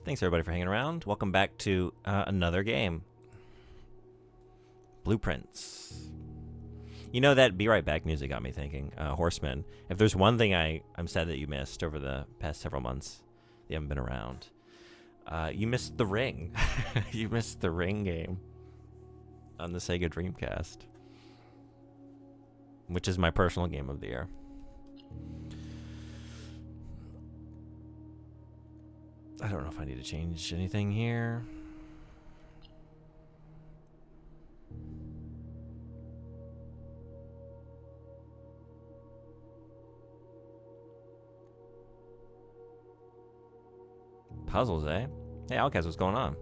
Thanks everybody for hanging around. Welcome back to another game. Blueprints. You know, that Be Right Back music got me thinking. Horseman. If there's one thing I'm sad that you missed over the past several months, you haven't been around. You missed The Ring. You missed the Ring game on the Sega Dreamcast, which is my personal game of the year. I don't know if I need to change anything here. Puzzles, eh? Hey, Outcast, what's going on?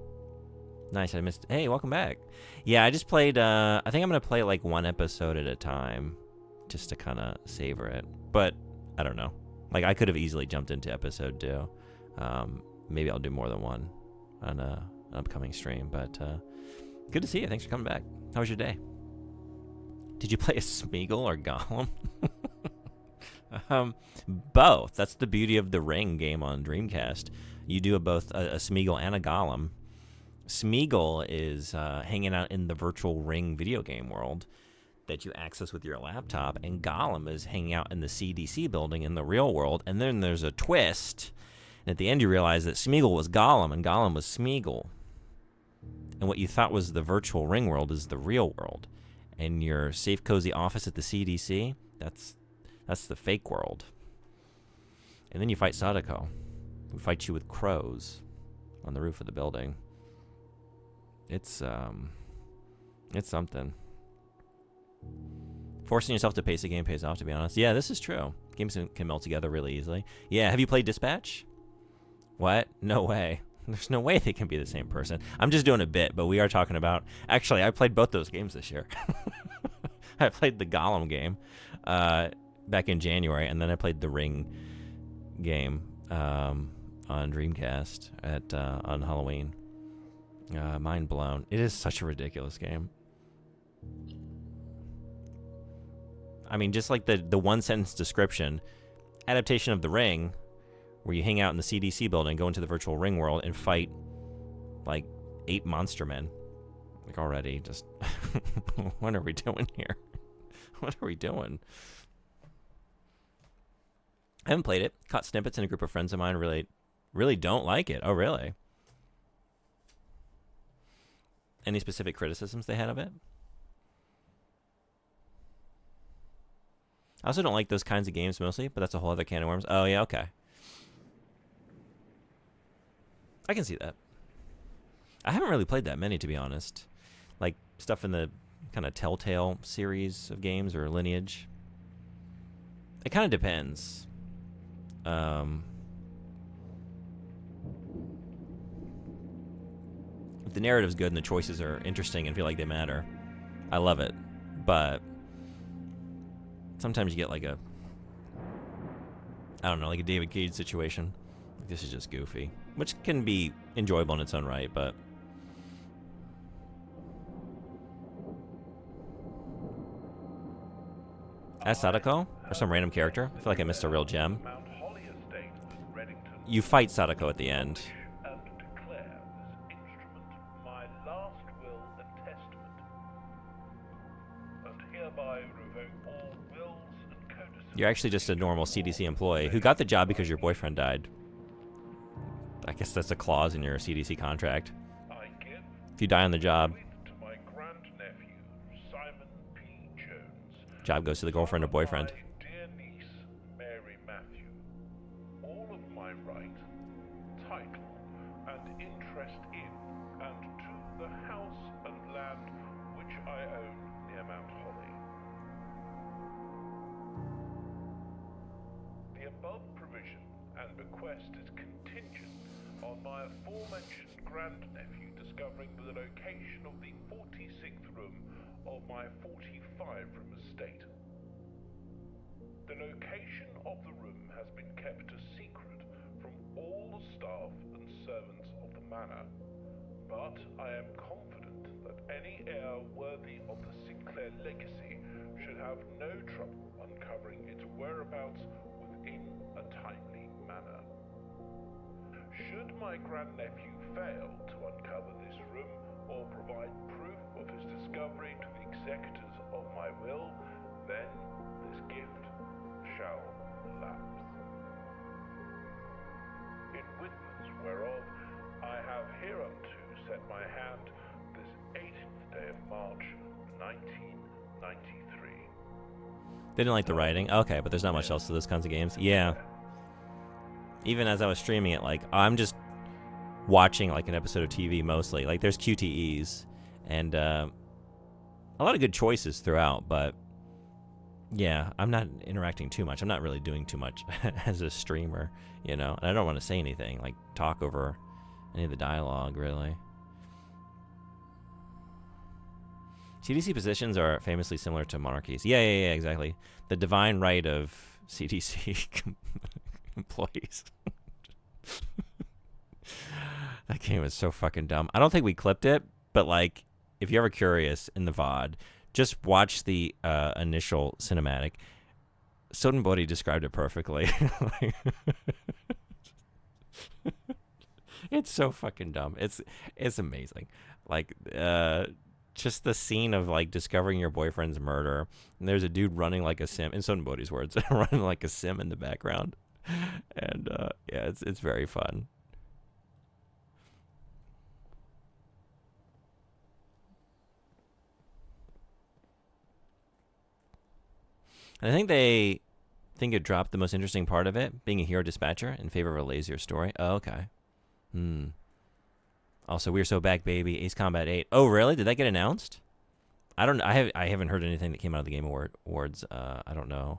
Nice, I missed. Hey, welcome back. Yeah, I just played. I think I'm gonna play like one episode at a time, just to kind of savor it. But I don't know. Like, I could have easily jumped into episode 2. Maybe I'll do more than one on an upcoming stream. But good to see you. Thanks for coming back. How was your day? Did you play a Smeagol or Gollum? Both. That's the beauty of the Ring game on Dreamcast. You do both a Smeagol and a Gollum. Smeagol is hanging out in the virtual Ring video game world that you access with your laptop, and Gollum is hanging out in the CDC building in the real world. And then there's a twist, and at the end you realize that Smeagol was Gollum and Gollum was Smeagol. And what you thought was the virtual Ring world is the real world. And your safe, cozy office at the CDC, that's the fake world. And then you fight Sadako, who fights you with crows on the roof of the building. It's something. Forcing yourself to pace a game pays off, to be honest. Yeah, this is true. Games can meld together really easily. Yeah, have you played Dispatch? What? No way. There's no way they can be the same person. I'm just doing a bit, but we are talking about... Actually, I played both those games this year. I played the Gollum game back in January, and then I played the Ring game on Dreamcast on Halloween. Mind blown. It is such a ridiculous game. I mean, just like the one-sentence description, adaptation of The Ring, where you hang out in the CDC building, go into the virtual Ring world, and fight, like, 8 monster men. Like, already, just... What are we doing here? What are we doing? I haven't played it. Caught snippets, and a group of friends of mine really don't like it. Oh, really? Any specific criticisms they had of it? I also don't like those kinds of games mostly, but that's a whole other can of worms. Oh, yeah, okay. I can see that. I haven't really played that many, to be honest. Like, stuff in the kind of Telltale series of games or Lineage. It kind of depends. If the narrative's good and the choices are interesting and feel like they matter, I love it. But sometimes you get like a David Cage situation. Like, this is just goofy, which can be enjoyable in its own right, but as Sadako or some random character, I feel like I missed a real gem. You fight Sadako at the end. You're actually just a normal CDC employee who got the job because your boyfriend died. I guess that's a clause in your CDC contract. If you die on the job, job goes to the girlfriend or boyfriend. Is contingent on my aforementioned grandnephew discovering the location of the 46th room of my 45-room estate. The location of the room has been kept a secret from all the staff and servants of the manor, but I am confident that any heir worthy of the Sinclair legacy should have no trouble uncovering its whereabouts within a timely manner. Should my my grandnephew fail to uncover this room or provide proof of his discovery to the executors of my will, then this gift shall lapse. In witness whereof I have hereunto set my hand this 18th day of March, 1993. They didn't like the writing. Okay, but there's not much else to those kinds of games. Yeah. Even as I was streaming it, like, I'm just watching, like, an episode of TV mostly. Like, there's QTEs and a lot of good choices throughout, but yeah, I'm not interacting too much. I'm not really doing too much as a streamer, you know? And I don't want to say anything, like, talk over any of the dialogue, really. CDC positions are famously similar to monarchies. Yeah, exactly. The divine right of CDC employees. That game is so fucking dumb. I don't think we clipped it, but, like, if you're ever curious in the VOD, just watch the initial cinematic. Sodenbody described it perfectly. It's so fucking dumb. It's amazing. Like, just the scene of, like, discovering your boyfriend's murder, and there's a dude running like a sim, in Sodenbody's words, running like a sim in the background, and yeah, it's very fun. And I think they think it dropped the most interesting part of it, being a hero dispatcher, in favor of a lazier story. Oh, okay. Also, We're So Back, baby. Ace Combat 8. Oh, really? Did that get announced? I haven't heard anything that came out of the Game Awards. I don't know.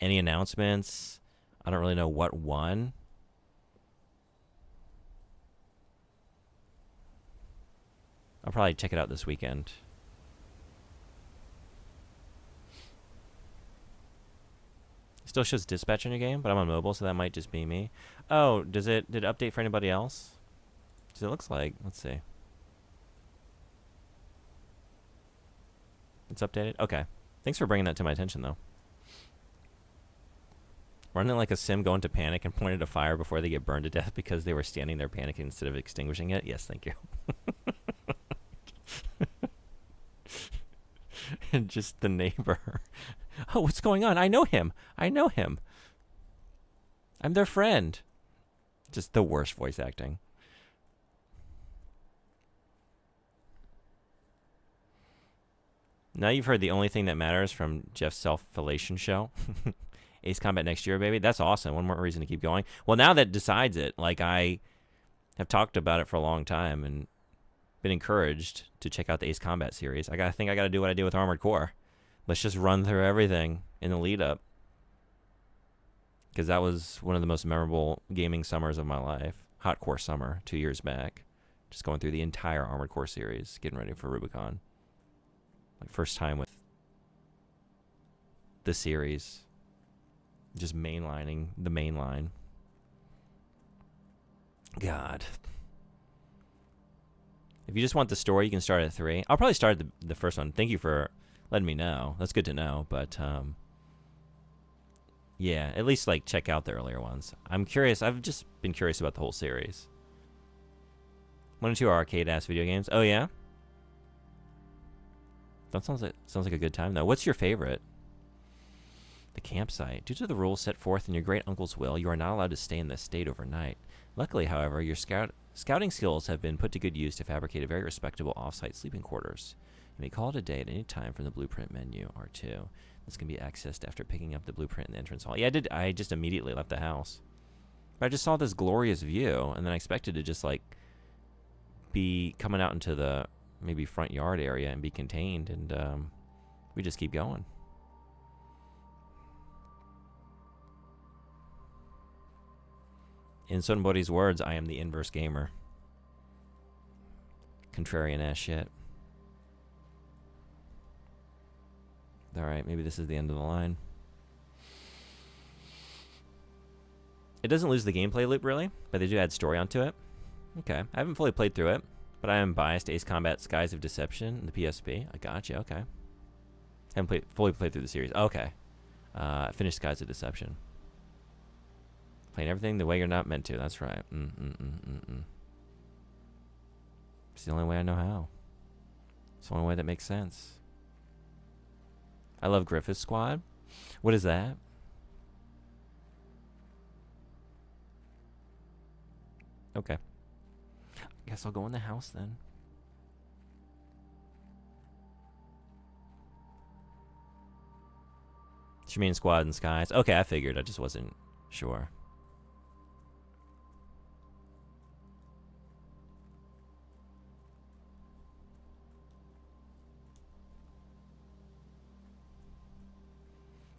Any announcements? I don't really know what won. I'll probably check it out this weekend. Still shows dispatch on your game, but I'm on mobile, so that might just be me. Oh, did it update for anybody else? Because it looks like, let's see. It's updated? Okay. Thanks for bringing that to my attention, though. Running like a sim, go into panic and point at a fire before they get burned to death because they were standing there panicking instead of extinguishing it? Yes, thank you. And just the neighbor. Oh, what's going on? I know him. I'm their friend. Just the worst voice acting. Now you've heard the only thing that matters from Jeff's self-fellation show. Ace Combat next year, baby. That's awesome. One more reason to keep going. Well, now that decides it, like, I have talked about it for a long time and been encouraged to check out the Ace Combat series. I got to do what I did with Armored Core. Let's just run through everything in the lead up. Because that was one of the most memorable gaming summers of my life. Hot Core Summer, 2 years back. Just going through the entire Armored Core series, getting ready for Rubicon. Like, first time with the series. Just mainlining the main line. God. If you just want the story, you can start at 3. I'll probably start at the first one. Thank you for letting me know. That's good to know. But, yeah, at least, like, check out the earlier ones. I'm curious. I've just been curious about the whole series. 1 and 2 are arcade-ass video games. Oh, yeah? That sounds like a good time, though. What's your favorite? The campsite. Due to the rules set forth in your great uncle's will, you are not allowed to stay in this state overnight. Luckily, however, your scouting skills have been put to good use to fabricate a very respectable off-site sleeping quarters. You may call it a day at any time from the blueprint menu, R2. This can be accessed after picking up the blueprint in the entrance hall. Yeah, I just immediately left the house. But I just saw this glorious view, and then I expected to just, like, be coming out into the maybe front yard area and be contained, and we just keep going. In somebody's words, I am the inverse gamer. Contrarian ass shit. Alright, maybe this is the end of the line. It doesn't lose the gameplay loop, really, but they do add story onto it. Okay, I haven't fully played through it, but I am biased to Ace Combat Skies of Deception, the PSP. I gotcha, okay. Haven't fully played through the series. Okay. I finished Skies of Deception. Playing everything the way you're not meant to. That's right. It's the only way I know how. It's the only way that makes sense. I love Griffith Squad. What is that? Okay. Guess I'll go in the house then. She means Squad and Skies. Okay, I figured. I just wasn't sure.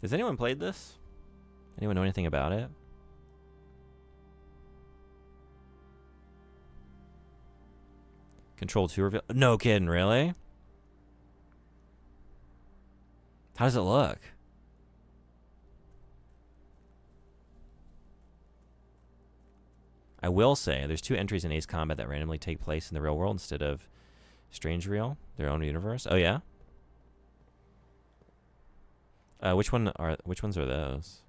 Has anyone played this? Anyone know anything about it? Control 2 reveal. No kidding, really? How does it look? I will say there's 2 entries in Ace Combat that randomly take place in the real world instead of Strange Real, their own universe. Oh yeah? Which ones are those?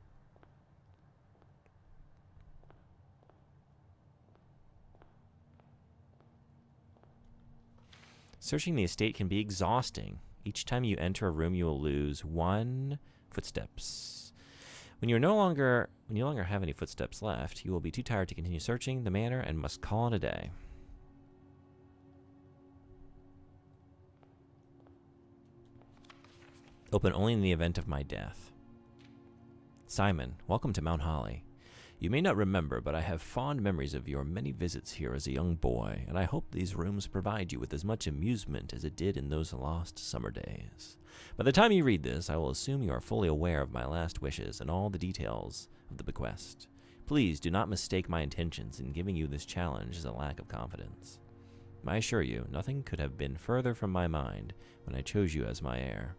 Searching the estate can be exhausting. Each time you enter a room, you will lose 1 footsteps. When you no longer have any footsteps left, you will be too tired to continue searching the manor and must call it a day. Open only in the event of my death. Simon, welcome to Mount Holly. You may not remember, but I have fond memories of your many visits here as a young boy, and I hope these rooms provide you with as much amusement as it did in those lost summer days. By the time you read this, I will assume you are fully aware of my last wishes and all the details of the bequest. Please do not mistake my intentions in giving you this challenge as a lack of confidence. I assure you, nothing could have been further from my mind when I chose you as my heir.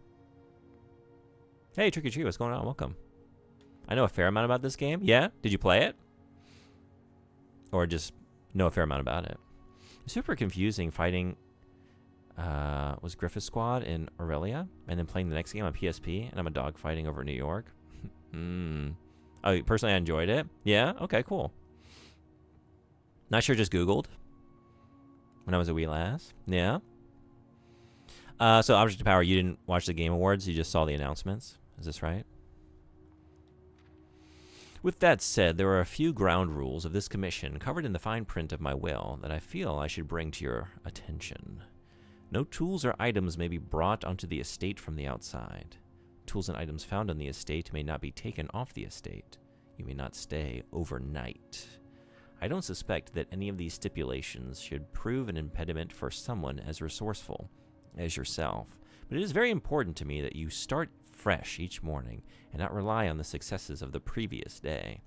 Hey, Tricky Tree, what's going on? Welcome. I know a fair amount about this game. Yeah? Did you play it? Or just know a fair amount about it? Super confusing fighting was Griffith Squad in Aurelia, and then playing the next game on PSP, and I'm a dog fighting over New York. Oh, personally I enjoyed it? Yeah? Okay, cool. Not sure, just Googled when I was a wee lass. Yeah? So Object of Power, you didn't watch the Game Awards, you just saw the announcements. Is this right? With that said, there are a few ground rules of this commission covered in the fine print of my will that I feel I should bring to your attention. No tools or items may be brought onto the estate from the outside. Tools and items found on the estate may not be taken off the estate. You may not stay overnight. I don't suspect that any of these stipulations should prove an impediment for someone as resourceful as yourself, but it is very important to me that you start fresh each morning and not rely on the successes of the previous day.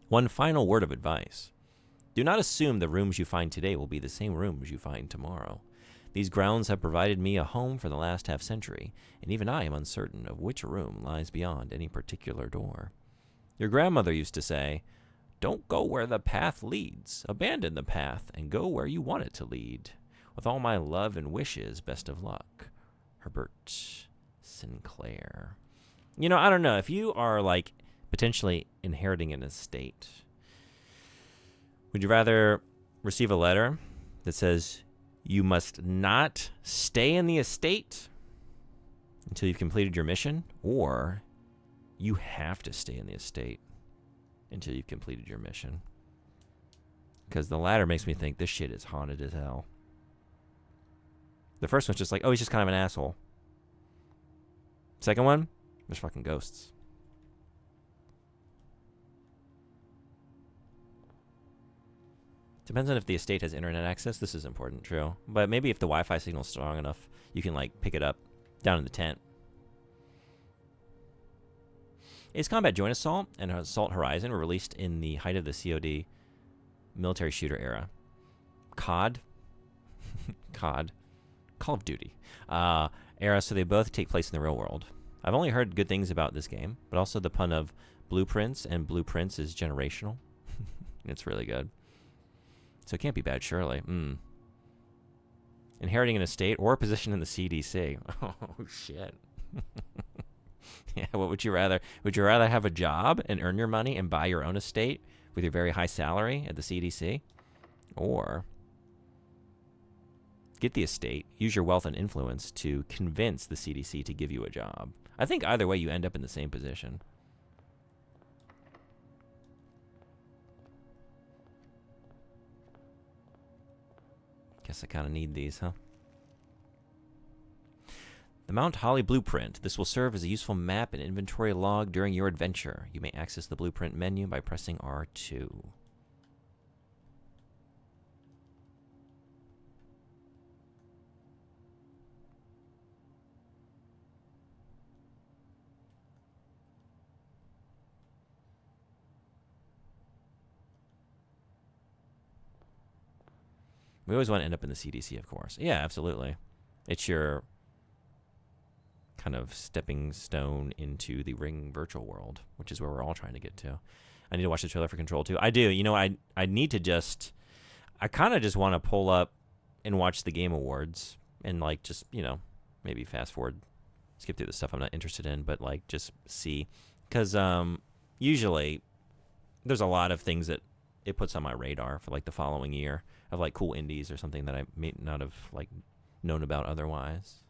One final word of advice. Do not assume the rooms you find today will be the same rooms you find tomorrow. These grounds have provided me a home for the last half-century, and even I am uncertain of which room lies beyond any particular door. Your grandmother used to say, "Don't go where the path leads. Abandon the path and go where you want it to lead. With all my love and wishes, best of luck. Herbert Sinclair." You know, I don't know. If you are, like, potentially inheriting an estate, would you rather receive a letter that says you must not stay in the estate until you've completed your mission, or you have to stay in the estate until you've completed your mission? Because the latter makes me think this shit is haunted as hell. The first one's just like, oh, he's just kind of an asshole. Second one, there's fucking ghosts. Depends on if the estate has internet access. This is important, true. But maybe if the Wi-Fi signal's strong enough, you can, like, pick it up down in the tent. Ace Combat Joint Assault and Assault Horizon were released in the height of the COD military shooter era. COD? COD. Call of Duty. Era, so they both take place in the real world. I've only heard good things about this game, but also the pun of blueprints, and blueprints is generational. It's really good. So it can't be bad, surely. Inheriting an estate or a position in the CDC. Oh, shit. Yeah, what would you rather? Would you rather have a job and earn your money and buy your own estate with your very high salary at the CDC? Or get the estate, use your wealth and influence to convince the CDC to give you a job? I think either way you end up in the same position. Guess I kind of need these, huh? The Mount Holly Blueprint. This will serve as a useful map and inventory log during your adventure. You may access the blueprint menu by pressing R2. We always want to end up in the CDC, of course. Yeah, absolutely. It's your kind of stepping stone into the Ring virtual world, which is where we're all trying to get to. I need to watch the trailer for Control 2. I do. You know, I need to just... I kind of just want to pull up and watch the Game Awards and, like, just, you know, maybe fast forward, skip through the stuff I'm not interested in, but, like, just see. Because usually there's a lot of things that it puts on my radar for, like, the following year of, like, cool indies or something that I may not have, like, known about otherwise.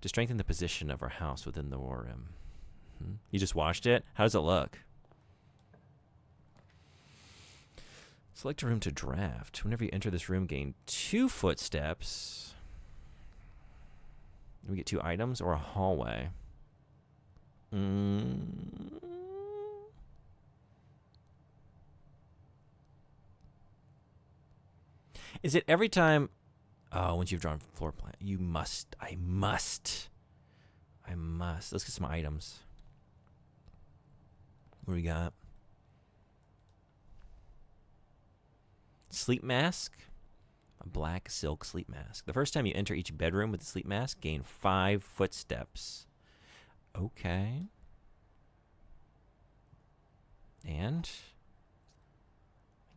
To strengthen the position of our house within the War Rim. You just watched it? How does it look? Select a room to draft. Whenever you enter this room, gain 2 footsteps. We get 2 items or a hallway. Is it every time... Oh, once you've drawn floor plan, you must. I must. Let's get some items. What do we got? Sleep mask. A black silk sleep mask. The first time you enter each bedroom with the sleep mask, gain 5 footsteps. Okay. And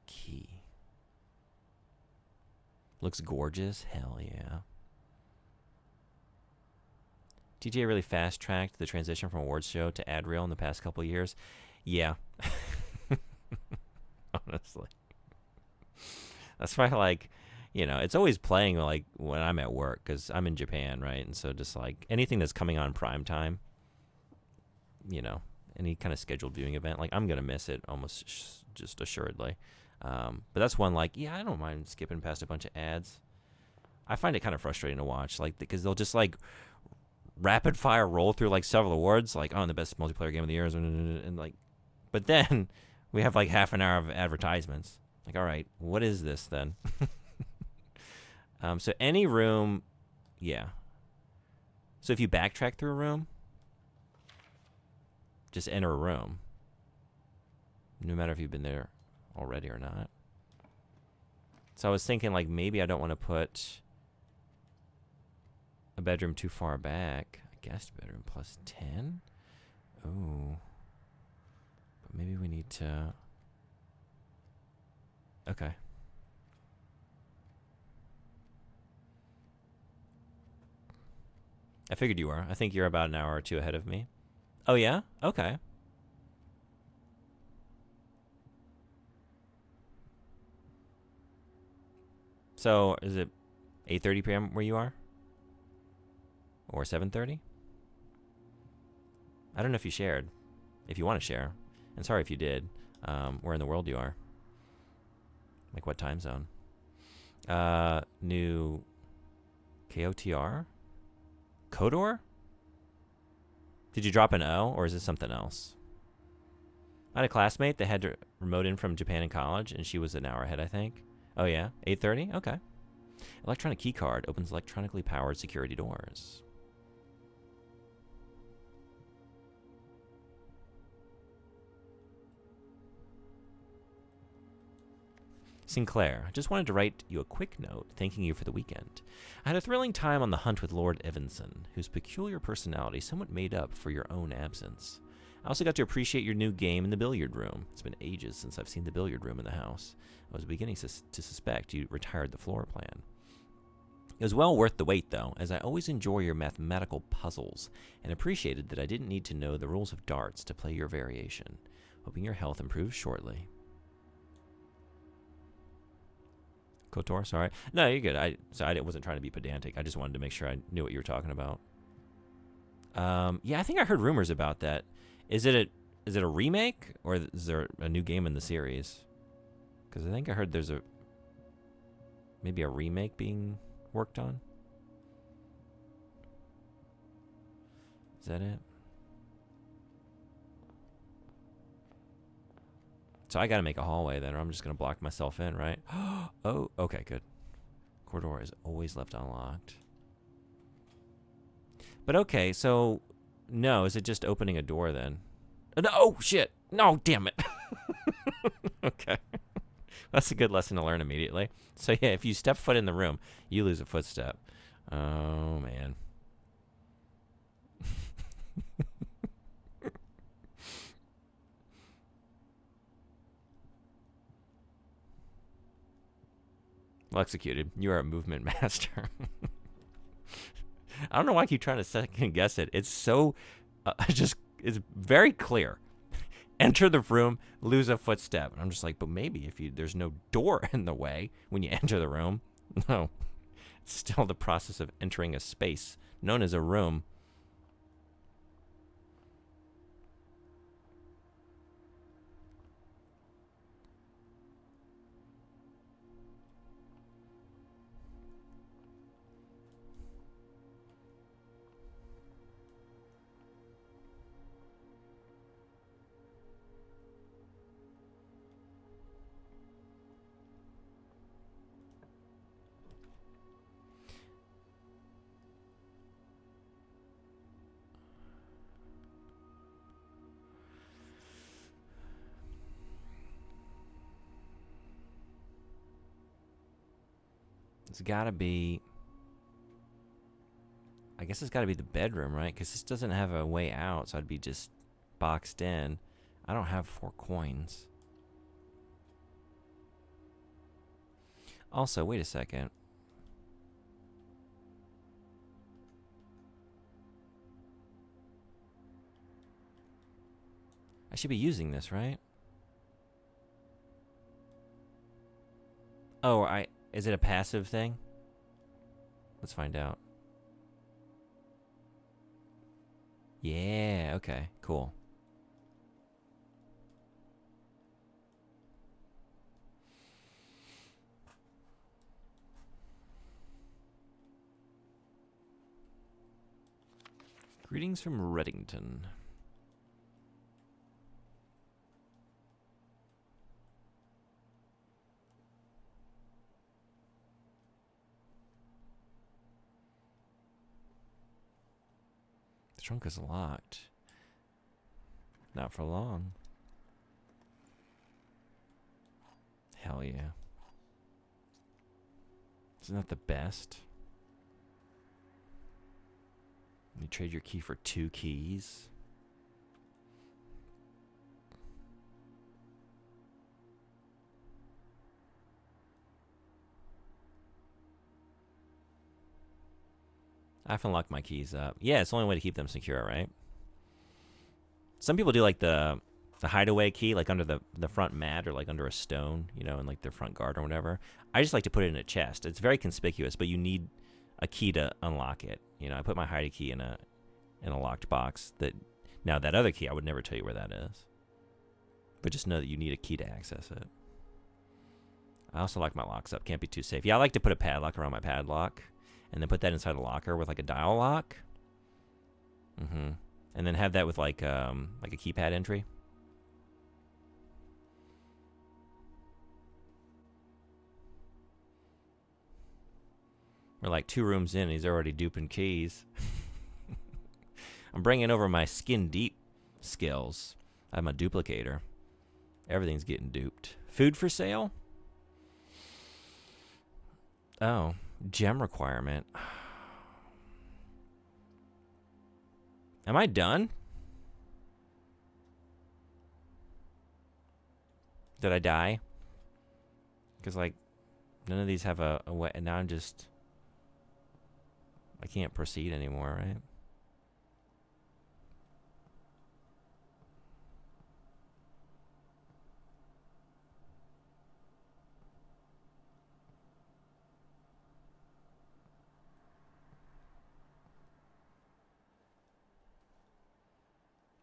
key. Looks gorgeous. Hell yeah. TJ really fast-tracked the transition from awards show to ad reel in the past couple of years. Yeah. Honestly. That's why, like, you know, it's always playing, like, when I'm at work, because I'm in Japan, right? And so just, like, anything that's coming on prime time, you know, any kind of scheduled viewing event, like, I'm going to miss it almost just assuredly. But that's one, like, yeah, I don't mind skipping past a bunch of ads. I find it kind of frustrating to watch, like, because they'll just, like, rapid fire roll through, like, several awards, like, oh, the best multiplayer game of the year, and like, but then we have, like, half an hour of advertisements. Like, all right, what is this then? So any room, yeah. So if you backtrack through a room, just enter a room, no matter if you've been there already or not. So I was thinking, like, maybe I don't want to put a bedroom too far back. A guest bedroom plus 10? Ooh. But maybe we need to... Okay. I figured you were. I think you're about an hour or 2 ahead of me. Oh, yeah? Okay. So, is it 8:30 p.m. where you are? Or 7:30? I don't know if you shared. If you want to share. And sorry if you did. Where in the world you are. Like, what time zone? New KOTR? Kodor? Did you drop an O, or is this something else? I had a classmate that had to remote in from Japan in college, and she was an hour ahead, I think. Oh, yeah? 8:30? Okay. Electronic key card opens electronically powered security doors. Sinclair, just wanted to write you a quick note thanking you for the weekend. I had a thrilling time on the hunt with Lord Evanson, whose peculiar personality somewhat made up for your own absence. I also got to appreciate your new game in the billiard room. It's been ages since I've seen the billiard room in the house. I was beginning to suspect you retired the floor plan. It was well worth the wait, though, as I always enjoy your mathematical puzzles and appreciated that I didn't need to know the rules of darts to play your variation. Hoping your health improves shortly. KOTOR, sorry. No, you're good. I wasn't trying to be pedantic. I just wanted to make sure I knew what you were talking about. Yeah, I think I heard rumors about that. Is it a remake, or is there a new game in the series? Because I think I heard there's maybe a remake being worked on. Is that it? So I gotta make a hallway then, or I'm just gonna block myself in, right? Oh, okay, good. Corridor is always left unlocked. But okay, so no, is it just opening a door then? No, oh shit! No, damn it! Okay, that's a good lesson to learn immediately. So yeah, if you step foot in the room, you lose a footstep. Oh man. Well executed. You are a movement master. I don't know why I keep trying to second guess it. It's so, it's very clear. Enter the room, lose a footstep. And I'm just like, but maybe if there's no door in the way when you enter the room. No, it's still the process of entering a space known as a room. It's got to be, I guess it's got to be the bedroom, right? Because this doesn't have a way out, so I'd be just boxed in. I don't have 4 coins. Also, wait a second. I should be using this, right? Oh, is it a passive thing? Let's find out. Yeah, okay, cool. Greetings from Reddington. The trunk is locked. Not for long. Hell yeah. Isn't that the best? You trade your key for 2 keys. I have to lock my keys up. Yeah, it's the only way to keep them secure, right? Some people do like the hideaway key, like under the front mat or like under a stone, you know, in like their front guard or whatever. I just like to put it in a chest. It's very conspicuous, but you need a key to unlock it. You know, I put my hidey key in a locked box. Now that other key, I would never tell you where that is. But just know that you need a key to access it. I also like my locks up. Can't be too safe. Yeah, I like to put a padlock around my padlock and then put that inside a locker with like a dial lock. Mm-hmm. And then have that with like a keypad entry. We're like 2 rooms in, he's already duping keys. I'm bringing over my skin deep skills. I'm a duplicator. Everything's getting duped. Food for sale? Oh, gem requirement. Am I done? Did I die? Because, like, none of these have a way, and now I'm just... I can't proceed anymore, right?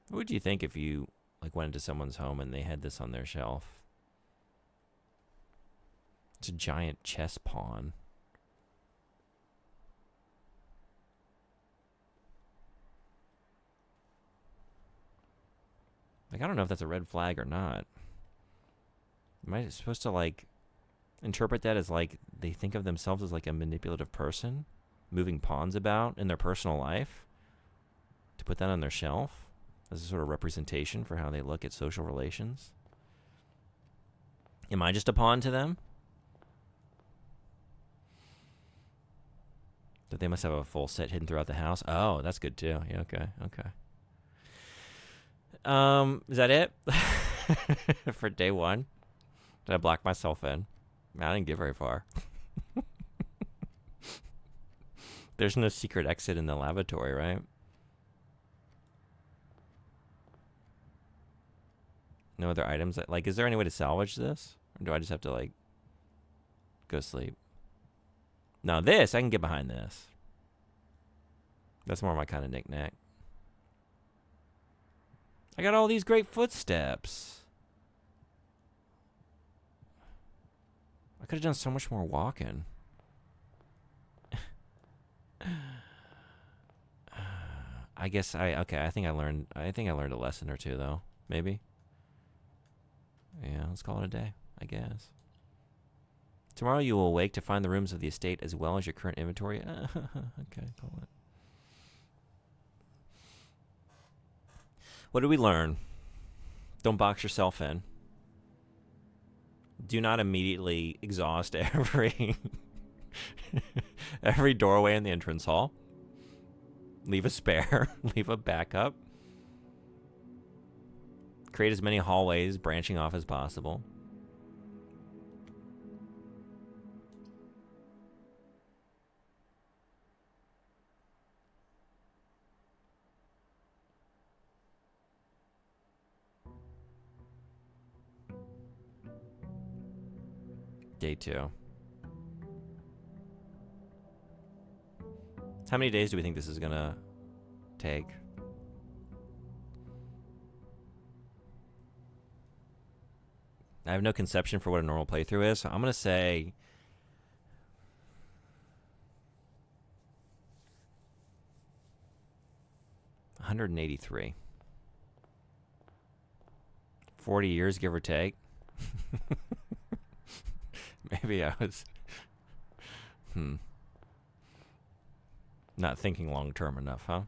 What would you think if you like went into someone's home and they had this on their shelf? It's a giant chess pawn. Like, I don't know if that's a red flag or not. Am I supposed to, like, interpret that as, like, they think of themselves as, like, a manipulative person? Moving pawns about in their personal life? To put that on their shelf? As a sort of representation for how they look at social relations? Am I just a pawn to them? That they must have a full set hidden throughout the house? Oh, that's good, too. Yeah, okay. Is that it? For day one? Did I block myself in? I didn't get very far. There's no secret exit in the lavatory, right? No other items? Like, is there any way to salvage this? Or do I just have to, like, go sleep? No, this, I can get behind this. That's more my kind of knick-knack. I got all these great footsteps. I could have done so much more walking. I guess I think I learned a lesson or two though. Maybe. Yeah, let's call it a day, I guess. Tomorrow you will awake to find the rooms of the estate as well as your current inventory. Okay, call it. What did we learn? Don't box yourself in. Do not immediately exhaust every doorway in the entrance hall. Leave a spare. Leave a backup. Create as many hallways branching off as possible. Day 2. How many days do we think this is gonna take? I have no conception for what a normal playthrough is, so I'm gonna say 183. 40 years, give or take. Maybe I was not thinking long term enough, huh?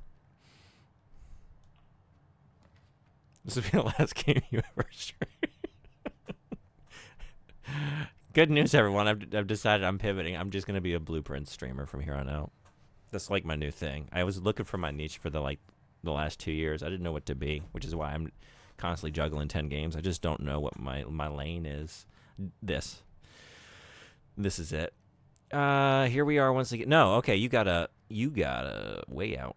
This will be the last game you ever stream. Good news, everyone. I've decided I'm pivoting. I'm just going to be a Blueprint streamer from here on out. That's like my new thing. I was looking for my niche for the last 2 years. I didn't know what to be, which is why I'm constantly juggling 10 games. I just don't know what my lane is. This is it. Here we are once again. No, okay, you gotta way out.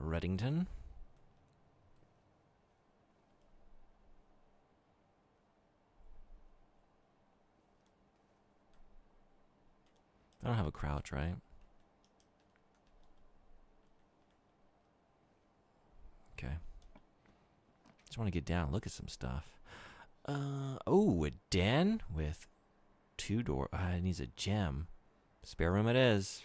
Reddington. I don't have a crouch, right? Okay. Just want to get down, look at some stuff. Oh, a den with 2 doors. It needs a gem. Spare room it is.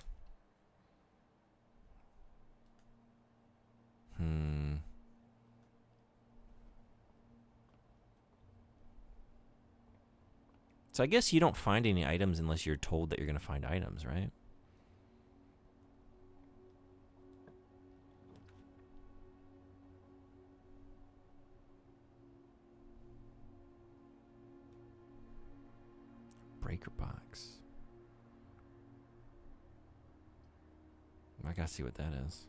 So I guess you don't find any items unless you're told that you're going to find items, right? Breaker box. I gotta see what that is.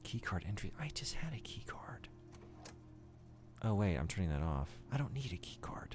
Keycard entry. I just had a keycard. Oh wait, I'm turning that off. I don't need a keycard.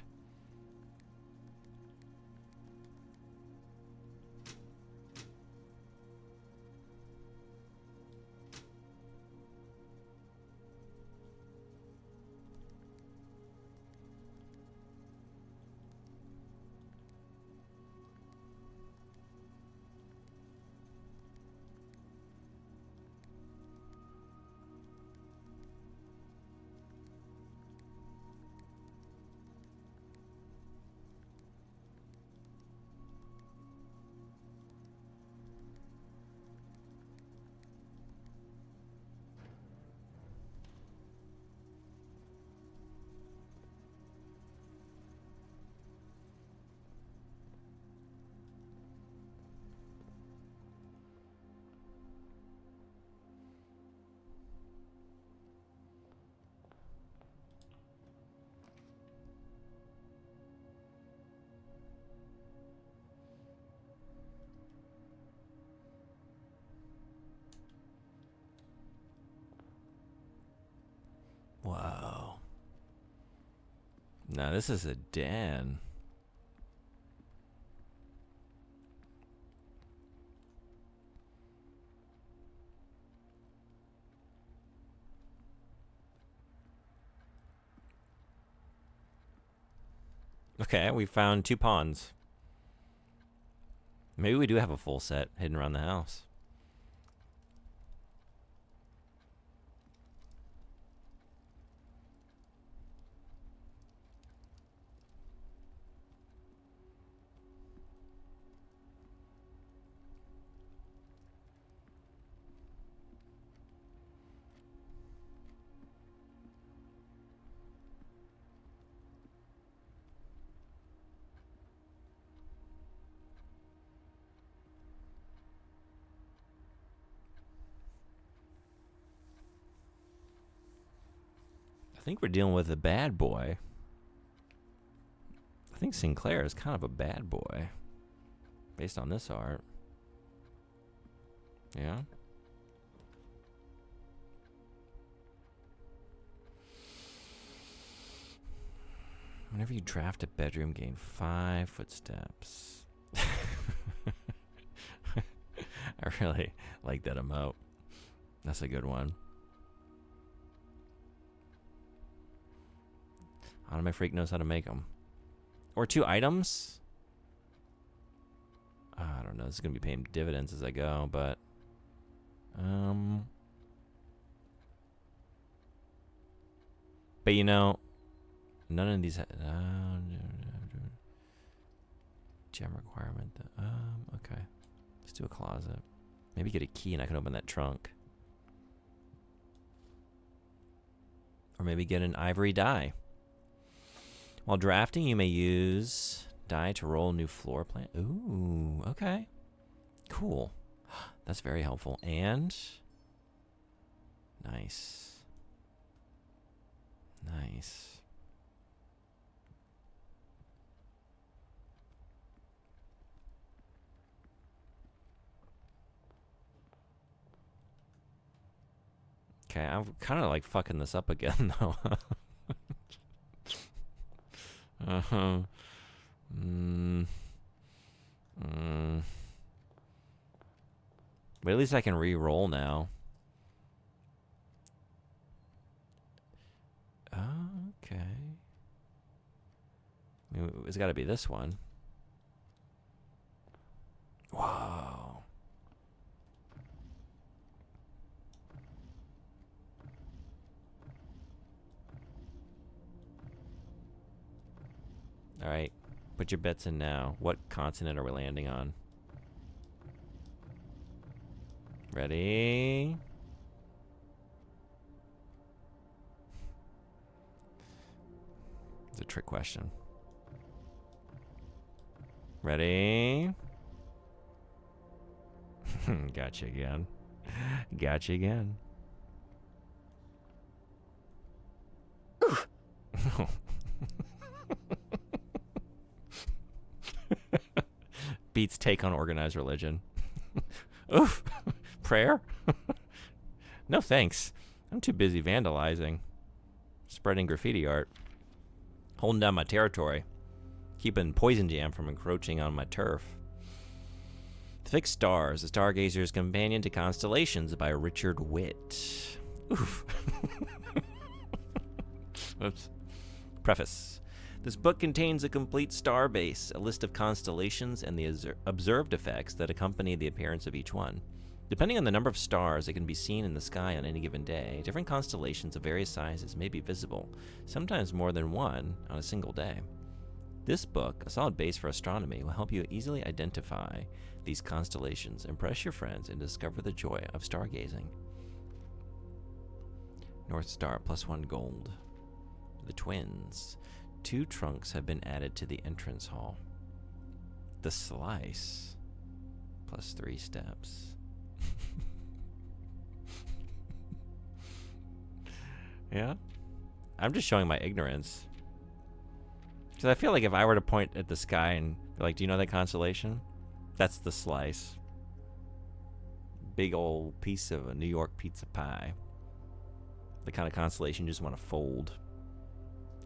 Whoa. Now this is a den. Okay, we found 2 pawns. Maybe we do have a full set hidden around the house. I think we're dealing with a bad boy. I think Sinclair is kind of a bad boy. Based on this art. Yeah? Whenever you draft a bedroom, gain 5 footsteps. I really like that emote. That's a good one. Anime Freak knows how to make them. Or 2 items? I don't know. This is going to be paying dividends as I go, but... But you know, none of these... gem requirement. Okay. Let's do a closet. Maybe get a key and I can open that trunk. Or maybe get an ivory die. While drafting, you may use die to roll new floor plan. Ooh, okay. Cool. That's very helpful. And nice. Nice. Okay, I'm kind of like fucking this up again though. But at least I can re-roll now. Okay. It's got to be this one. Wow. All right. Put your bets in now. What continent are we landing on? Ready? It's a trick question. Ready? Gotcha again. Gotcha again. beats take on organized religion. Oof. Prayer? No thanks. I'm too busy vandalizing, spreading graffiti art, holding down my territory, keeping Poison Jam from encroaching on my turf. The Fixed Stars, The Stargazer's Companion to Constellations by Richard Witt. Oof. Oops. Preface. This book contains a complete star base, a list of constellations, and the observed effects that accompany the appearance of each one. Depending on the number of stars that can be seen in the sky on any given day, different constellations of various sizes may be visible, sometimes more than one on a single day. This book, a solid base for astronomy, will help you easily identify these constellations, impress your friends, and discover the joy of stargazing. North Star +1 gold. The Twins. 2 trunks have been added to the entrance hall. The Slice. +3 steps. Yeah? I'm just showing my ignorance. Because I feel like if I were to point at the sky and be like, do you know that constellation? That's the Slice. Big old piece of a New York pizza pie. The kind of constellation you just want to fold.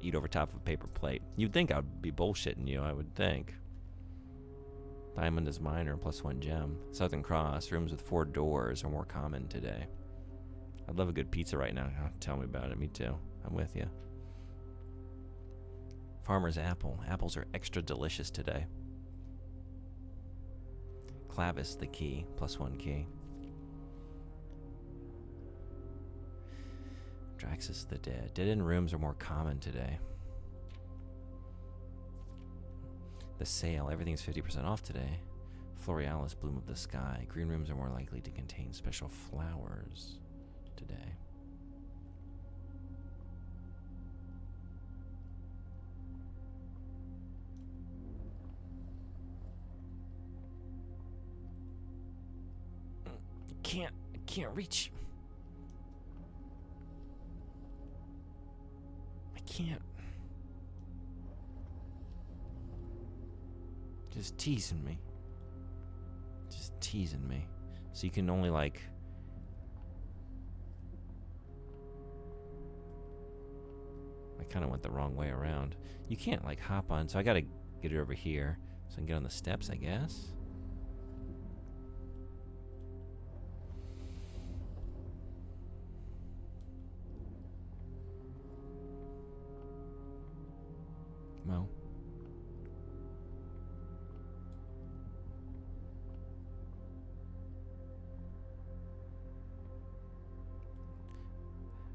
Eat over top of a paper plate. You'd think I'd be bullshitting you, I would think. Diamond is minor, +1 gem. Southern Cross, rooms with 4 doors are more common today. I'd love a good pizza right now. Oh, tell me about it. Me too. I'm with you. Farmer's Apple. Apples are extra delicious today. Clavis, the key, +1 key. Draxus the Dead. Dead-end rooms are more common today. The Sale. Everything's 50% off today. Florealis, Bloom of the Sky. Green rooms are more likely to contain special flowers today. I can't reach. I can't. Just teasing me. Just teasing me. So you can only like... I kind of went the wrong way around. You can't like hop on, so I gotta get it over here so I can get on the steps, I guess. Well.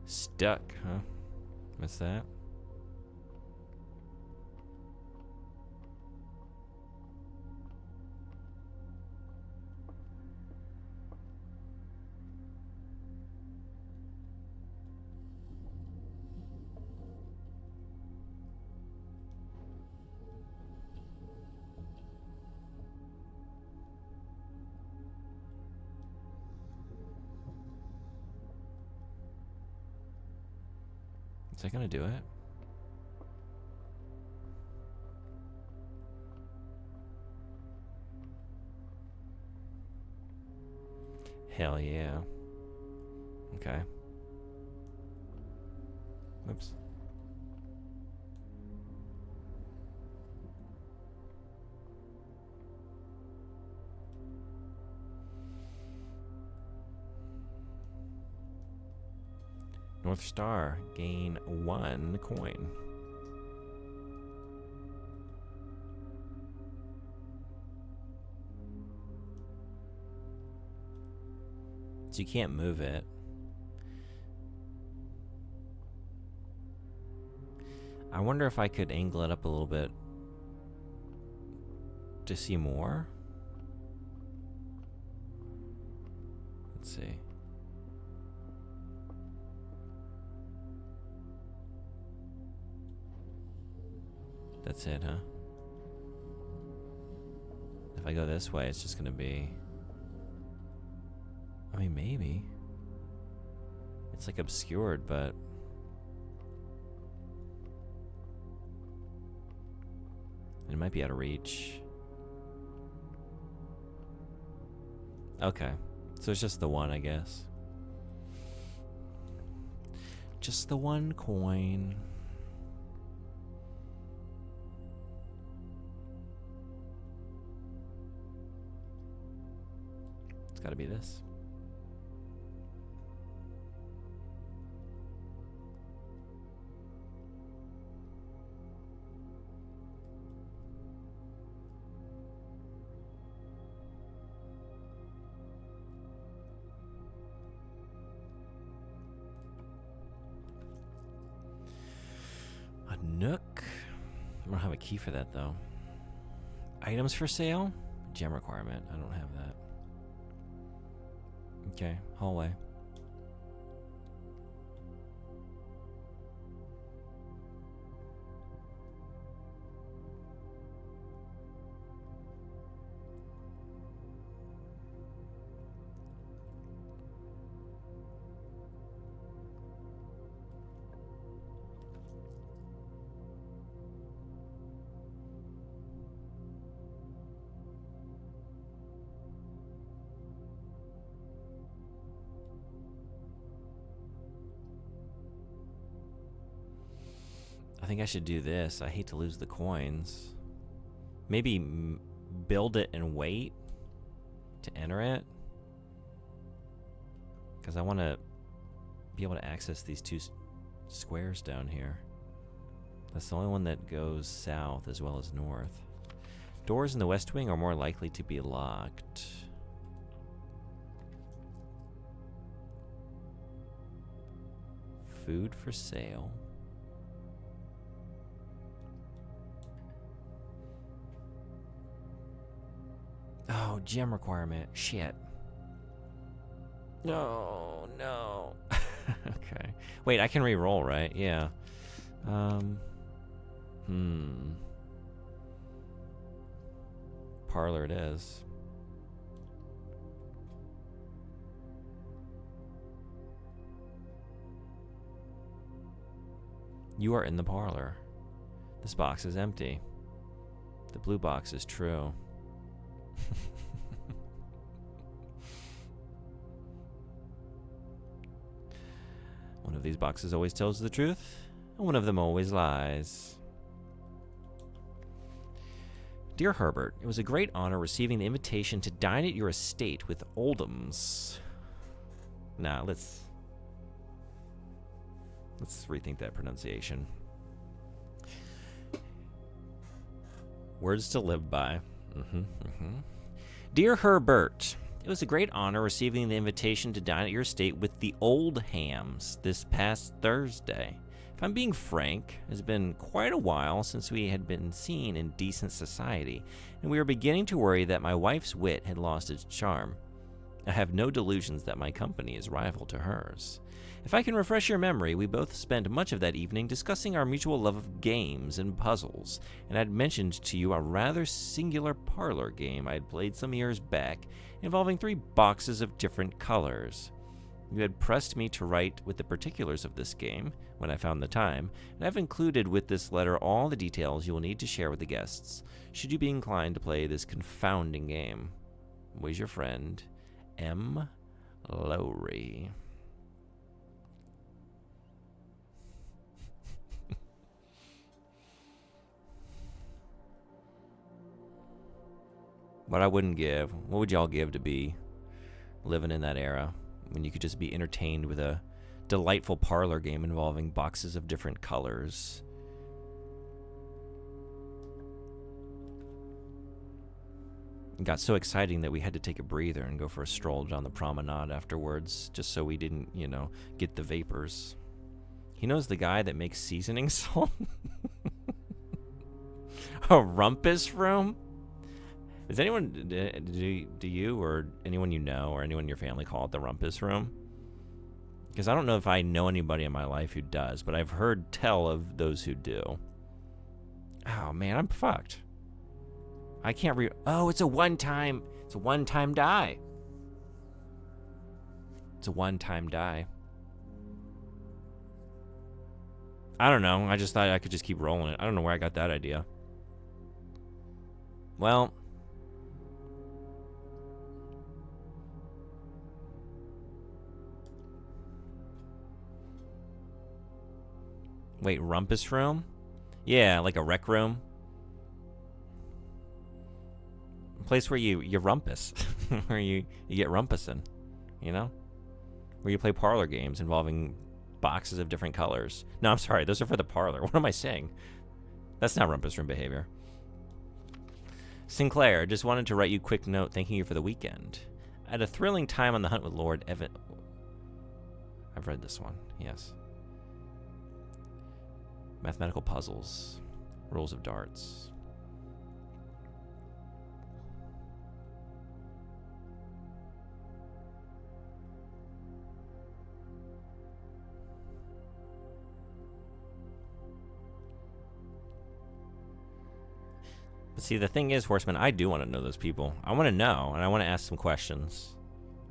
Stuck, huh? What's that? Is that gonna do it? Hell yeah. Okay. Oops. North Star, gain 1 coin. So you can't move it. I wonder if I could angle it up a little bit to see more. Let's see. That's it, huh? If I go this way, it's just gonna be... I mean, maybe. It's like obscured, but... It might be out of reach. Okay. So it's just the one, I guess. Just the one coin. It's gotta be this. Nook. I don't have a key for that though. Items for sale? Gem requirement. I don't have that. Okay, hallway. I think I should do this. I hate to lose the coins. Maybe build it and wait to enter it. Because I want to be able to access these two squares down here. That's the only one that goes south as well as north. Doors in the west wing are more likely to be locked. Food for sale. Oh, gem requirement. Shit. No, no. Okay. Wait, I can re-roll, right? Yeah. Parlor it is. You are in the parlor. This box is empty. The blue box is true. One of these boxes always tells the truth, and one of them always lies. Dear Herbert, it was a great honor receiving the invitation to dine at your estate with Oldhams. Nah, let's rethink that pronunciation. Words to live by. Dear Herbert, it was a great honor receiving the invitation to dine at your estate with the Oldhams this past Thursday. If I'm being frank, it has been quite a while since we had been seen in decent society, and we were beginning to worry that my wife's wit had lost its charm. I have no delusions that my company is rival to hers. If I can refresh your memory, we both spent much of that evening discussing our mutual love of games and puzzles, and I had mentioned to you a rather singular parlor game I had played some years back, involving 3 boxes of different colors. You had pressed me to write with the particulars of this game when I found the time, and I've included with this letter all the details you will need to share with the guests, should you be inclined to play this confounding game. Always your friend, M. Lowry. What I wouldn't give, what would y'all give to be living in that era when you could just be entertained with a delightful parlor game involving boxes of different colors? It got so exciting that we had to take a breather and go for a stroll down the promenade afterwards, just so we didn't, get the vapors. He knows the guy that makes seasoning salt? A rumpus room? Does anyone, do you or anyone you know or anyone in your family call it the rumpus room? Because I don't know if I know anybody in my life who does, but I've heard tell of those who do. Oh man, I'm fucked. I can't it's a one-time die. It's a one-time die. I don't know. I just thought I could just keep rolling it. I don't know where I got that idea. Well, Wait, rumpus room? Yeah, like a rec room. A place where you rumpus. Where you get rumpusing, you know? Where you play parlor games involving boxes of different colors. No, I'm sorry, those are for the parlor. What am I saying? That's not rumpus room behavior. Sinclair, just wanted to write you a quick note thanking you for the weekend. I had a thrilling time on the hunt with Lord Evan. I've read this one, yes. Mathematical puzzles, rules of darts. But see, the thing is, Horseman, I do want to know those people. I want to know, and I want to ask some questions.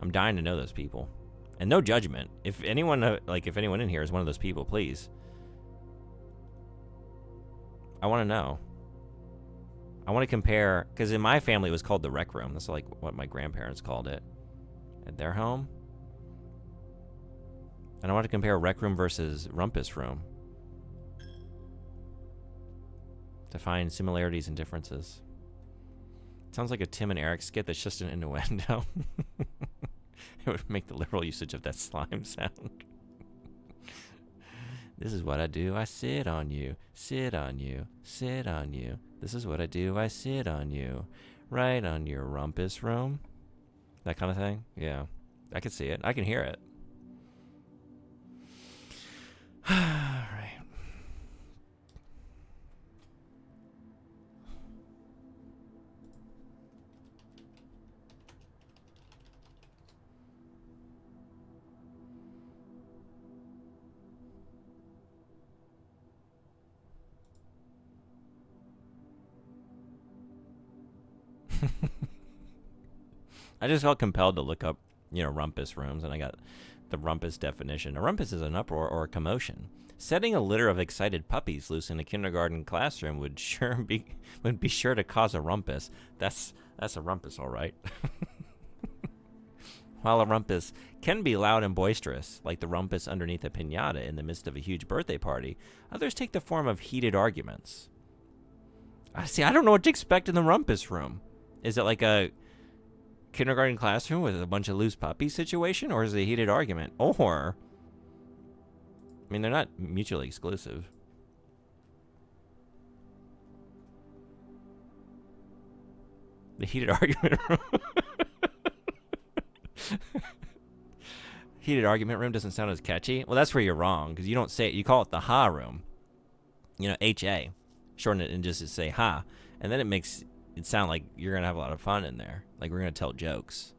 I'm dying to know those people. And no judgment. If anyone, if anyone in here is one of those people, please. I want to know. I want to compare, because in my family it was called the rec room. That's like what my grandparents called it at their home. And I want to compare rec room versus rumpus room to find similarities and differences. It sounds like a Tim and Eric skit that's just an innuendo. It would make the literal usage of that slime sound. This is what I do, I sit on you, sit on you, sit on you. This is what I do, I sit on you, right on your rumpus room. That kind of thing? Yeah. I can see it. I can hear it. All right. I just felt compelled to look up, rumpus rooms, and I got the rumpus definition. A rumpus is an uproar or a commotion. Setting a litter of excited puppies loose in a kindergarten classroom would be sure to cause a rumpus. That's a rumpus, all right. While a rumpus can be loud and boisterous, like the rumpus underneath a piñata in the midst of a huge birthday party, others take the form of heated arguments. I don't know what to expect in the rumpus room. Is it like a kindergarten classroom with a bunch of loose puppies situation, or is it a heated argument? Or, they're not mutually exclusive. The heated argument room. Heated argument room doesn't sound as catchy. Well, that's where you're wrong, because you don't say it. You call it the ha room. H-A. Shorten it and just say ha. And then it makes it sound like you're going to have a lot of fun in there. Like we're going to tell jokes.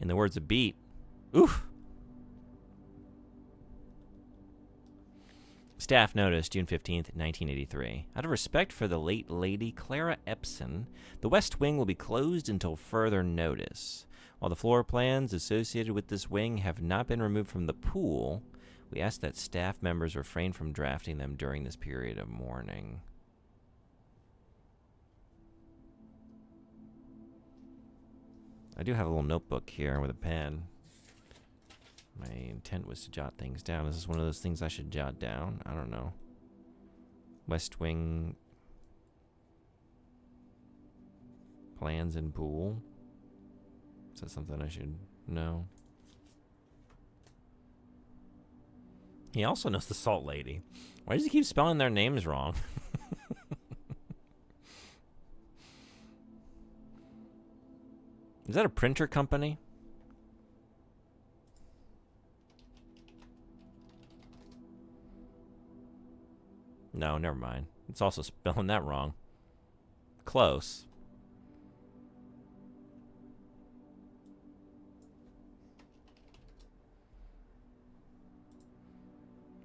In the words of Beat, oof. Staff notice, June 15th, 1983. Out of respect for the late Lady Clara Epson, the West Wing will be closed until further notice. While the floor plans associated with this wing have not been removed from the pool, we ask that staff members refrain from drafting them during this period of mourning. I do have a little notebook here with a pen. My intent was to jot things down. Is this one of those things I should jot down? I don't know. West Wing plans and pool. Is that something I should know? He also knows the Salt Lady. Why does he keep spelling their names wrong? Is that a printer company? No, never mind. It's also spelling that wrong. Close.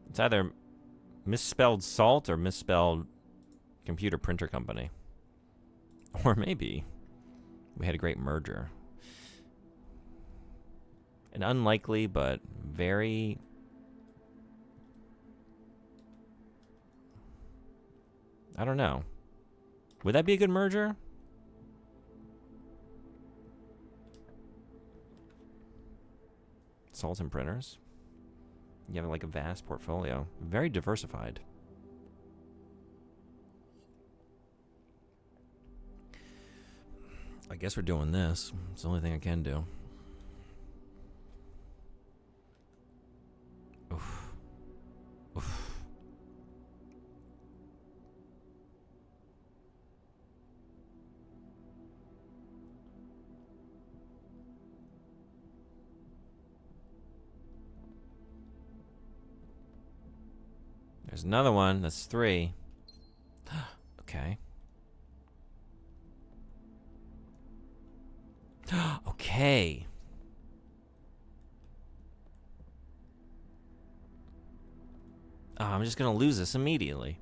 It's either misspelled salt or misspelled computer printer company. Or maybe We had a great merger. An unlikely, but very... I don't know. Would that be a good merger? Salton Printers. You have like a vast portfolio. Very diversified. I guess we're doing this. It's the only thing I can do. Oof. Oof. There's another one. That's 3. Okay. Okay. Oh, I'm just gonna lose this immediately.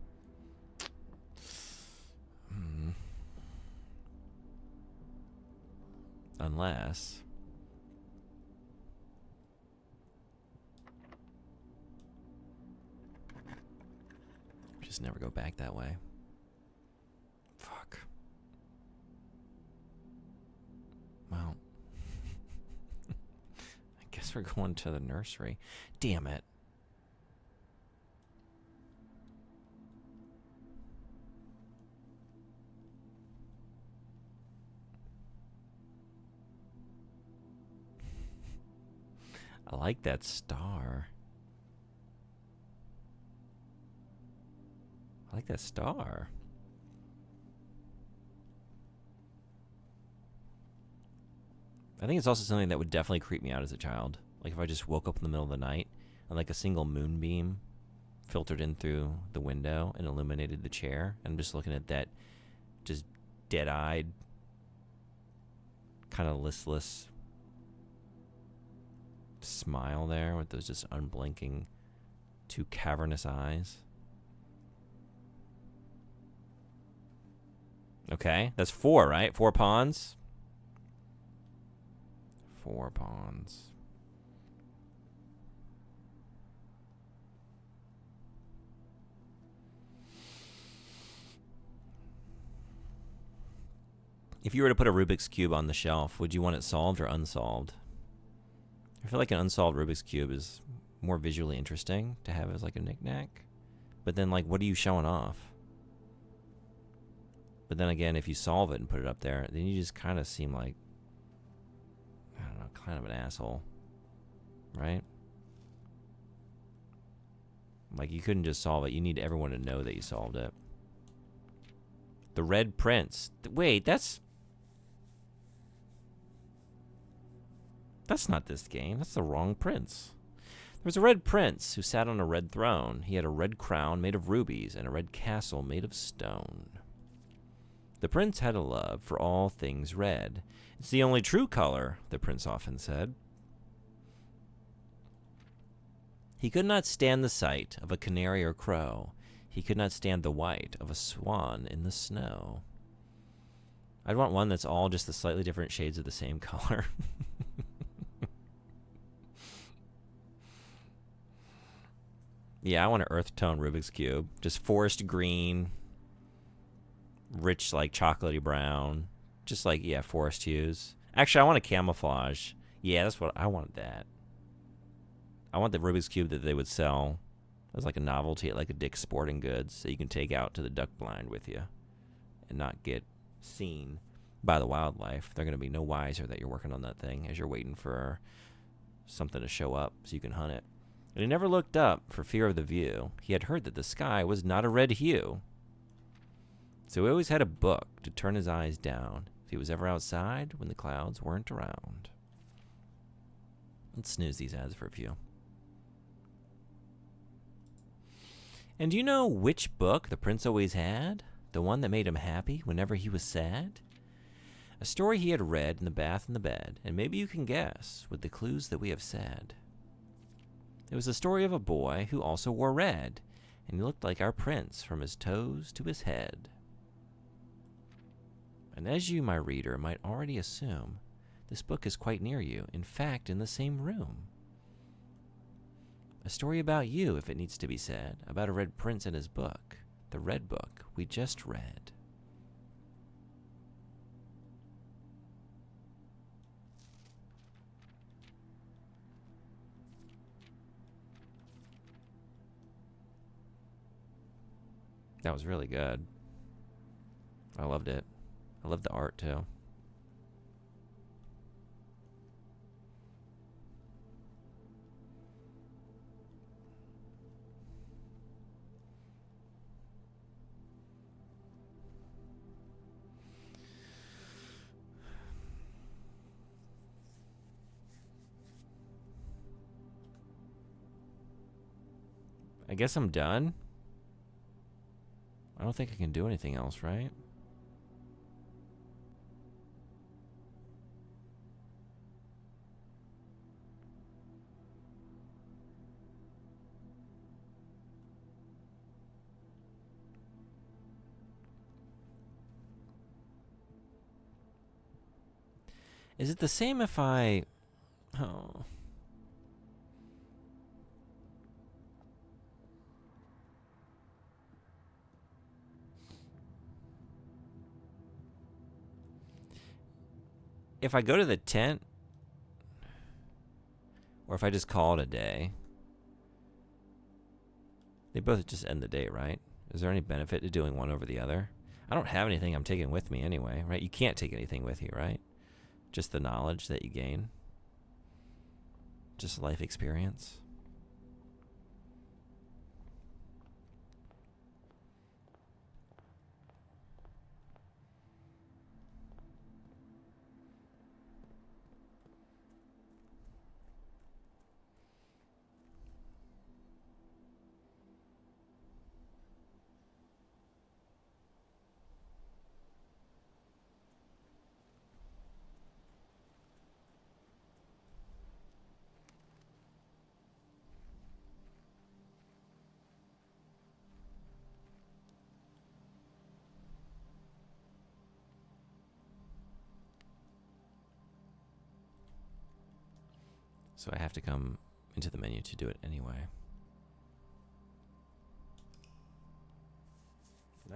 Unless... just never go back that way. Fuck. Well. I guess we're going to the nursery. Damn it. I like that star. I like that star. I think it's also something that would definitely creep me out as a child. Like if I just woke up in the middle of the night and like a single moonbeam filtered in through the window and illuminated the chair. And I'm just looking at that just dead-eyed, kind of listless smile there with those just unblinking 2 cavernous eyes. Okay, that's 4, right? 4 pawns. 4 pawns. If you were to put a Rubik's Cube on the shelf, would you want it solved or unsolved? I feel like an unsolved Rubik's Cube is more visually interesting to have as like a knick-knack. But then, like, what are you showing off? But then again, if you solve it and put it up there, then you just kind of seem like, I don't know, kind of an asshole. Right? Like, you couldn't just solve it. You need everyone to know that you solved it. The Red Prince. Wait, that's not this game. That's the wrong prince. There was a red prince who sat on a red throne. He had a red crown made of rubies and a red castle made of stone. The prince had a love for all things red. It's the only true color, the prince often said. He could not stand the sight of a canary or crow. He could not stand the white of a swan in the snow. I'd want one that's all just the slightly different shades of the same color. Yeah, I want an earth tone Rubik's Cube. Just forest green, rich, like, chocolatey brown. Just like, yeah, forest hues. Actually, I want a camouflage. Yeah, that's what I want. That. I want the Rubik's Cube that they would sell as like a novelty at like a Dick's Sporting Goods that you can take out to the duck blind with you and not get seen by the wildlife. They're going to be no wiser that you're working on that thing as you're waiting for something to show up so you can hunt it. And he never looked up for fear of the view. He had heard that the sky was not a red hue. So he always had a book to turn his eyes down if he was ever outside when the clouds weren't around. Let's snooze these ads for a few. And do you know which book the prince always had? The one that made him happy whenever he was sad? A story he had read in the bath and the bed, and maybe you can guess with the clues that we have said. It was the story of a boy who also wore red, and he looked like our prince from his toes to his head. And as you, my reader, might already assume, this book is quite near you, in fact, in the same room. A story about you, if it needs to be said, about a red prince and his book, the red book we just read. That was really good. I loved it. I loved the art too. I guess I'm done. I don't think I can do anything else, right? Is it the same if I... Oh... If I go to the tent, or if I just call it a day, they both just end the day, right? Is there any benefit to doing one over the other? I don't have anything I'm taking with me anyway, right? You can't take anything with you, right? Just the knowledge that you gain. Just life experience. So I have to come into the menu to do it anyway.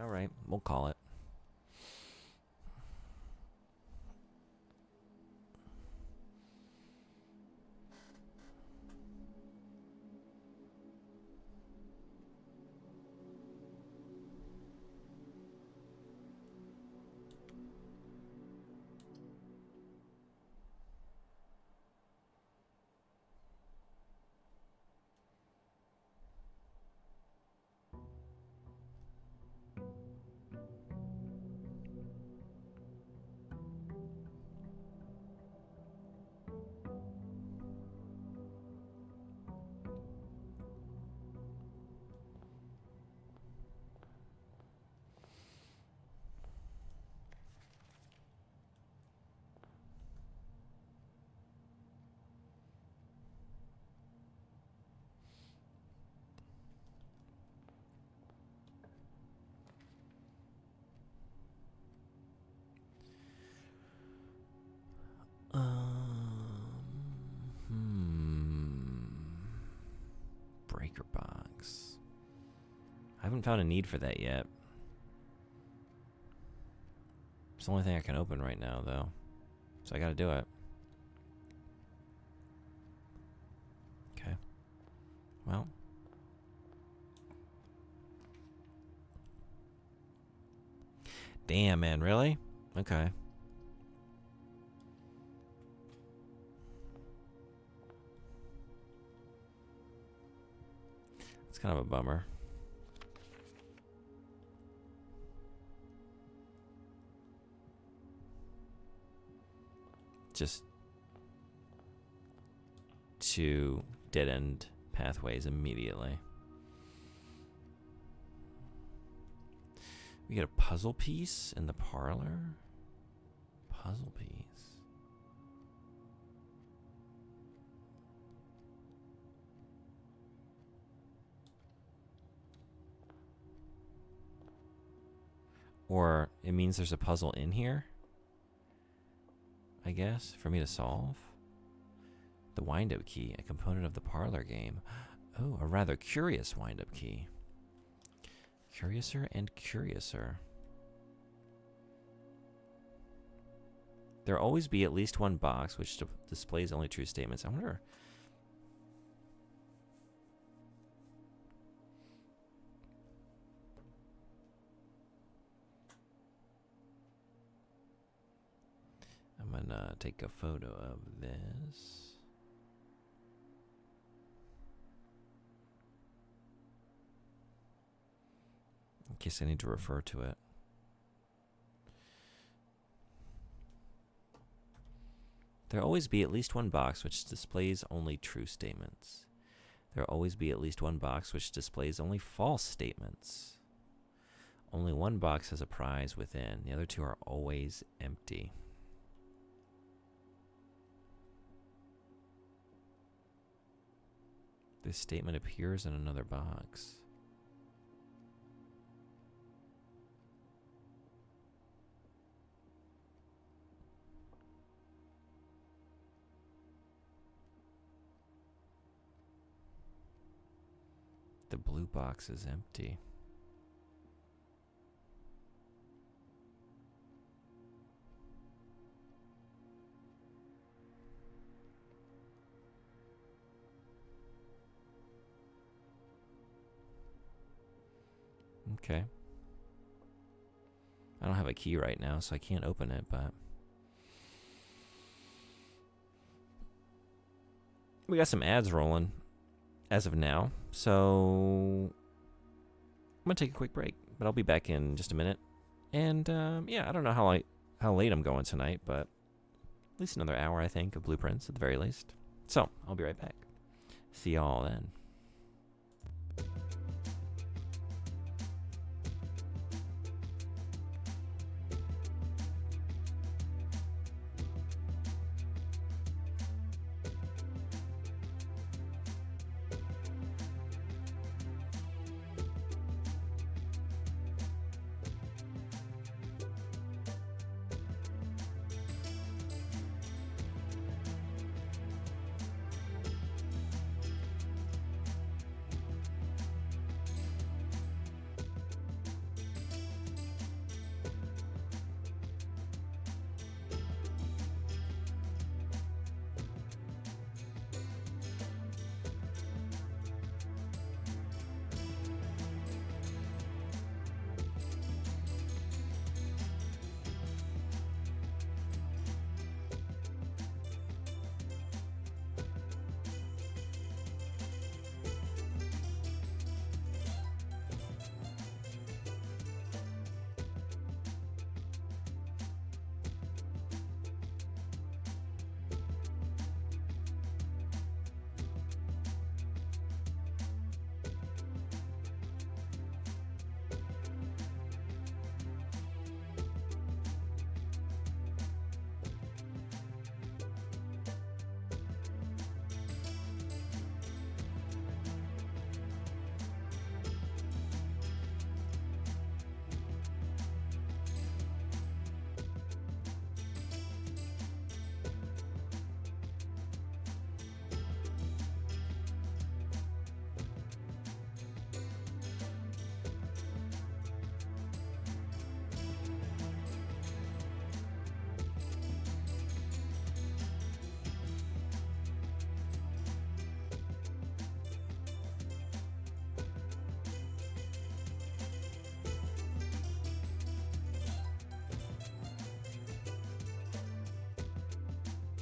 All right, we'll call it. Breaker box. I haven't found a need for that yet. It's the only thing I can open right now, though. So I gotta do it. Okay. Well. Damn, man, really? Okay. It's kind of a bummer. Just two dead-end pathways immediately. We get a puzzle piece in the parlor. Puzzle piece. Or it means there's a puzzle in here, I guess, for me to solve. The wind-up key, a component of the parlor game. Oh, a rather curious wind-up key. Curiouser and curiouser. There'll always be at least one box which displays only true statements. I wonder... I'm gonna take a photo of this. In case I need to refer to it. There'll always be at least one box which displays only true statements. There'll always be at least one box which displays only false statements. Only one box has a prize within. The other two are always empty. This statement appears in another box. The blue box is empty. Okay. I don't have a key right now, so I can't open it, but... we got some ads rolling as of now, so... I'm gonna take a quick break, but I'll be back in just a minute. And, yeah, I don't know how late I'm going tonight, but at least another hour, I think, of Blueprints at the very least. So, I'll be right back. See y'all then.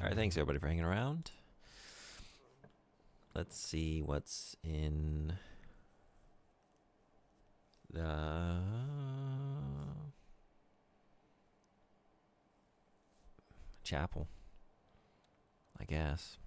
All right, thanks everybody for hanging around. Let's see what's in the chapel, I guess.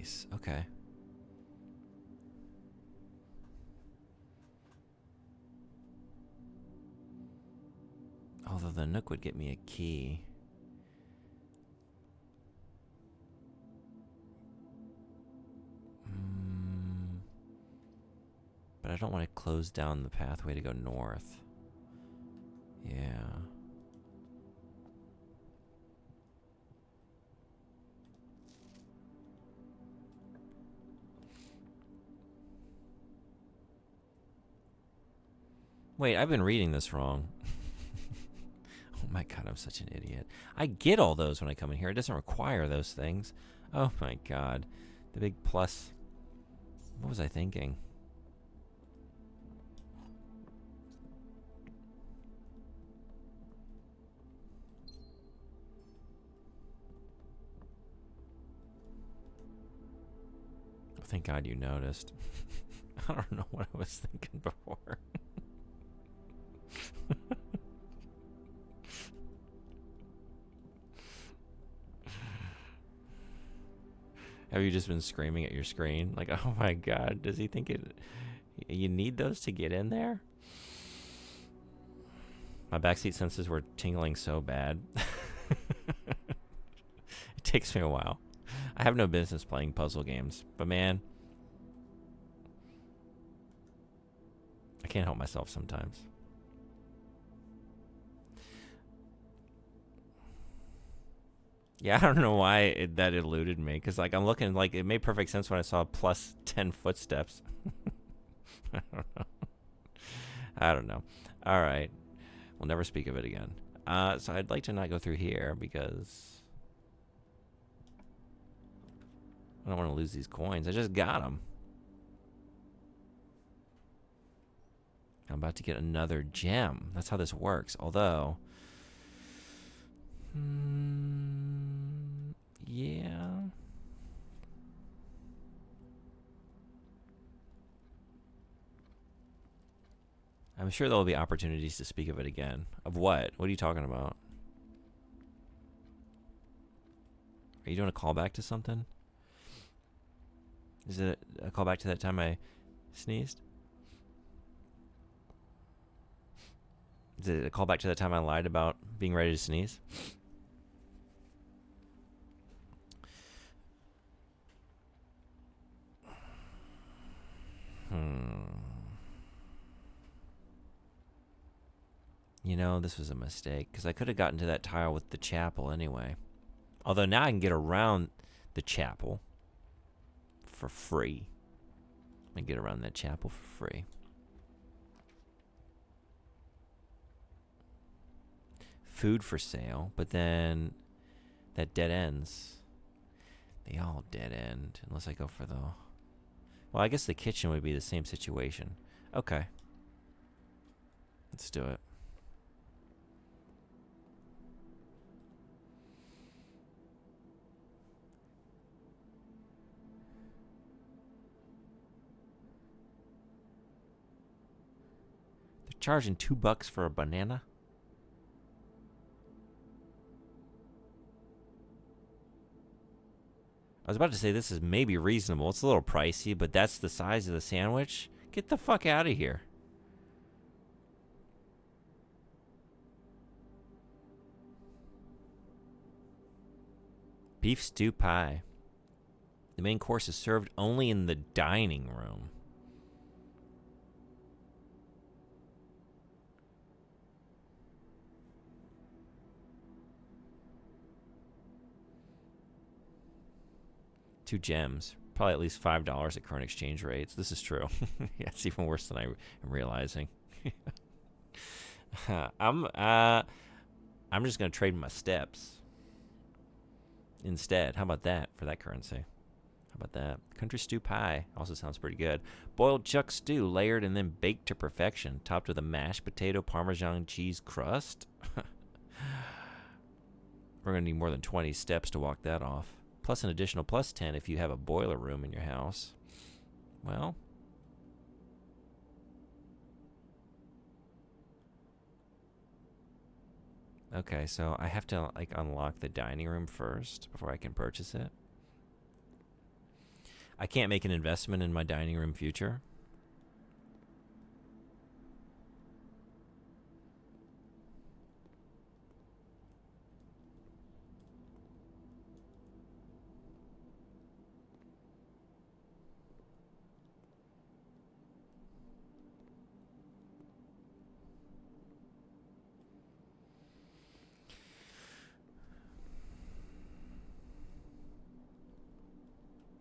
Nice. Okay. Although the Nook would get me a key. But I don't want to close down the pathway to go north. Yeah. Wait, I've been reading this wrong. Oh my god, I'm such an idiot. I get all those when I come in here. It doesn't require those things. Oh my god. The big plus. What was I thinking? Thank God you noticed. I don't know what I was thinking before. Have you just been screaming at your screen? Like, oh my God, does he think you need those to get in there? My backseat senses were tingling so bad. It takes me a while. I have no business playing puzzle games, but man, I can't help myself sometimes. Yeah, I don't know why that eluded me, because like I'm looking, like it made perfect sense when I saw plus 10 footsteps. I don't know. All right, we'll never speak of it again. So I'd like to not go through here because I don't want to lose these coins. I just got them. I'm about to get another gem. That's how this works. Although, yeah. I'm sure there will be opportunities to speak of it again. Of what? What are you talking about? Are you doing a callback to something? Is it a callback to that time I sneezed? Is it a callback to that time I lied about being ready to sneeze? You know, this was a mistake, because I could have gotten to that tile with the chapel anyway. Although now I can get around the chapel for free. I can get around that chapel for free. Food for sale, but then that dead ends. They all dead end, unless I go for the... Well, I guess the kitchen would be the same situation. Okay. Let's do it. They're charging $2 for a banana? I was about to say this is maybe reasonable. It's a little pricey, but that's the size of the sandwich? Get the fuck out of here. Beef stew pie. The main course is served only in the dining room. Two gems. Probably at least $5 at current exchange rates. This is true. Yeah, it's even worse than I am realizing. I'm just gonna trade my steps instead. How about that for that currency? How about that? Country stew pie also sounds pretty good. Boiled chuck stew, layered and then baked to perfection, topped with a mashed potato Parmesan cheese crust. We're gonna need more than 20 steps to walk that off. Plus an additional plus 10 if you have a boiler room in your house. Well, okay, so I have to like unlock the dining room first before I can purchase it. I can't make an investment in my dining room future.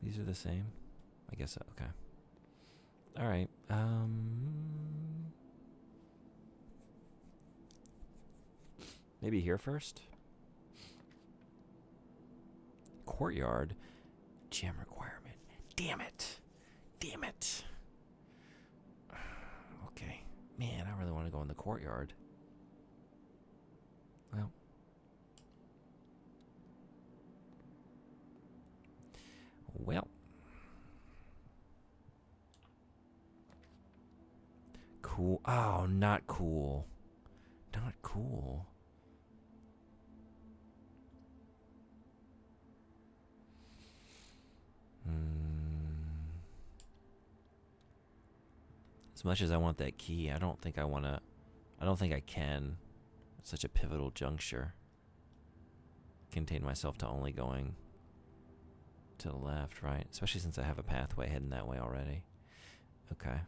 These are the same? I guess so. Okay. All right. Maybe here first? Courtyard. Gem requirement. Damn it. Damn it. Okay. Man, I really want to go in the courtyard. Well. Well. Cool. Oh, not cool. Not cool. As much as I want that key, I don't think I want to. I don't think I can. It's such a pivotal juncture. Contain myself to only going to the left, right? Especially since I have a pathway heading that way already. Okay. I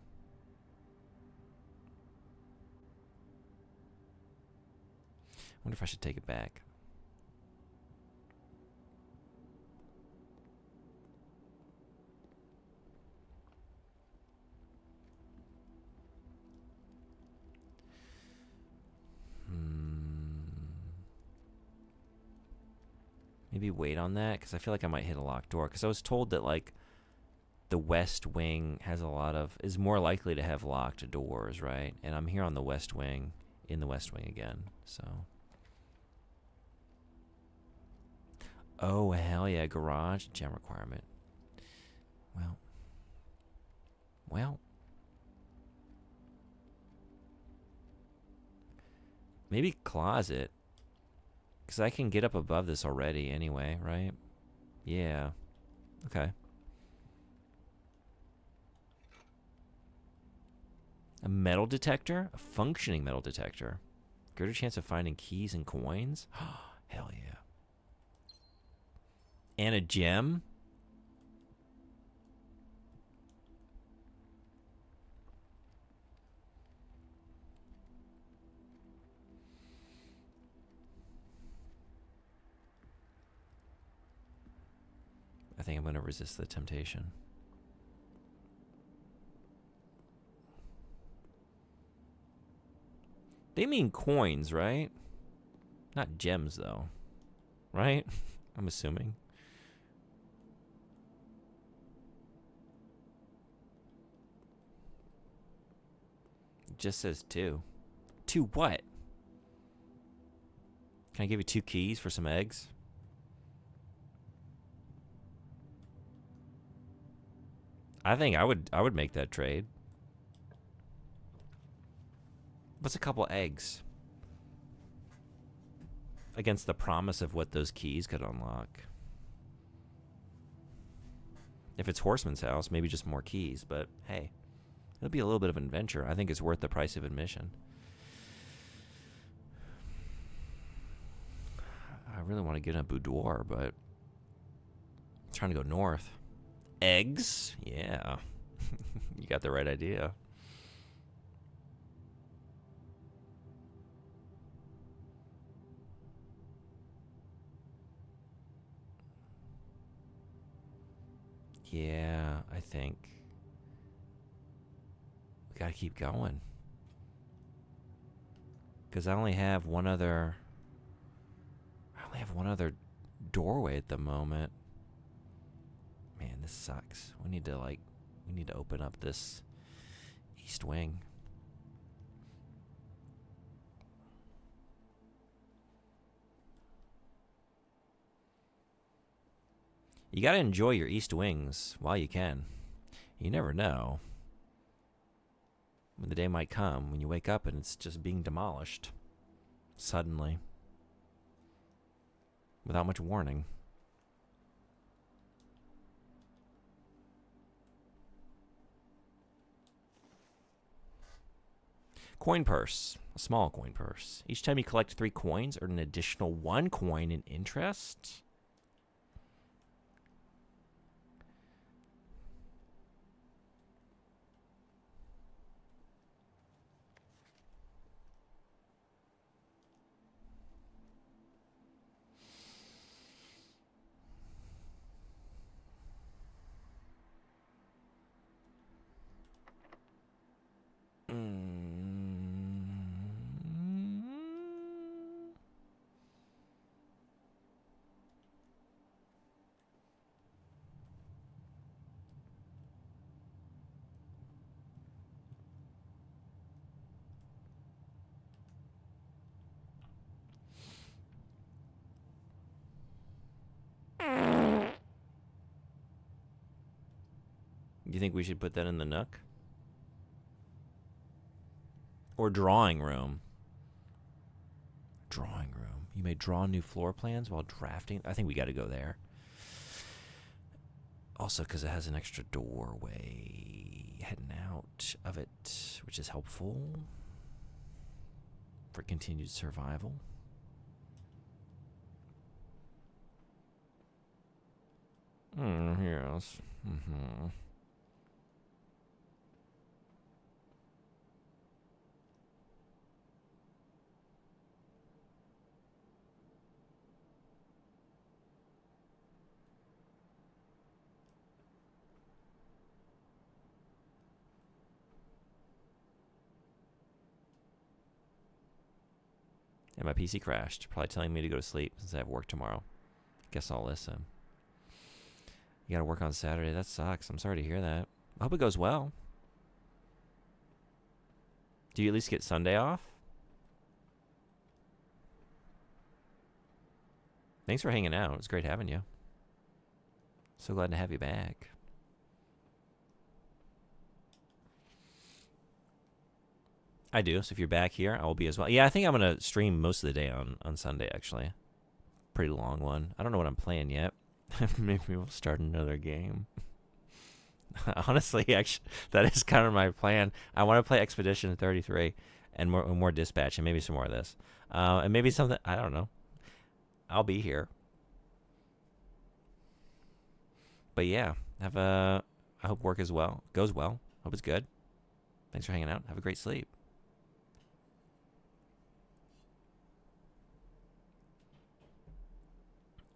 wonder if I should take it back. Maybe wait on that, because I feel like I might hit a locked door. Because I was told that, like, the west wing has a lot of... is more likely to have locked doors, right? And I'm here on the west wing, in the west wing again, so... Oh, hell yeah, garage, gem requirement. Well. Maybe closet. Because I can get up above this already anyway, right? Yeah. Okay. A metal detector? A functioning metal detector. Greater chance of finding keys and coins? Hell yeah. And a gem? I think I'm going to resist the temptation. They mean coins, right? Not gems, though. Right? I'm assuming. It just says 2. 2 what? Can I give you 2 keys for some eggs? I think I would make that trade. What's a couple eggs? Against the promise of what those keys could unlock. If it's Horseman's house, maybe just more keys, but hey, it'll be a little bit of an adventure. I think it's worth the price of admission. I really want to get in a boudoir, but I'm trying to go north. Eggs? Yeah. You got the right idea. Yeah, I think we gotta keep going. Because I only have one other doorway at the moment. Man, this sucks. We need to open up this east wing. You gotta enjoy your east wings while you can. You never know when the day might come when you wake up and it's just being demolished suddenly without much warning. Coin purse. A small coin purse. Each time you collect 3 coins, earn an additional 1 coin in interest. You think we should put that in the Nook? Or drawing room? Drawing room. You may draw new floor plans while drafting. I think we got to go there. Also, because it has an extra doorway heading out of it, which is helpful for continued survival. Yes. Mm-hmm. And my PC crashed, probably telling me to go to sleep since I have work tomorrow. Guess I'll listen. You gotta work on Saturday. That sucks. I'm sorry to hear that. I hope it goes well. Do you at least get Sunday off? Thanks for hanging out. It was great having you. So glad to have you back. I do. So if you're back here, I will be as well. Yeah, I think I'm going to stream most of the day on Sunday, actually. Pretty long one. I don't know what I'm playing yet. Maybe we'll start another game. Honestly, actually, that is kind of my plan. I want to play Expedition 33 and more Dispatch and maybe some more of this. And maybe something, I don't know. I'll be here. But yeah, I hope work as well. Goes well. Hope it's good. Thanks for hanging out. Have a great sleep.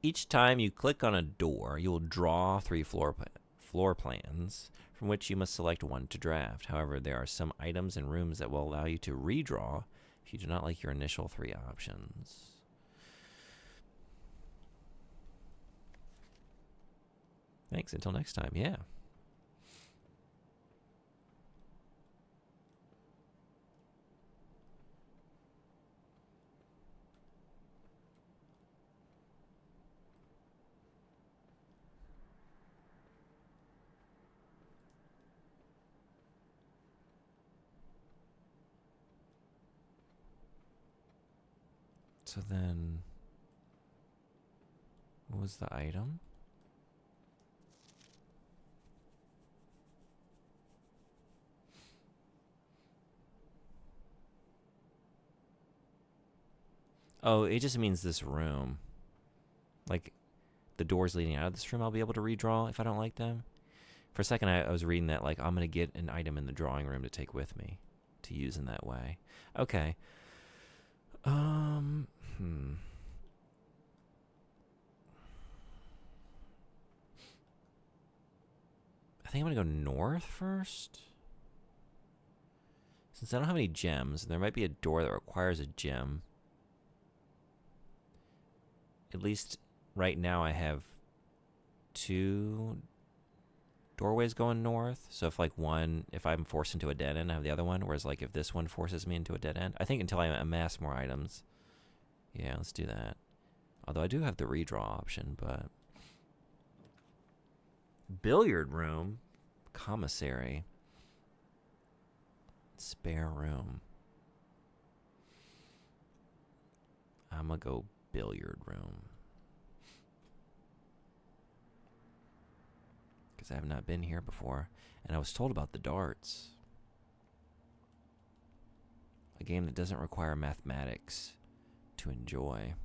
Each time you click on a door, you will draw 3 floor plans, from which you must select one to draft. However, there are some items and rooms that will allow you to redraw if you do not like your initial 3 options. Thanks. Until next time. Yeah. So then, what was the item? Oh, it just means this room. Like, the doors leading out of this room, I'll be able to redraw if I don't like them. For a second, I was reading that, like, I'm going to get an item in the drawing room to take with me to use in that way. Okay. I think I'm going to go north first. Since I don't have any gems, there might be a door that requires a gem. At least right now I have 2 doorways going north. So if I'm forced into a dead end, I have the other one. Whereas like if this one forces me into a dead end, I think until I amass more items. Yeah, let's do that. Although I do have the redraw option, but billiard room, commissary, spare room. I'm gonna go billiard room. Because I have not been here before. And I was told about the darts. a game that doesn't require mathematics to enjoy.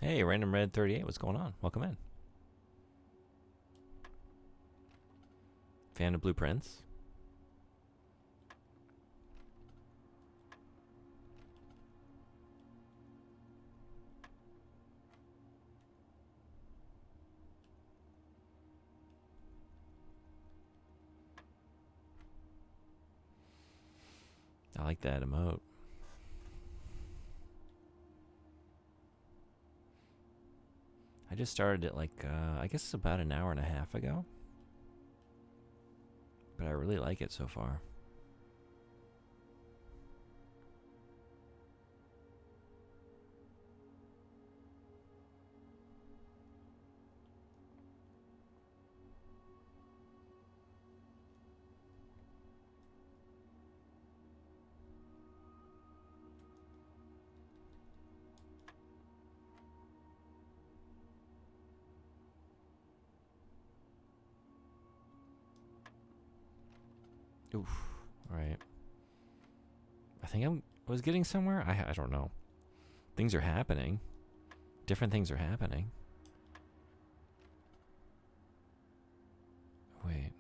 Hey, Random Red 38, what's going on? Welcome in. Fan of Blueprints? I like that emote. I just started it like, I guess about an hour and a half ago. But I really like it so far. Oof. All right. I think I was getting somewhere. I don't know. Things are happening. Different things are happening. Wait.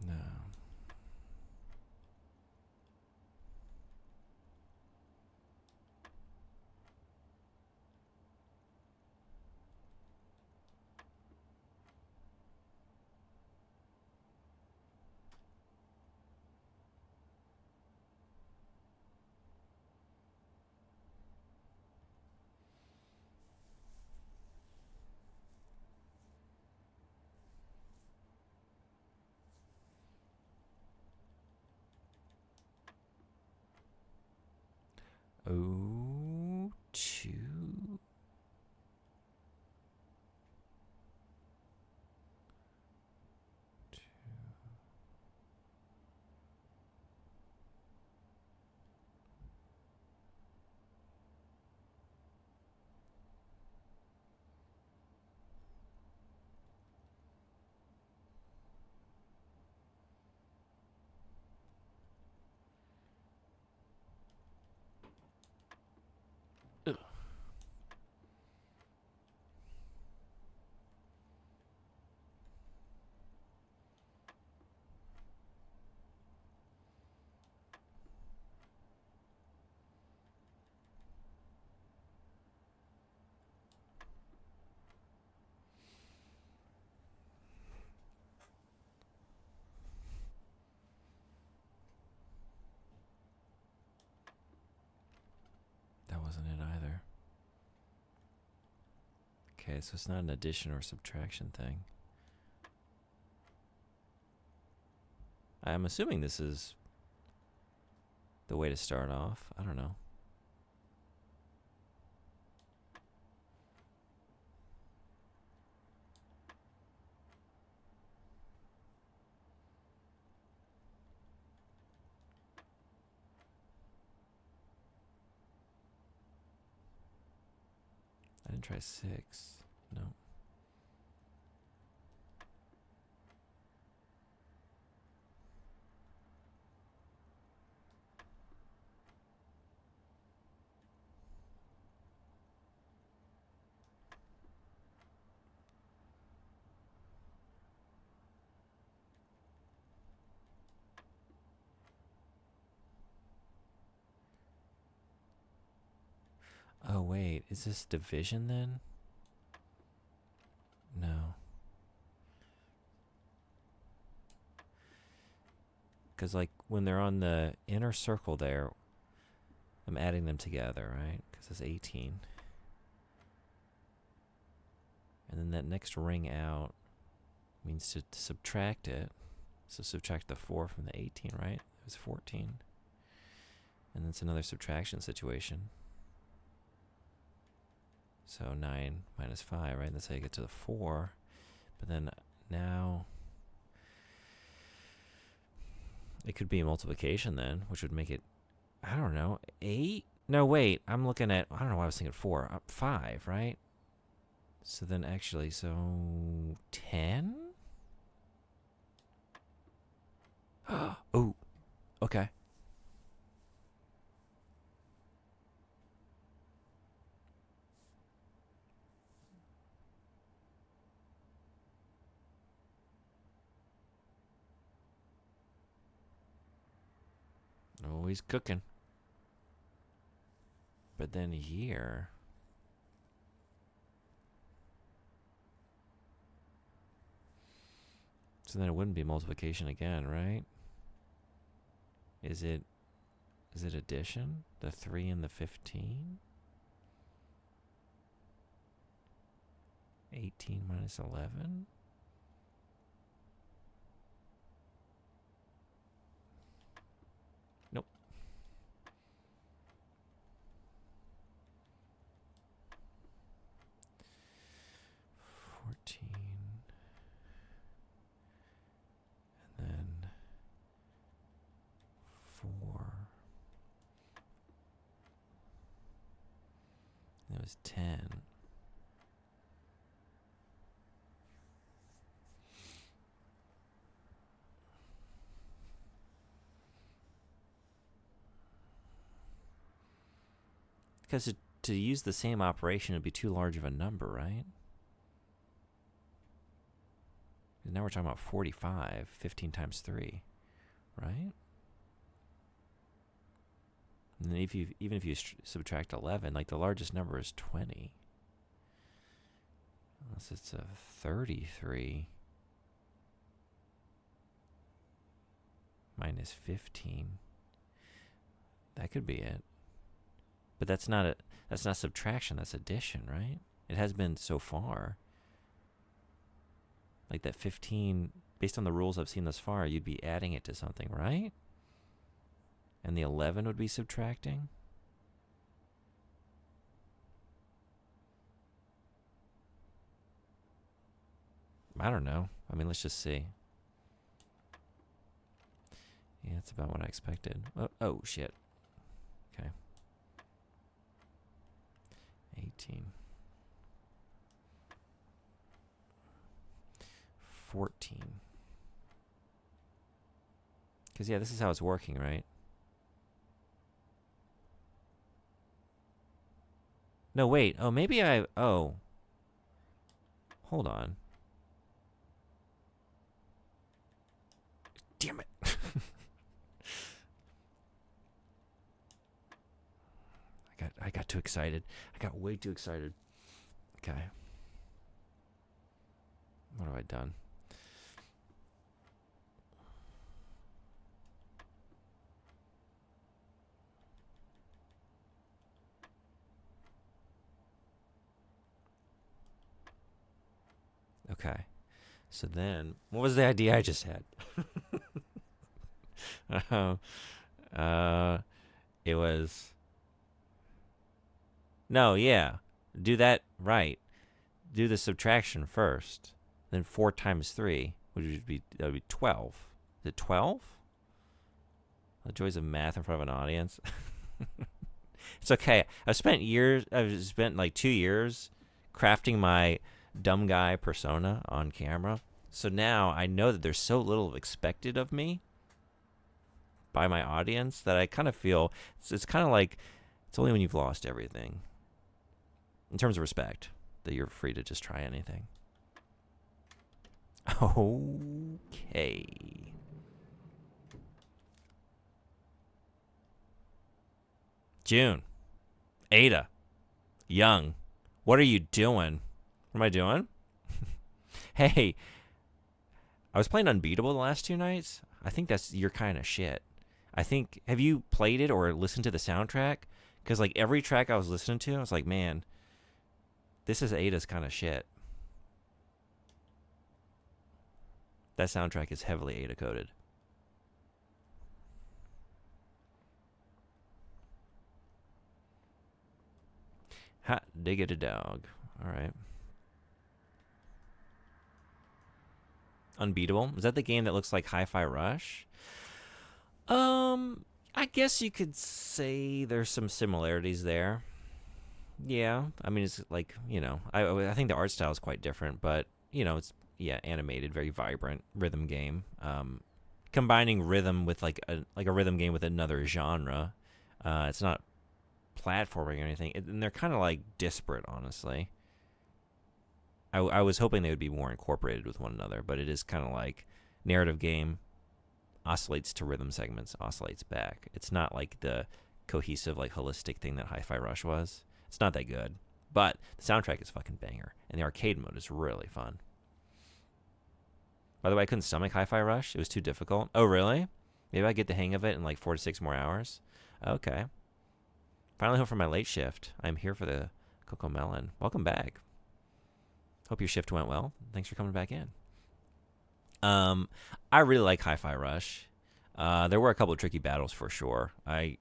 No. Oh, two. wasn't it either. Okay, so it's not an addition or subtraction thing. I'm assuming this is the way to start off. I don't know. I didn't try 6. No. Oh, wait. Is this division then? No. Because, like, when they're on the inner circle there, I'm adding them together, right? Because it's 18. And then that next ring out means to subtract it. So subtract the 4 from the 18, right? It was 14. And that's another subtraction situation. So 9 minus 5, right? That's how you get to the 4. But then now it could be a multiplication then, which would make it, I don't know, 8? No, wait. I'm looking at, I don't know why I was thinking 4. 5, right? So then actually, so 10? Oh, okay. Always cooking. But then here, so then it wouldn't be multiplication again, right? Is it addition? The 3 and the 15? 18 minus 11? Nope. And then 4. That was 10. Because to use the same operation would be too large of a number, right? Now we're talking about 45, 15 times 3, right? And then even if you subtract 11, like the largest number is 20. Unless it's a 33 minus 15. That could be it. But that's not subtraction, that's addition, right? It has been so far. Like that 15, based on the rules I've seen thus far, you'd be adding it to something, right? And the 11 would be subtracting? I don't know. I mean, let's just see. Yeah, that's about what I expected. Oh shit. Okay. 18. 14. Because, yeah, this is how it's working, right? No, wait. Oh, maybe oh. Hold on. Damn it. I got too excited. I got way too excited. Okay. What have I done? Okay. So then, what was the idea I just had? uh, uh, it was no, yeah. Do that right. Do the subtraction first. Then 4 times 3, which would be that would be 12. Is it 12? The joys of math in front of an audience. It's okay. I've spent like 2 years crafting my dumb guy persona on camera. So now I know that there's so little expected of me by my audience that I kind of feel it's kind of like it's only when you've lost everything in terms of respect that you're free to just try anything. Okay. June. Ada. Young. What are you doing? What am I doing? Hey, I was playing Unbeatable the last 2 nights. I think that's your kind of shit. I think, have you played it or listened to the soundtrack? Because, like, every track I was listening to, I was like, man, this is Ada's kind of shit. That soundtrack is heavily Ada coded. Hot diggity dog. All right. Unbeatable. Is that the game that looks like Hi-Fi Rush? I guess you could say there's some similarities there. Yeah, I mean it's like I think the art style is quite different, but it's animated, very vibrant rhythm game. Combining rhythm with like a rhythm game with another genre. It's not platforming or anything, and they're kind of like disparate, honestly. I was hoping they would be more incorporated with one another, but it is kind of like narrative game oscillates to rhythm segments, oscillates back. It's not like the cohesive, like holistic thing that Hi-Fi Rush was. It's not that good, but the soundtrack is fucking banger, and the arcade mode is really fun. By the way, I couldn't stomach Hi-Fi Rush. It was too difficult. Oh, really? Maybe I get the hang of it in like 4 to 6 more hours. Okay. Finally home from my late shift. I'm here for the Coco Melon. Welcome back. Hope your shift went well. Thanks for coming back in. I really like Hi-Fi Rush. There were a couple of tricky battles for sure. I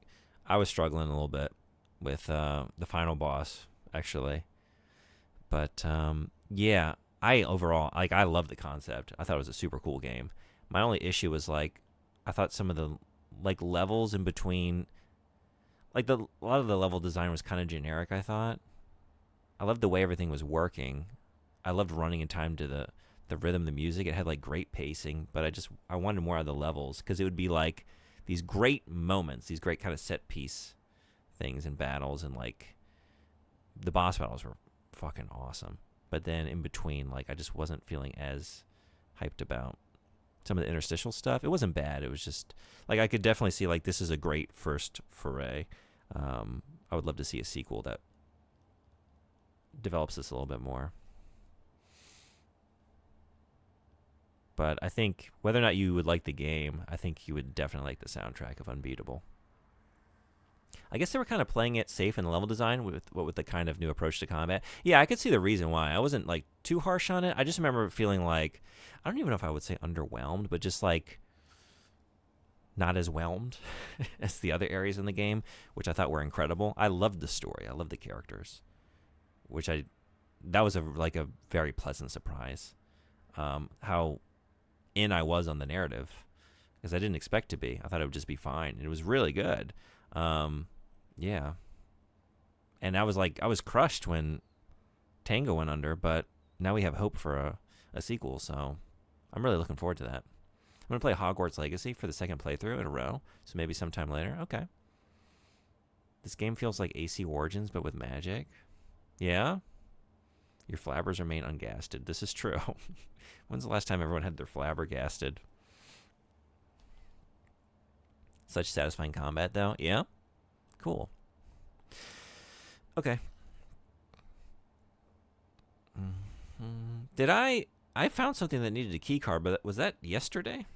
was struggling a little bit with the final boss, actually. But yeah, I overall I love the concept. I thought it was a super cool game. My only issue was like I thought some of the like levels in between, like a lot of the level design was kind of generic. I thought. I loved the way everything was working. I loved running in time to the rhythm, the music. It had like great pacing, but I wanted more out of the levels because it would be like these great moments, these great kind of set piece things in battles, and like the boss battles were fucking awesome. But then in between, like I just wasn't feeling as hyped about some of the interstitial stuff. It wasn't bad. It was just like I could definitely see like this is a great first foray. I would love to see a sequel that develops this a little bit more. But I think whether or not you would like the game, I think you would definitely like the soundtrack of Unbeatable. I guess they were kind of playing it safe in the level design with the kind of new approach to combat. Yeah, I could see the reason why. I wasn't like too harsh on it. I just remember feeling like I don't even know if I would say underwhelmed, but just like not as whelmed as the other areas in the game, which I thought were incredible. I loved the story. I loved the characters, that was a very pleasant surprise. How in I was on the narrative, because I didn't expect to be. I thought it would just be fine. And it was really good. Yeah. And I was crushed when Tango went under, but now we have hope for a sequel, so I'm really looking forward to that. I'm going to play Hogwarts Legacy for the second playthrough in a row, so maybe sometime later. Okay. This game feels like AC Origins, but with magic. Yeah? Your flabbers remain ungasted. This is true. When's the last time everyone had their flabber gasted? Such satisfying combat, though. Yeah? Cool. Okay. Did I found something that needed a key card, but was that yesterday?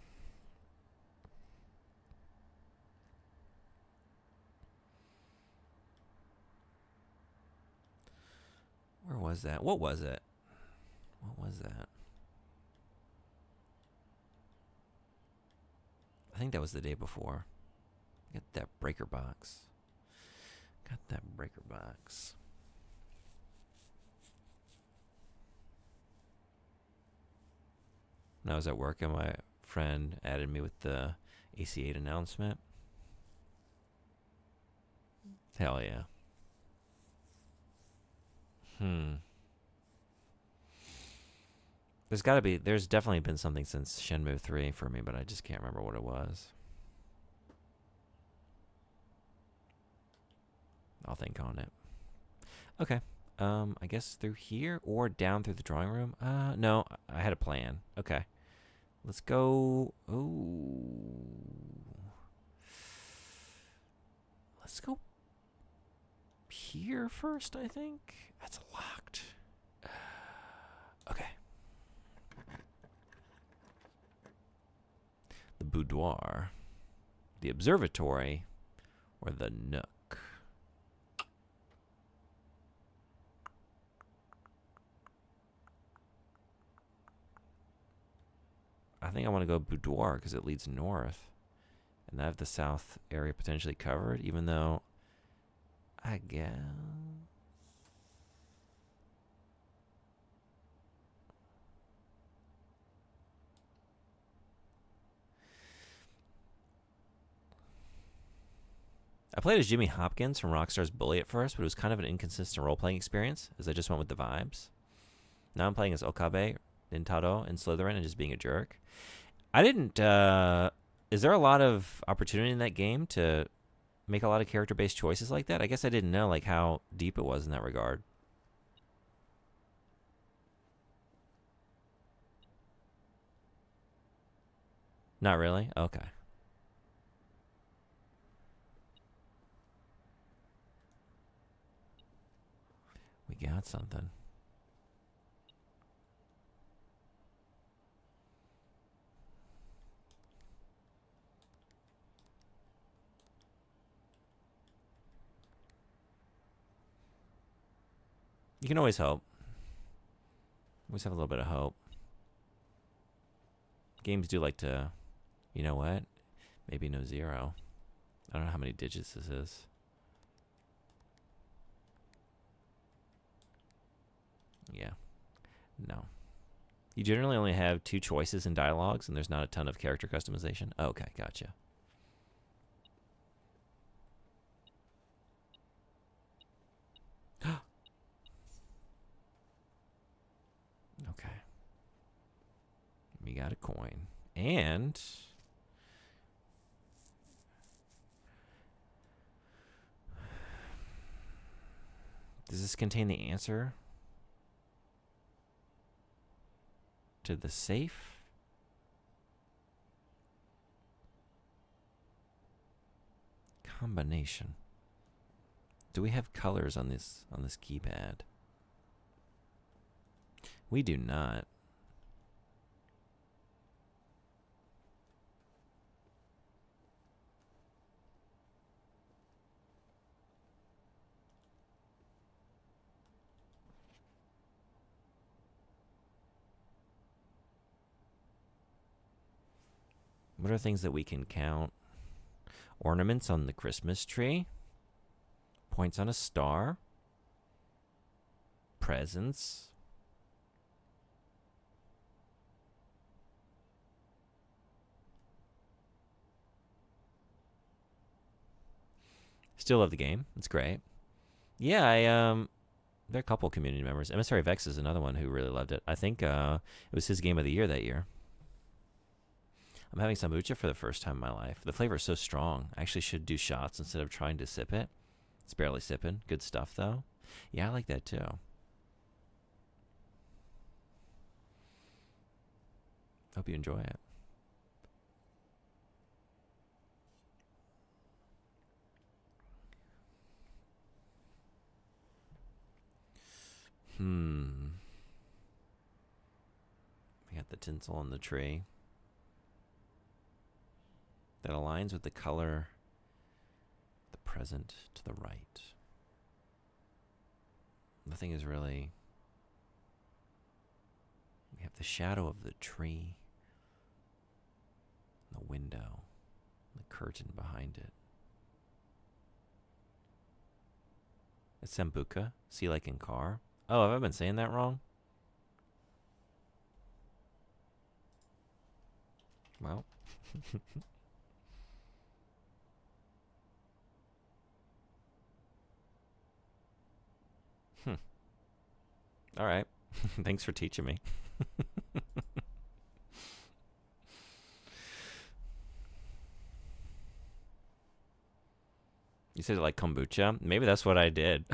Where was that? What was it? What was that? I think that was the day before. Got that breaker box. Got that breaker box. When I was at work and my friend added me with the AC8 announcement. Hell yeah. There's definitely been something since Shenmue 3 for me, but I just can't remember what it was. I'll think on it. Okay. I guess through here or down through the drawing room? No, I had a plan. Okay. Let's go. Ooh. Let's go here first, I think. That's locked. Okay. The boudoir, the observatory, or the nook. I think I want to go boudoir because it leads north. And I have the south area potentially covered, even though I guess. I played as Jimmy Hopkins from Rockstar's Bully at first, but it was kind of an inconsistent role-playing experience, as I just went with the vibes. Now I'm playing as Okabe, Nintaro, and Slytherin, and just being a jerk. I didn't, is there a lot of opportunity in that game to make a lot of character-based choices like that? I guess I didn't know, like, how deep it was in that regard. Not really? Okay. We got something. You can always hope. Always have a little bit of hope. Games do like to, you know what? Maybe no zero. I don't know how many digits this is. Yeah. No. You generally only have 2 choices in dialogues, and there's not a ton of character customization. Okay, gotcha. Okay. We got a coin. And does this contain the answer to the safe? Combination. Do we have colors on this keypad? We do not. What are things that we can count? Ornaments on the Christmas tree. Points on a star. Presents. Still love the game. It's great. Yeah, there are a couple community members. Emissary Vex is another one who really loved it. I think it was his game of the year that year. I'm having kombucha for the first time in my life. The flavor is so strong. I actually should do shots instead of trying to sip it. It's barely sipping. Good stuff, though. Yeah, I like that, too. Hope you enjoy it. We got the tinsel on the tree. That aligns with the color, the present to the right. Nothing is really. We have the shadow of the tree, the window. curtain behind it. It's Sambuca. See, like in car. Oh, have I been saying that wrong? Well. All right. Thanks for teaching me. You said it like kombucha? Maybe that's what I did.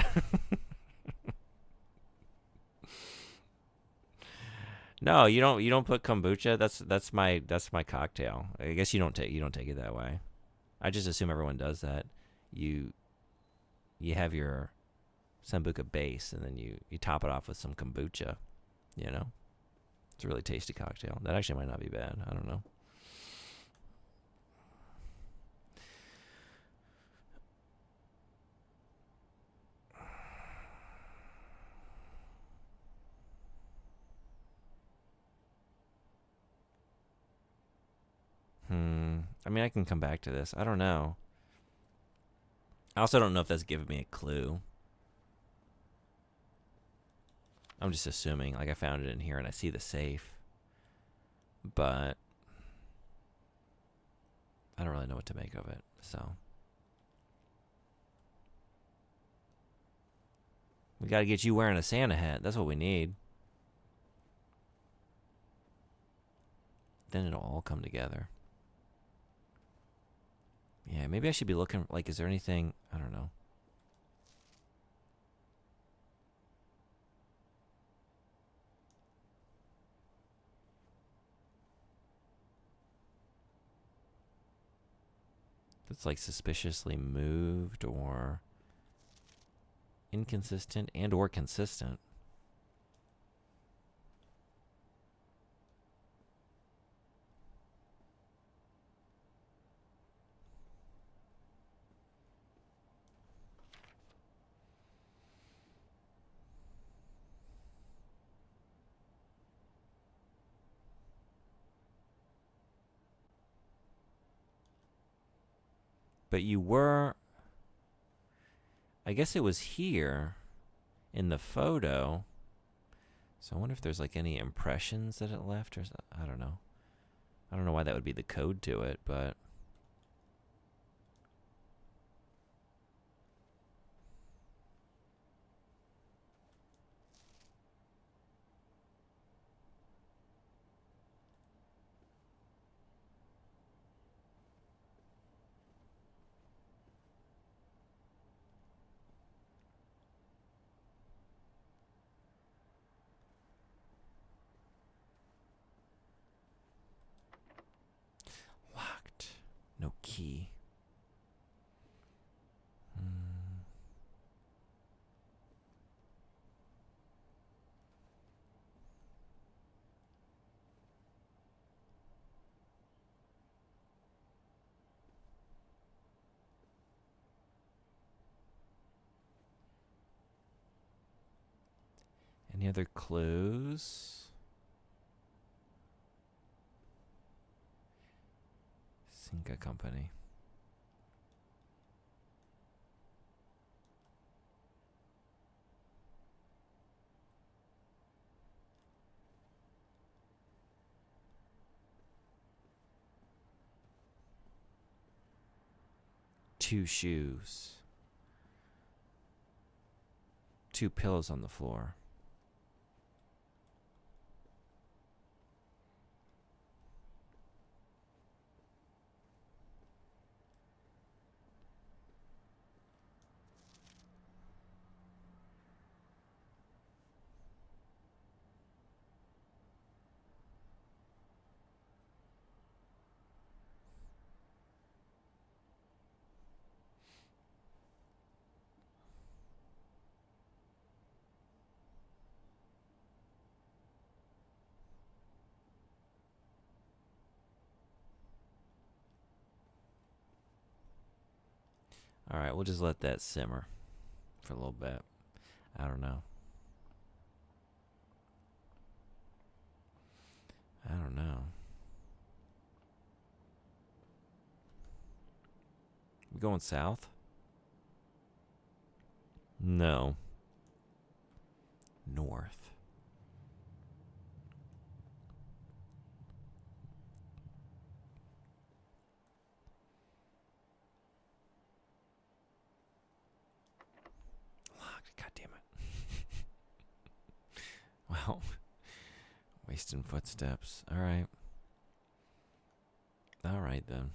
No, you don't put kombucha. That's my cocktail. I guess you don't take it that way. I just assume everyone does that. You you have your Sambuca base and then you top it off with some kombucha, you know? It's a really tasty cocktail. That actually might not be bad. I don't know. I mean, I can come back to this. I don't know. I also don't know if that's giving me a clue. I'm just assuming, like I found it in here and I see the safe. But I don't really know what to make of it, so. We gotta get you wearing a Santa hat. That's what we need. Then it'll all come together. Yeah, maybe I should be looking, like, is there anything, I don't know. That's like suspiciously moved or inconsistent and or consistent. But you were, I guess it was here in the photo. So I wonder if there's like any impressions that it left or I don't know. I don't know why that would be the code to it, but locked. No key. Any other clues? Sinca Company. Two shoes. Two pillows on the floor. All right, we'll just let that simmer for a little bit. I don't know. I don't know. We going south? No. North. Locked. God damn it. Well, wasting footsteps. All right. All right then.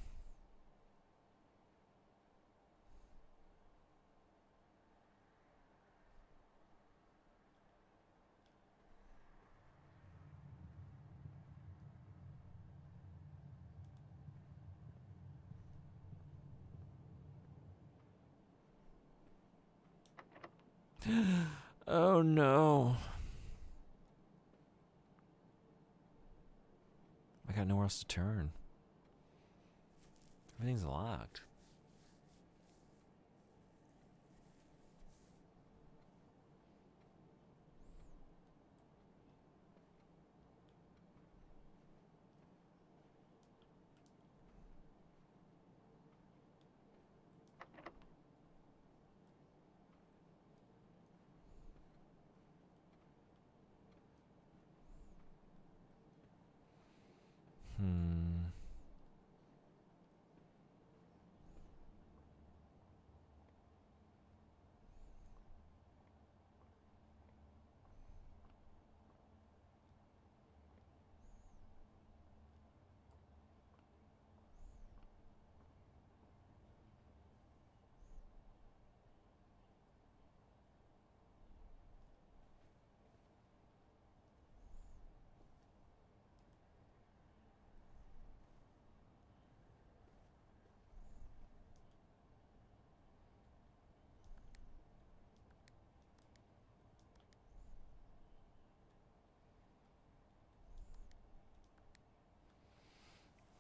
Oh no. I got nowhere else to turn. Everything's locked.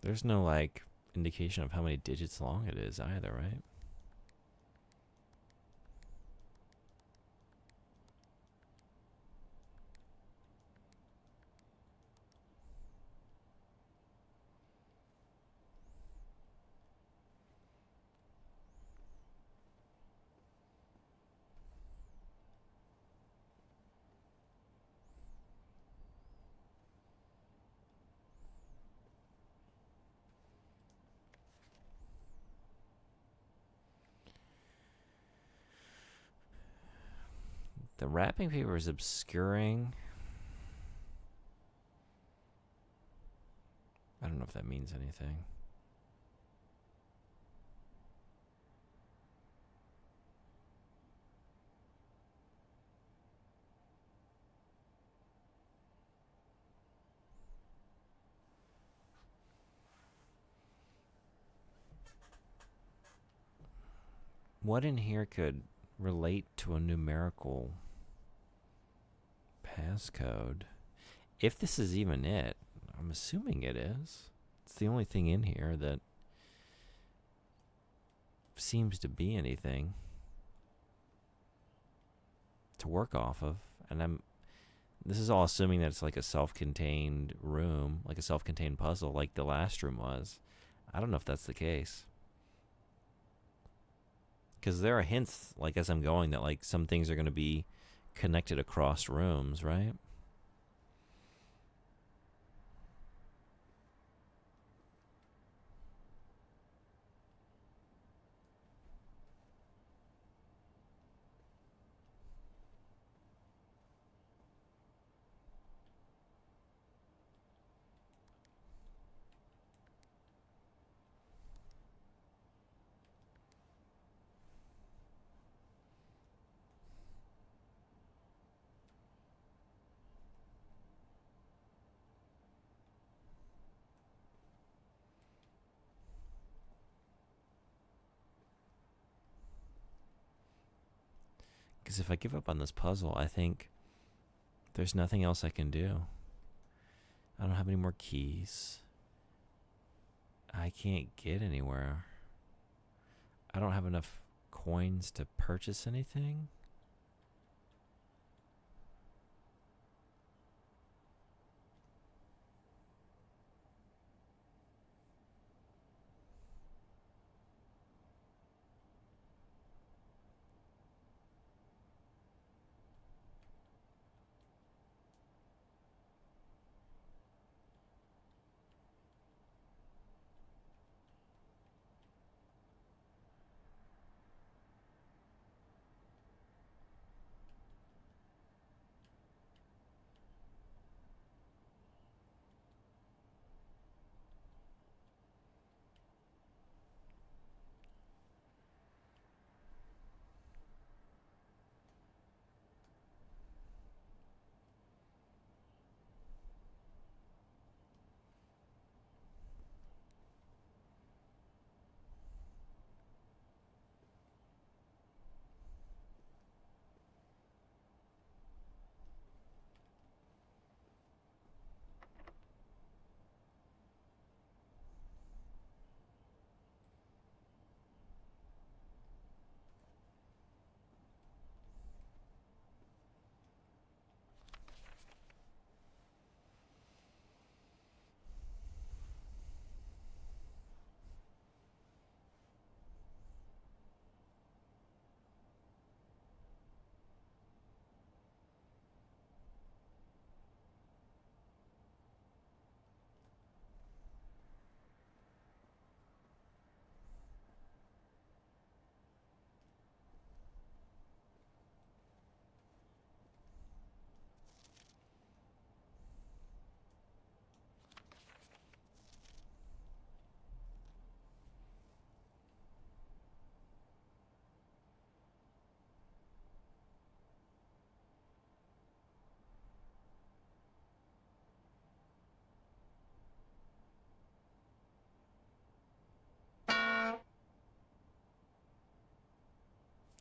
There's no like indication of how many digits long it is either, right? The wrapping paper is obscuring. I don't know if that means anything. What in here could relate to a numerical passcode? If this is even it, I'm assuming it is. It's the only thing in here that seems to be anything to work off of. And this is all assuming that it's like a self-contained room, like a self-contained puzzle, like the last room was. I don't know if that's the case. Because there are hints, like as I'm going, that like some things are going to be connected across rooms, right? Because if I give up on this puzzle, I think there's nothing else I can do. I don't have any more keys. I can't get anywhere. I don't have enough coins to purchase anything.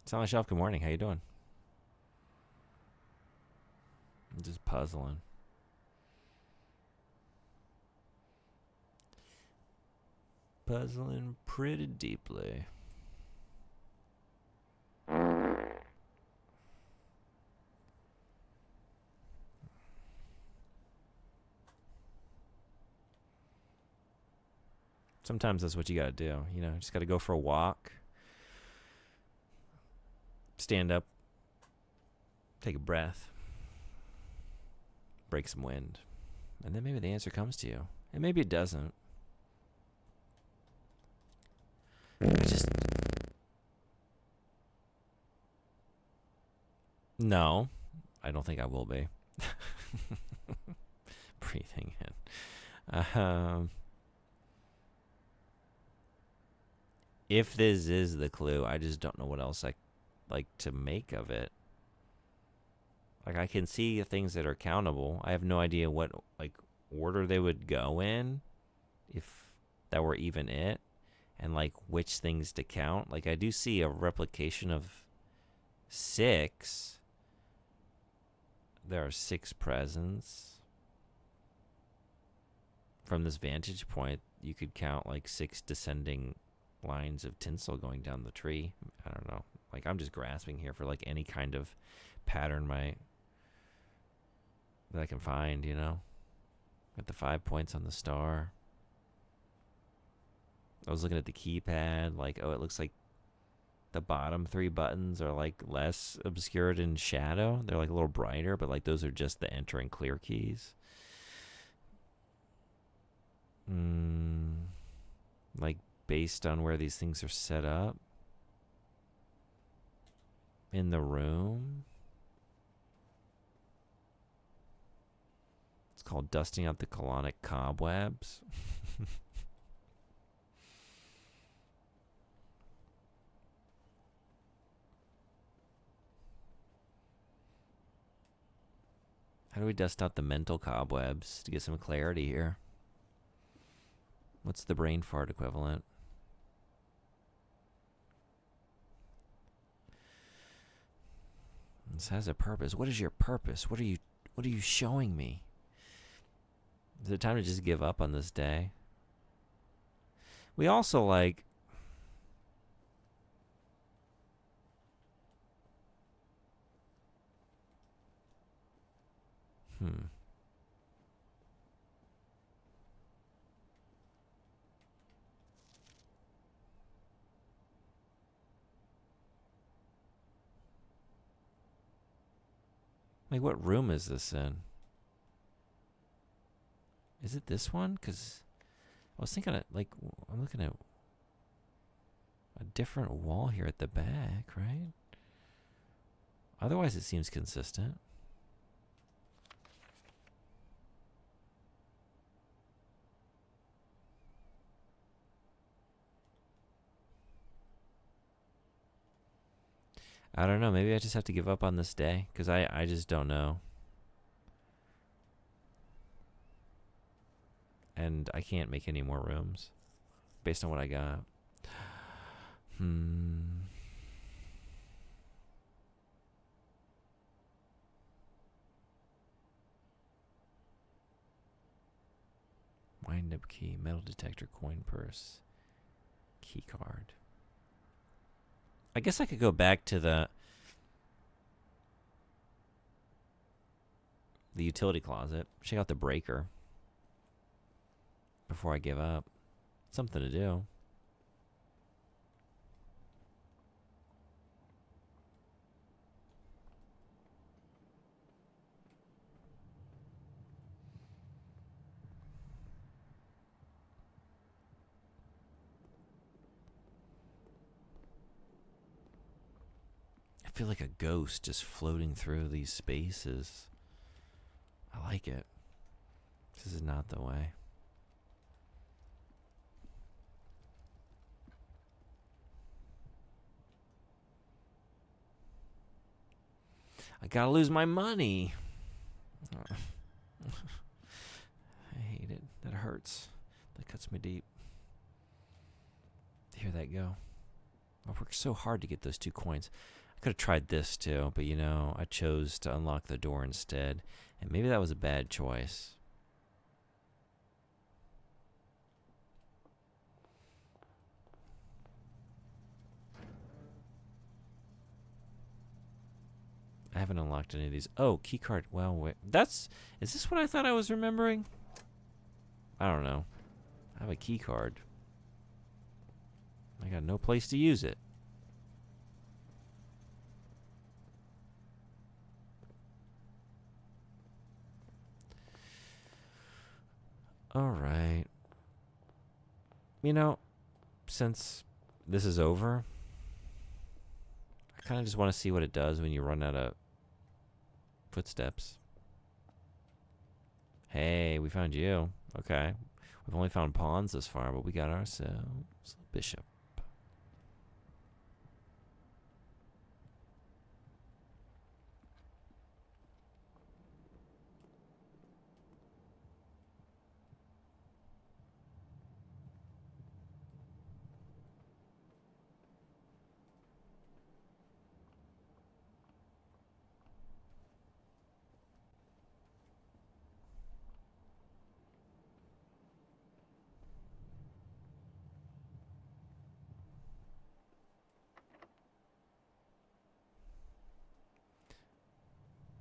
Sally Shelf, good morning. How you doing? I'm just puzzling. Puzzling pretty deeply. Sometimes that's what you gotta do. You know, just gotta go for a walk. Stand up. Take a breath. Break some wind. And then maybe the answer comes to you. And maybe it doesn't. No, I don't think I will be. Breathing in. If this is the clue, I just don't know what else I like to make of it. Like, I can see things that are countable. I have no idea what like order they would go in, if that were even it, and like which things to count. Like, I do see a replication of 6. There are 6 presents. From this vantage point, you could count like 6 descending lines of tinsel going down the tree. I don't know. Like, I'm just grasping here for like any kind of pattern that I can find, you know? Got the 5 points on the star. I was looking at the keypad, like, oh, it looks like the bottom 3 buttons are like less obscured in shadow. They're like a little brighter, but like those are just the enter and clear keys. Like, based on where these things are set up in the room. It's called dusting out the colonic cobwebs. How do we dust out the mental cobwebs to get some clarity here? What's the brain fart equivalent? This has a purpose. What is your purpose? What are you showing me? Is it time to just give up on this day? We also like Like, what room is this in? Is it this one? Because I was thinking, like, I'm looking at a different wall here at the back, right? Otherwise, it seems consistent. I don't know. Maybe I just have to give up on this day, because I just don't know. And I can't make any more rooms based on what I got. Wind up key, metal detector, coin purse, key card. I guess I could go back to the utility closet, check out the breaker before I give up. Something to do. I feel like a ghost just floating through these spaces. I like it. This is not the way. I gotta lose my money. I hate it. That hurts. That cuts me deep. To hear that go. I worked so hard to get those 2 coins. I could have tried this too, but you know, I chose to unlock the door instead. And maybe that was a bad choice. I haven't unlocked any of these. Oh, keycard. Well, wait. Is this what I thought I was remembering? I don't know. I have a keycard. I got no place to use it. All right. You know, since this is over, I kind of just want to see what it does when you run out of footsteps. Hey, we found you. Okay. We've only found pawns this far, but we got ourselves a bishop.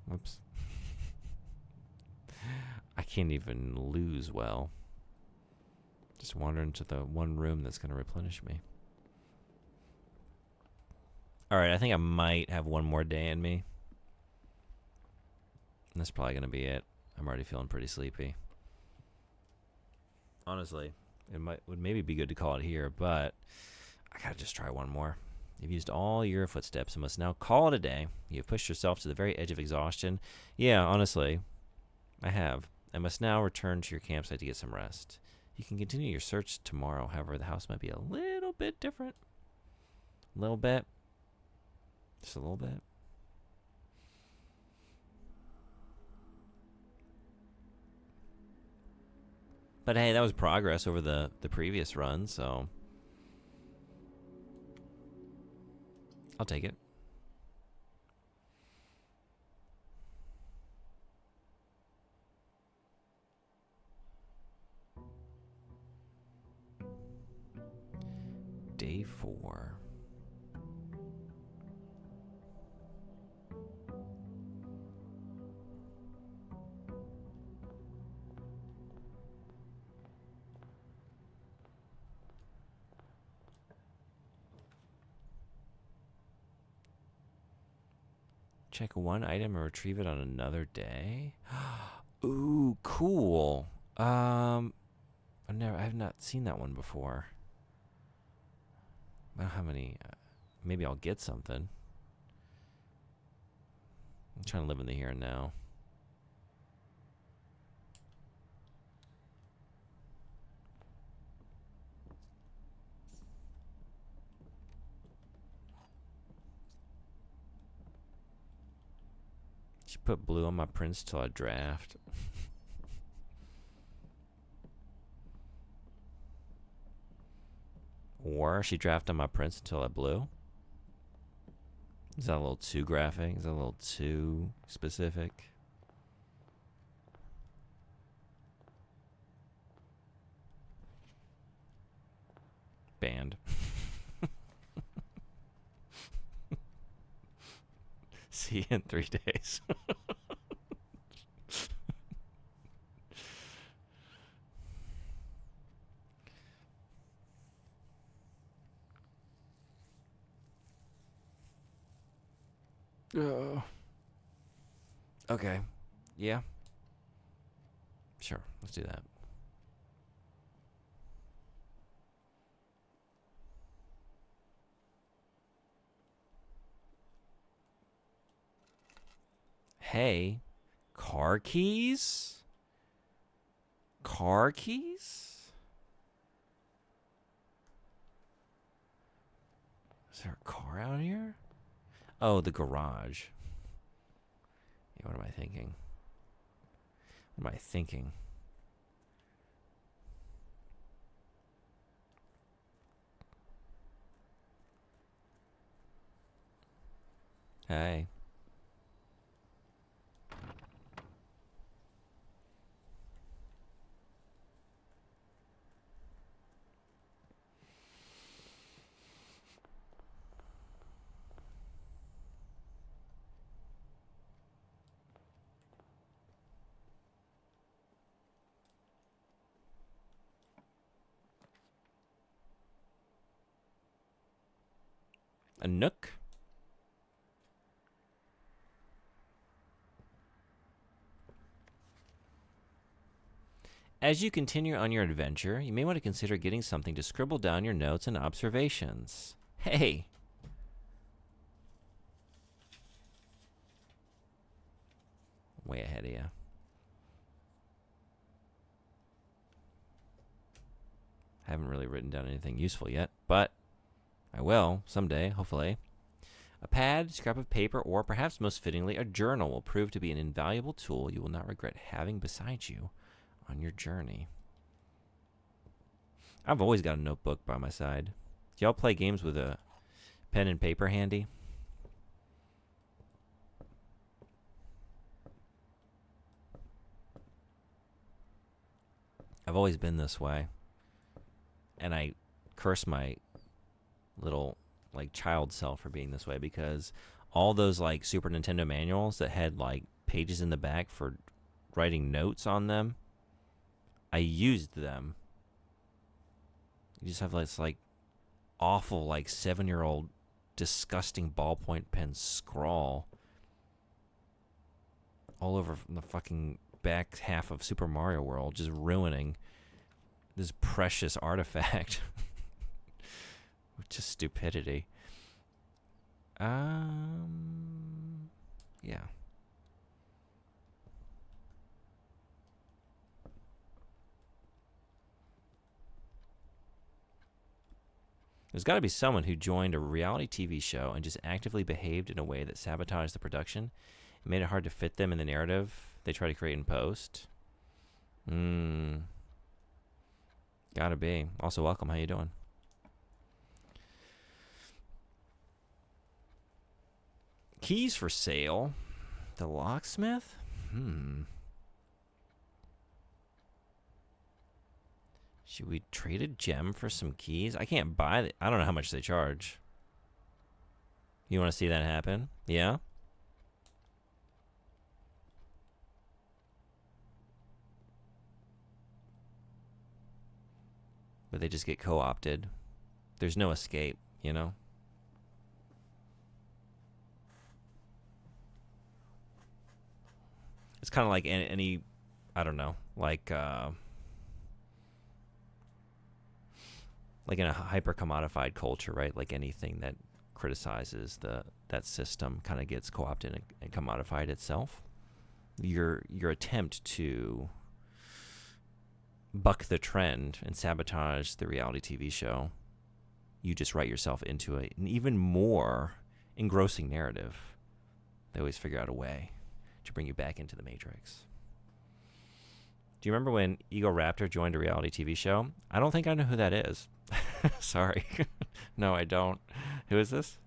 Whoops. I can't even lose well. Just wander into the one room that's going to replenish me. All right, I think I might have one more day in me. And that's probably going to be it. I'm already feeling pretty sleepy. Honestly, would maybe be good to call it here, but I got to just try one more. You've used all your footsteps and must now call it a day. You've pushed yourself to the very edge of exhaustion. Yeah, honestly, I have. I must now return to your campsite to get some rest. You can continue your search tomorrow. However, the house might be a little bit different. A little bit. Just a little bit. But hey, that was progress over the previous run, so I'll take it. Day 4. Check one item and retrieve it on another day. Ooh, cool. I've not seen that one before. I don't know how many. Maybe I'll get something. I'm trying to live in the here and now. Should put blue on my prince till I draft. Or she draft on my prince until I blue. Is that a little too graphic? Is that a little too specific? Banned. See you in 3 days. Okay. Yeah. Sure. Let's do that. Hey, car keys? Car keys? Is there a car out here? Oh, the garage. Yeah, what am I thinking? What am I thinking? Hey. A nook? As you continue on your adventure, you may want to consider getting something to scribble down your notes and observations. Hey! Way ahead of you. Haven't really written down anything useful yet, but I will someday, hopefully. A pad, scrap of paper, or perhaps most fittingly, a journal will prove to be an invaluable tool you will not regret having beside you on your journey. I've always got a notebook by my side. Do y'all play games with a pen and paper handy? I've always been this way. And I curse my little like child self for being this way, because all those like Super Nintendo manuals that had like pages in the back for writing notes on them, I used them. You just have this like awful like 7-year-old disgusting ballpoint pen scrawl all over the fucking back half of Super Mario World, just ruining this precious artifact. Just stupidity. Yeah. There's got to be someone who joined a reality TV show and just actively behaved in a way that sabotaged the production and made it hard to fit them in the narrative they try to create in post. Gotta be. Also, welcome. How you doing? Keys for sale. The locksmith? Should we trade a gem for some keys? I can't buy I don't know how much they charge. You want to see that happen? Yeah? But they just get co-opted. There's no escape, you know? It's kind of like any, I don't know, like in a hyper commodified culture, right? Like anything that criticizes that system kind of gets co-opted and commodified itself. Your attempt to buck the trend and sabotage the reality TV show, you just write yourself into an even more engrossing narrative. They always figure out a way to bring you back into the Matrix. Do you remember when Ego Raptor joined a reality TV show? I don't think I know who that is. Sorry. No, I don't. Who is this?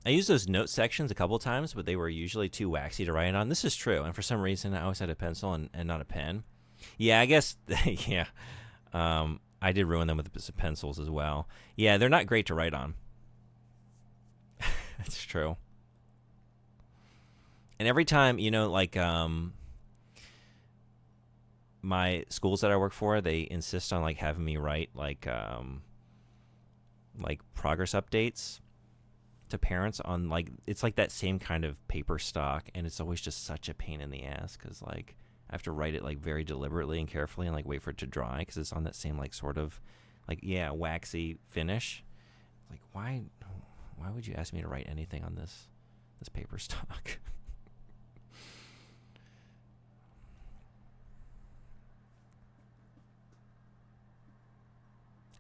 I used those note sections a couple times, but they were usually too waxy to write on. This is true. And for some reason, I always had a pencil and not a pen. Yeah, I guess, yeah. I did ruin them with some pencils as well. Yeah, they're not great to write on. That's true. And every time, you know, like my schools that I work for, they insist on like having me write like progress updates to parents on like, it's like that same kind of paper stock, and it's always just such a pain in the ass because like I have to write it like very deliberately and carefully and like wait for it to dry because it's on that same like sort of like waxy finish. Like why would you ask me to write anything on this paper stock?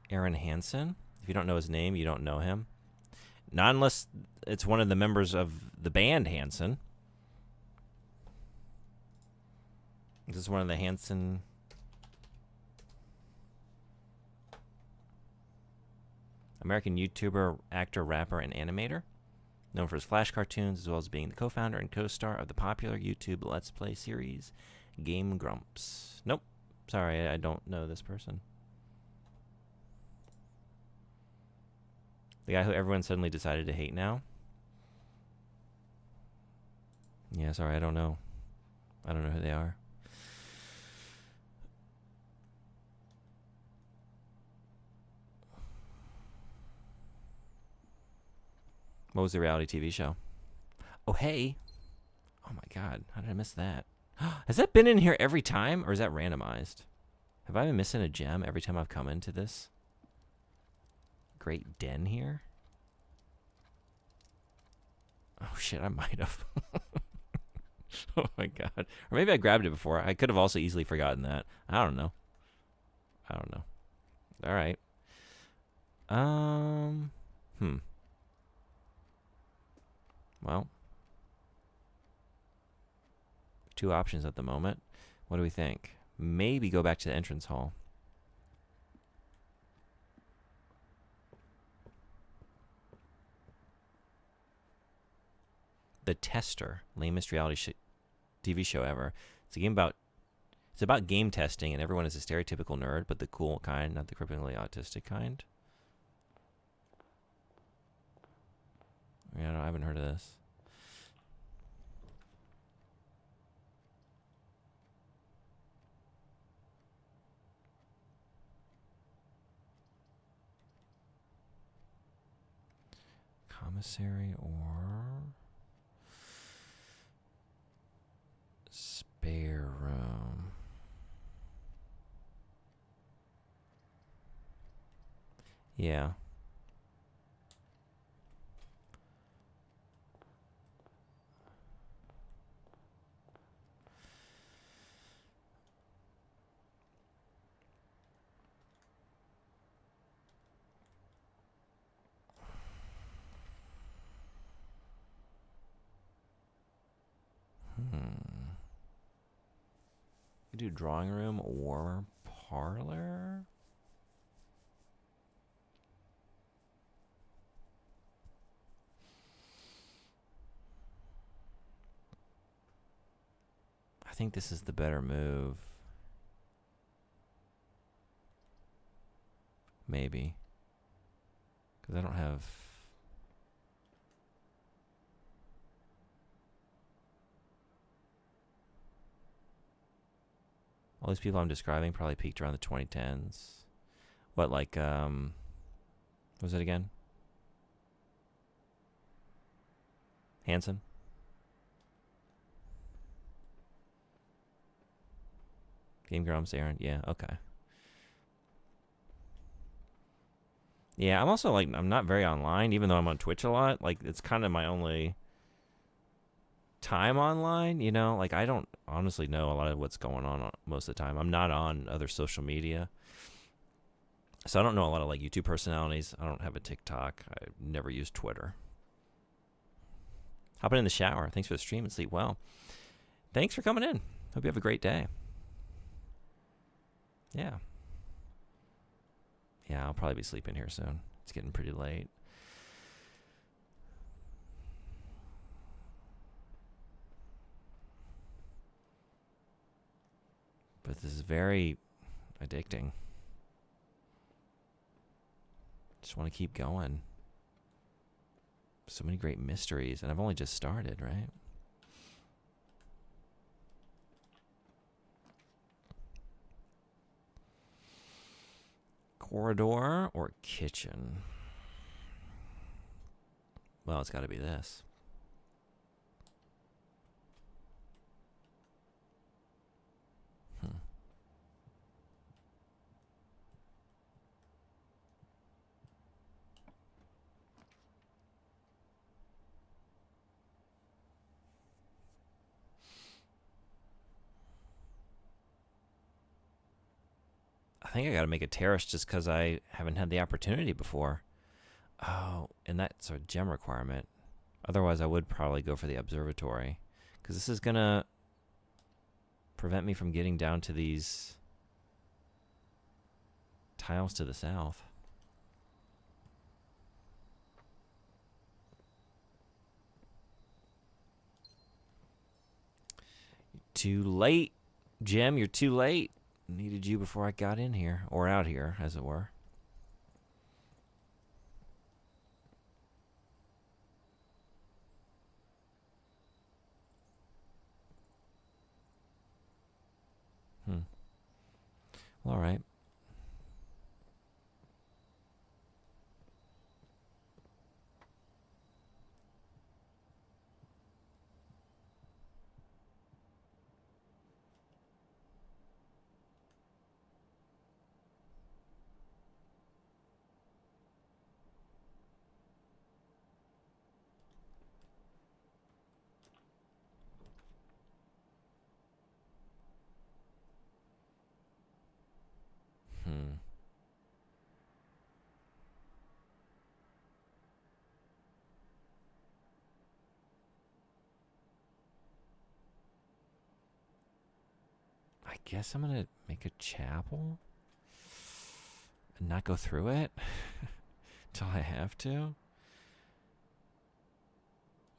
Aaron Hansen. If you don't know his name, you don't know him. Not unless it's one of the members of the band Hanson. This is one of the Hanson. American YouTuber, actor, rapper, and animator. Known for his Flash cartoons, as well as being the co-founder and co-star of the popular YouTube Let's Play series, Game Grumps. Nope. Sorry, I don't know this person. The guy who everyone suddenly decided to hate now? Yeah, sorry, I don't know. I don't know who they are. What was the reality TV show? Oh, hey. Oh, my God. How did I miss that? Has that been in here every time, or is that randomized? Have I been missing a gem every time I've come into this great den here? Oh, shit, I might have. Oh, my God. Or maybe I grabbed it before. I could have also easily forgotten that. I don't know. All right. Well, two options at the moment. What do we think? Maybe go back to the entrance hall. The Tester, lamest reality TV show ever. It's a game about. It's about game testing, and everyone is a stereotypical nerd, but the cool kind, not the crippling autistic kind. Yeah, no, I haven't heard of this. Commissary or spare room. Yeah. We do drawing room or parlor. I think this is the better move. Maybe. Because I don't have... All these people I'm describing probably peaked around the 2010s. What, like, what was it again? Hanson? Game Grumps, Aaron. Yeah, okay. Yeah, I'm also, like, I'm not very online, even though I'm on Twitch a lot. Like, it's kind of my only time online, you know? Like, I don't honestly know a lot of what's going on most of the time. I'm not on other social media. So I don't know a lot of, like, YouTube personalities. I don't have a TikTok. I never use Twitter. Hopping in the shower. Thanks for the stream and sleep well. Thanks for coming in. Hope you have a great day. Yeah. Yeah, I'll probably be sleeping here soon. It's getting pretty late. But this is very addicting. Just want to keep going. So many great mysteries, and I've only just started, right? Corridor or kitchen? Well, it's got to be this. I think I got to make a terrace just because I haven't had the opportunity before. Oh, and that's a gem requirement. Otherwise, I would probably go for the observatory, because this is going to prevent me from getting down to these tiles to the south. Too late, Jim. You're too late. Needed you before I got in here, or out here, as it were. Well, all right. I guess I'm gonna make a chapel and not go through it till I have to.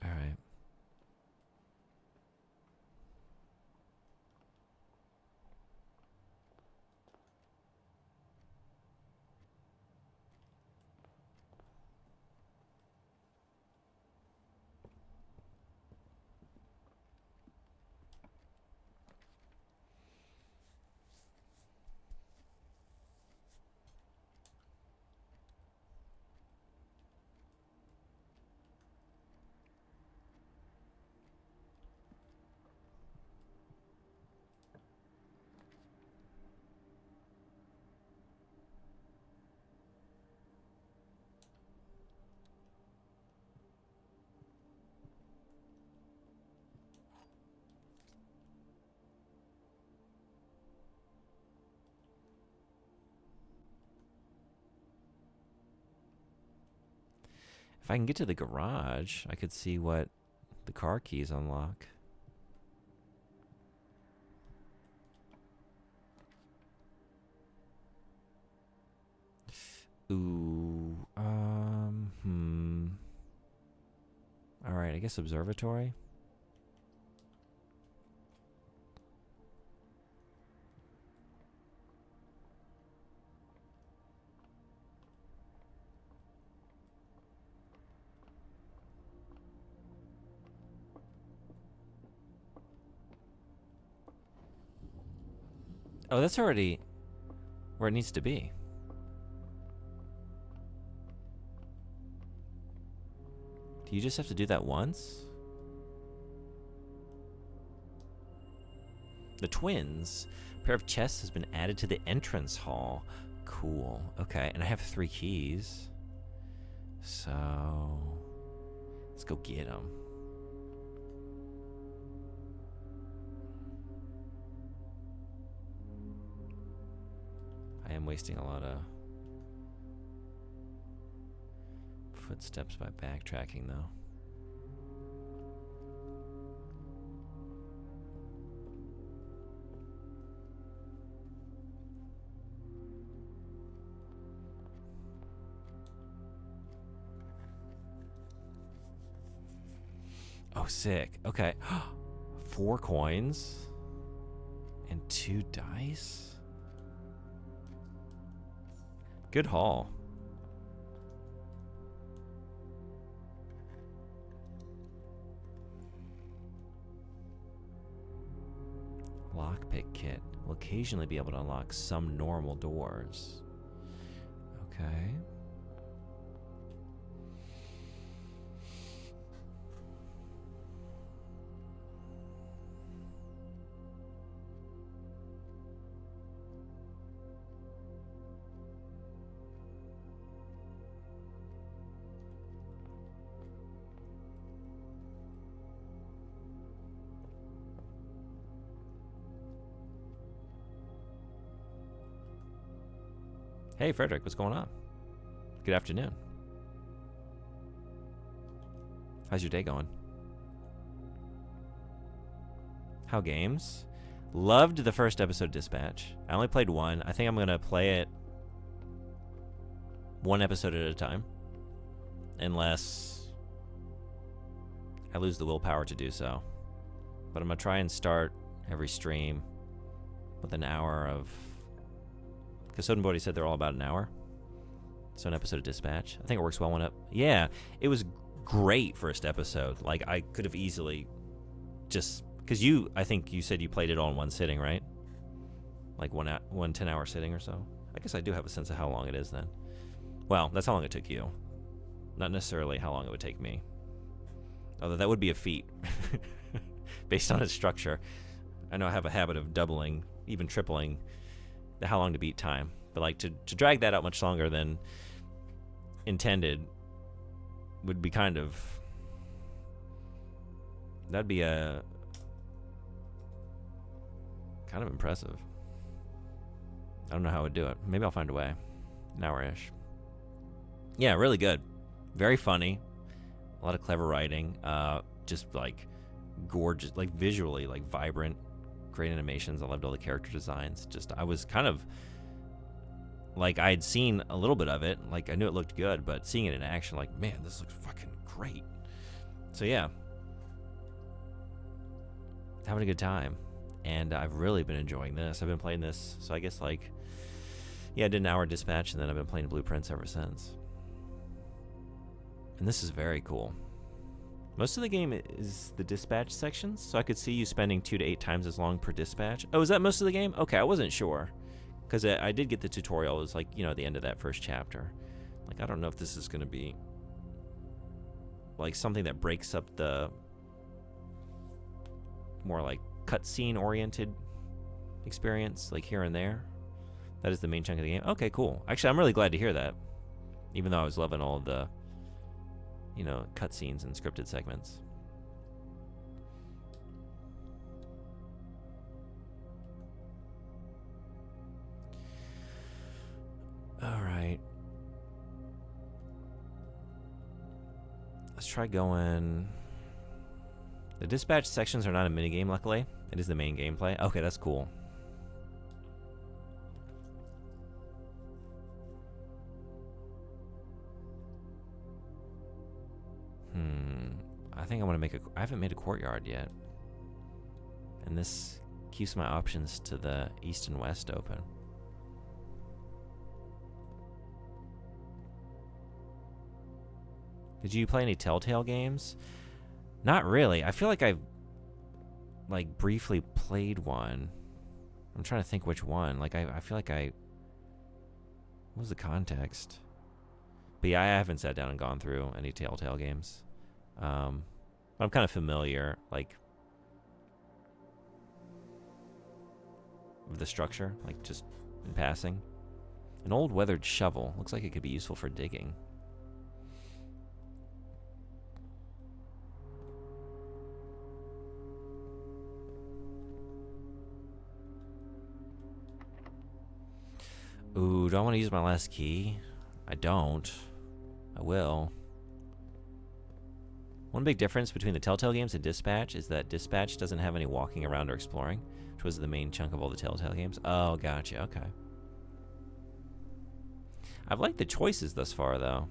All right. If I can get to the garage, I could see what the car keys unlock. Ooh, All right, I guess observatory. Oh, that's already where it needs to be. Do you just have to do that once? The twins. A pair of chests has been added to the entrance hall. Cool. Okay, and I have 3 keys. So let's go get them. I am wasting a lot of footsteps by backtracking, though. Oh, sick. Okay. 4 coins and 2 dice. Good haul. Lockpick kit will occasionally be able to unlock some normal doors. Okay. Hey, Frederick, what's going on? Good afternoon. How's your day going? How games? Loved the first episode of Dispatch. I only played 1. I think I'm going to play it 1 episode at a time. Unless I lose the willpower to do so. But I'm going to try and start every stream with an hour of... Because Soden Bodhi said they're all about an hour. So an episode of Dispatch. I think it works well Yeah, it was great first episode. Like, I could have easily just... Because I think you said you played it all in one sitting, right? Like one 10-hour sitting or so. I guess I do have a sense of how long it is then. Well, that's how long it took you. Not necessarily how long it would take me. Although that would be a feat. Based on its structure. I know I have a habit of doubling, even tripling, the how long to beat time. But like to drag that out much longer than intended would be kind of... That'd be kind of impressive. I don't know how I would do it. Maybe I'll find a way. An hour-ish. Yeah, really good. Very funny. A lot of clever writing. Just like gorgeous, like visually, like vibrant, great animations. I loved all the character designs. I was kind of like, I had seen a little bit of it. Like, I knew it looked good, but seeing it in action, like, man, this looks fucking great. So yeah, having a good time. And I've really been enjoying this. I've been playing this, so I guess like, yeah, I did an hour Dispatch, and then I've been playing Blueprints ever since. And this is very cool. Most of the game is the dispatch sections, so I could see you spending 2 to 8 times as long per dispatch. Oh, is that most of the game? Okay, I wasn't sure. Because I did get the tutorial. It was like, at the end of that first chapter. Like, I don't know if this is going to be like something that breaks up the more like cutscene oriented experience, like here and there. That is the main chunk of the game. Okay, cool. Actually, I'm really glad to hear that. Even though I was loving all of the, cutscenes and scripted segments. All right. Let's try going... The dispatch sections are not a minigame, luckily. It is the main gameplay. Okay, that's cool. I think I want to make I haven't made a courtyard yet. And this keeps my options to the east and west open. Did you play any Telltale games? Not really. I feel like I've briefly played one. I'm trying to think which one. Like I feel like what was the context? But yeah, I haven't sat down and gone through any Telltale games. I'm kind of familiar, like, with the structure, like just in passing. An old weathered shovel. Looks like it could be useful for digging. Ooh, do I want to use my last key? I don't. I will. One big difference between the Telltale games and Dispatch is that Dispatch doesn't have any walking around or exploring, which was the main chunk of all the Telltale games. Oh, gotcha. Okay. I've liked the choices thus far, though.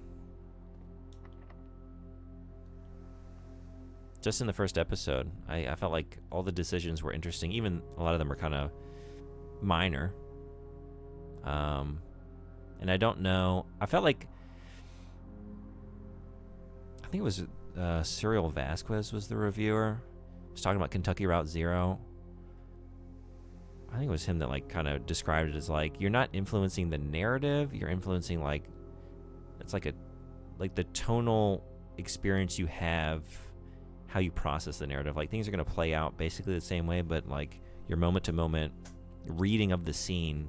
Just in the first episode, I felt like all the decisions were interesting. Even a lot of them are kind of minor. And I don't know. I felt like... I think it was... Cyril Vasquez was the reviewer. He was talking about Kentucky Route Zero. I think it was him that kind of described it as you're not influencing the narrative, you're influencing it's like the tonal experience you have, how you process the narrative. Like things are going to play out basically the same way, but your moment to moment reading of the scene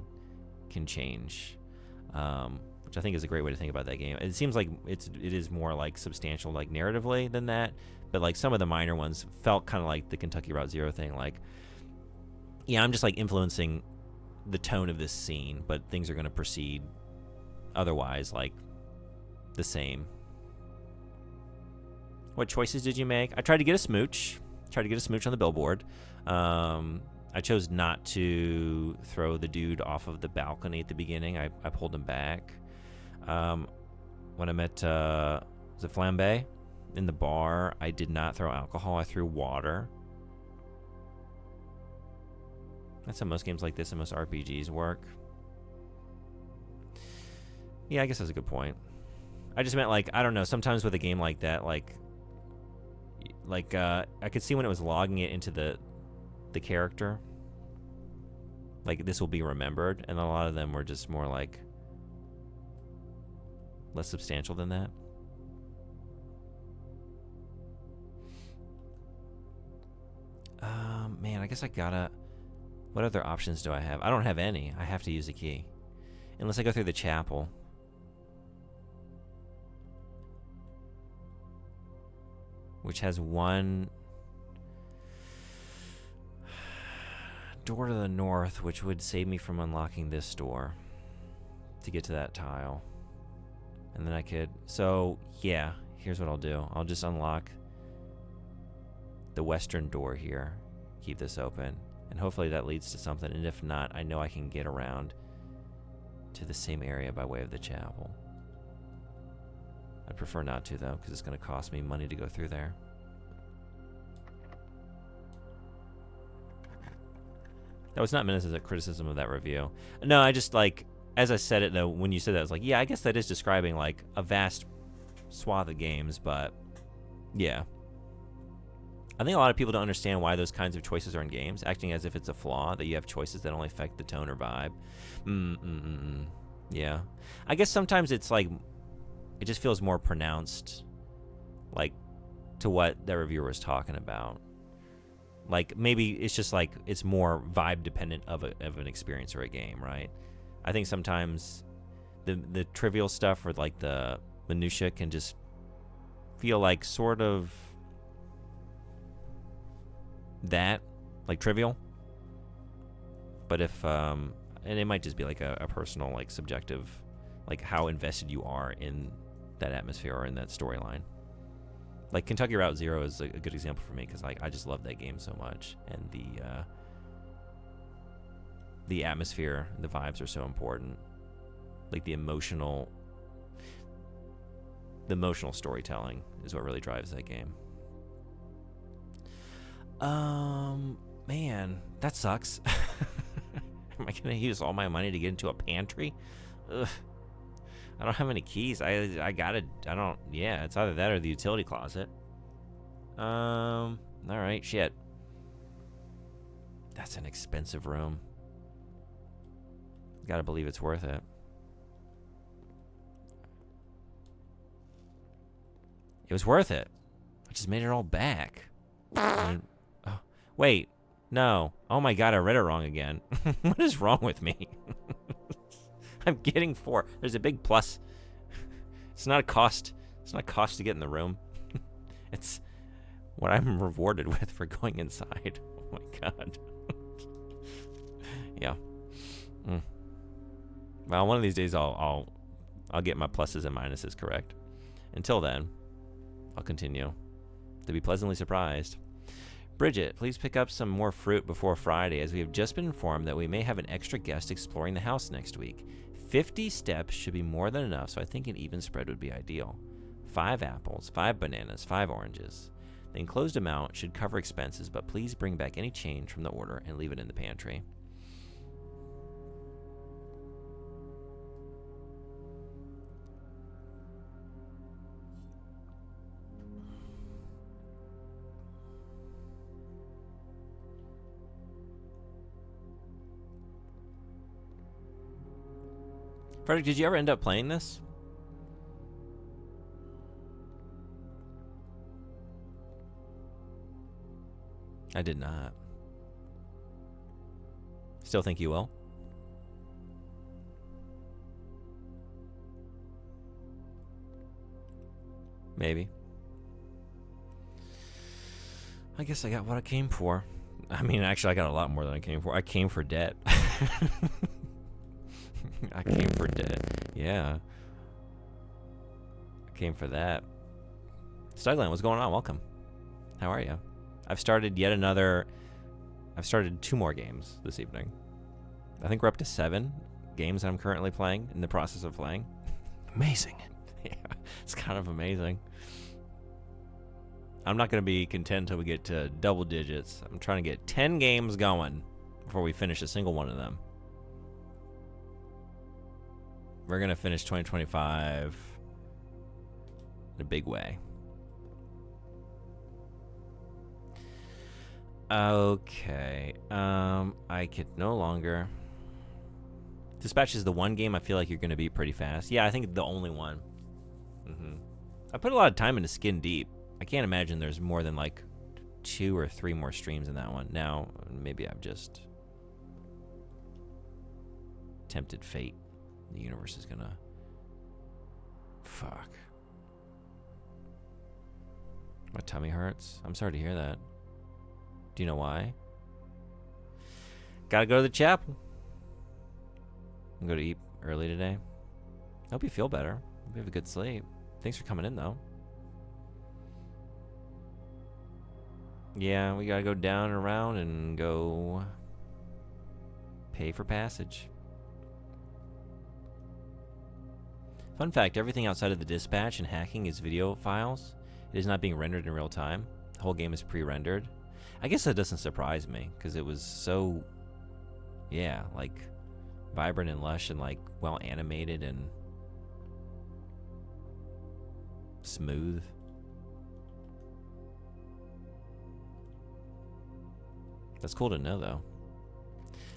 can change. Which I think is a great way to think about that game. It seems like it is more substantial narratively than that, but some of the minor ones felt kind of like the Kentucky Route Zero thing. Yeah, I'm just influencing the tone of this scene, but things are going to proceed otherwise the same. What choices did you make? I tried to get a smooch. On the billboard. I chose not to throw the dude off of the balcony at the beginning. I pulled him back. When I met was it Flambe in the bar, I did not throw alcohol. I threw water. That's how most games like this and most RPGs work. Yeah, I guess that's a good point. I just meant, like, I don't know, sometimes with a game like that, like I could see when it was logging it into the character, like, this will be remembered, and a lot of them were just more, like, less substantial than that. Man, I guess I gotta... What other options do I have? I don't have any. I have to use a key. Unless I go through the chapel. Which has one door to the north, which would save me from unlocking this door to get to that tile. And then I could... So, yeah, here's what I'll do. I'll just unlock the western door here. Keep this open. And hopefully that leads to something. And if not, I know I can get around to the same area by way of the chapel. I'd prefer not to, though, because it's going to cost me money to go through there. That was not meant as a criticism of that review. No, I just, like, as I said it, though, when you said that, I was like, yeah, I guess that is describing, like, a vast swath of games, but, yeah. I think a lot of people don't understand why those kinds of choices are in games, acting as if it's a flaw, that you have choices that only affect the tone or vibe. Yeah. I guess sometimes it's, like... It just feels more pronounced, like, to what the reviewer was talking about. Like, maybe it's just, like, it's more vibe dependent of an experience or a game, right? I think sometimes the trivial stuff or, like, the minutia can just feel like sort of that, like, trivial. But if, and it might just be, like, a personal, like, subjective, like, how invested you are in that atmosphere or in that storyline. Like, Kentucky Route Zero is a good example for me, because, like, I just love that game so much, and the atmosphere, the vibes are so important. Like, the emotional storytelling is what really drives that game. Man, that sucks. Am I gonna use all my money to get into a pantry? Ugh. I don't have any keys. I don't, yeah, it's either that or the utility closet. Alright, shit. That's an expensive room. Gotta believe it's worth it. It was worth it. I just made it all back. Oh, wait. No. Oh my god, I read it wrong again. What is wrong with me? I'm getting 4. There's a big plus. It's not a cost. It's not a cost to get in the room. It's what I'm rewarded with for going inside. Oh my god. Yeah. Well, one of these days I'll get my pluses and minuses correct. Until then, I'll continue to be pleasantly surprised. Bridget, please pick up some more fruit before Friday, as we have just been informed that we may have an extra guest exploring the house next week. 50 steps should be more than enough, so I think an even spread would be ideal. 5 apples, 5 bananas, 5 oranges. The enclosed amount should cover expenses, but please bring back any change from the order and leave it in the pantry. Frederick, did you ever end up playing this? I did not. Still think you will? Maybe. I guess I got what I came for. I mean, actually, I got a lot more than I came for. I came for debt. I came for debt. Yeah. I came for that. Stugland, what's going on? Welcome. How are you? I've started 2 more games this evening. I think we're up to 7 games that I'm currently playing, in the process of playing. Amazing. Yeah, it's kind of amazing. I'm not going to be content until we get to double digits. I'm trying to get 10 games going before we finish a single one of them. We're going to finish 2025 in a big way. Okay. I could no longer... Dispatch is the one game I feel like you're going to beat pretty fast. Yeah, I think the only one. I put a lot of time into Skin Deep. I can't imagine there's more than like 2 or 3 more streams in that one. Now, maybe I've just tempted fate. The universe is gonna... Fuck. My tummy hurts. I'm sorry to hear that. Do you know why? Gotta go to the chapel. I'm going to eat early today. Hope you feel better. Hope you have a good sleep. Thanks for coming in, though. Yeah, we gotta go down and around and go pay for passage. Fun fact, everything outside of the dispatch and hacking is video files. It is not being rendered in real time. The whole game is pre-rendered. I guess that doesn't surprise me, because it was so, yeah, like, vibrant and lush and, like, well animated and smooth. That's cool to know, though.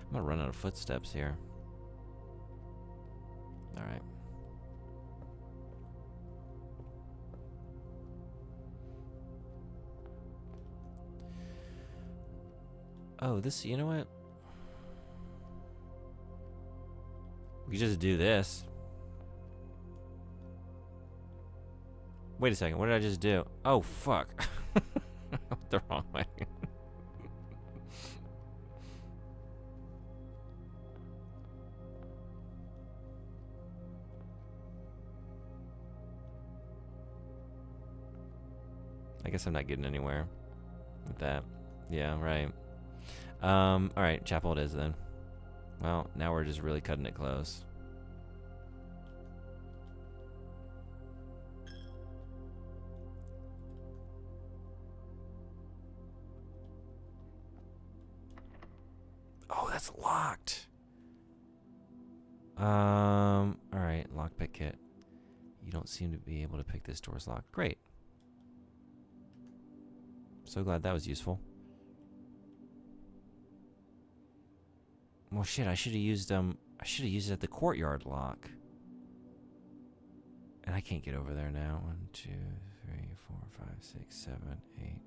I'm gonna run out of footsteps here. All right. Oh, this, you know what? We just do this. Wait a second, what did I just do? Oh, fuck. The wrong way. I guess I'm not getting anywhere with that. Yeah, right. Alright, chapel it is then. Well, now we're just really cutting it close. Oh, that's locked. Alright, lockpick kit. You don't seem to be able to pick this door's lock. Great. So glad that was useful. Well, shit, I should have used it at the courtyard lock. And I can't get over there now. 1, 2, 3, 4, 5, 6, 7, 8.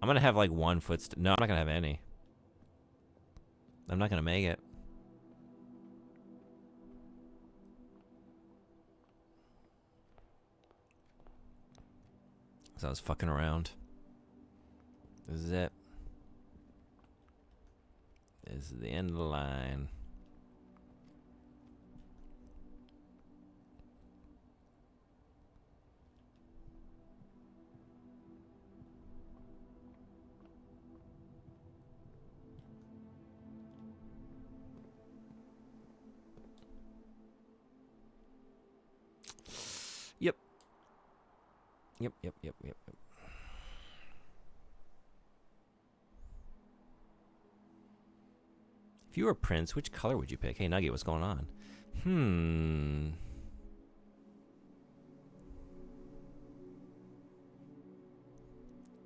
I'm gonna have like one footstep. No, I'm not gonna have any. I'm not gonna make it. So I was fucking around. This is it. This is the end of the line. Yep. If you were Prince, which color would you pick? Hey, Nugget, what's going on?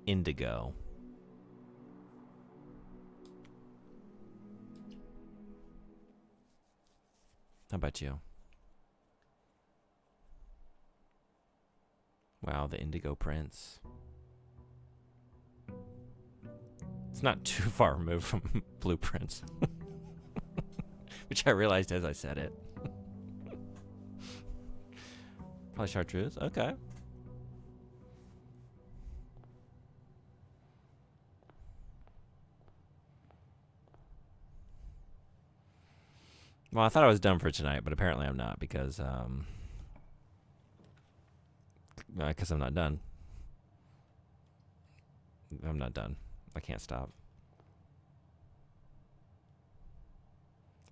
Indigo. How about you? Wow, the Indigo Prince. It's not too far removed from Blueprints. Which I realized as I said it. Probably chartreuse? Okay. Well, I thought I was done for tonight, but apparently I'm not because I'm not done. I'm not done. I can't stop.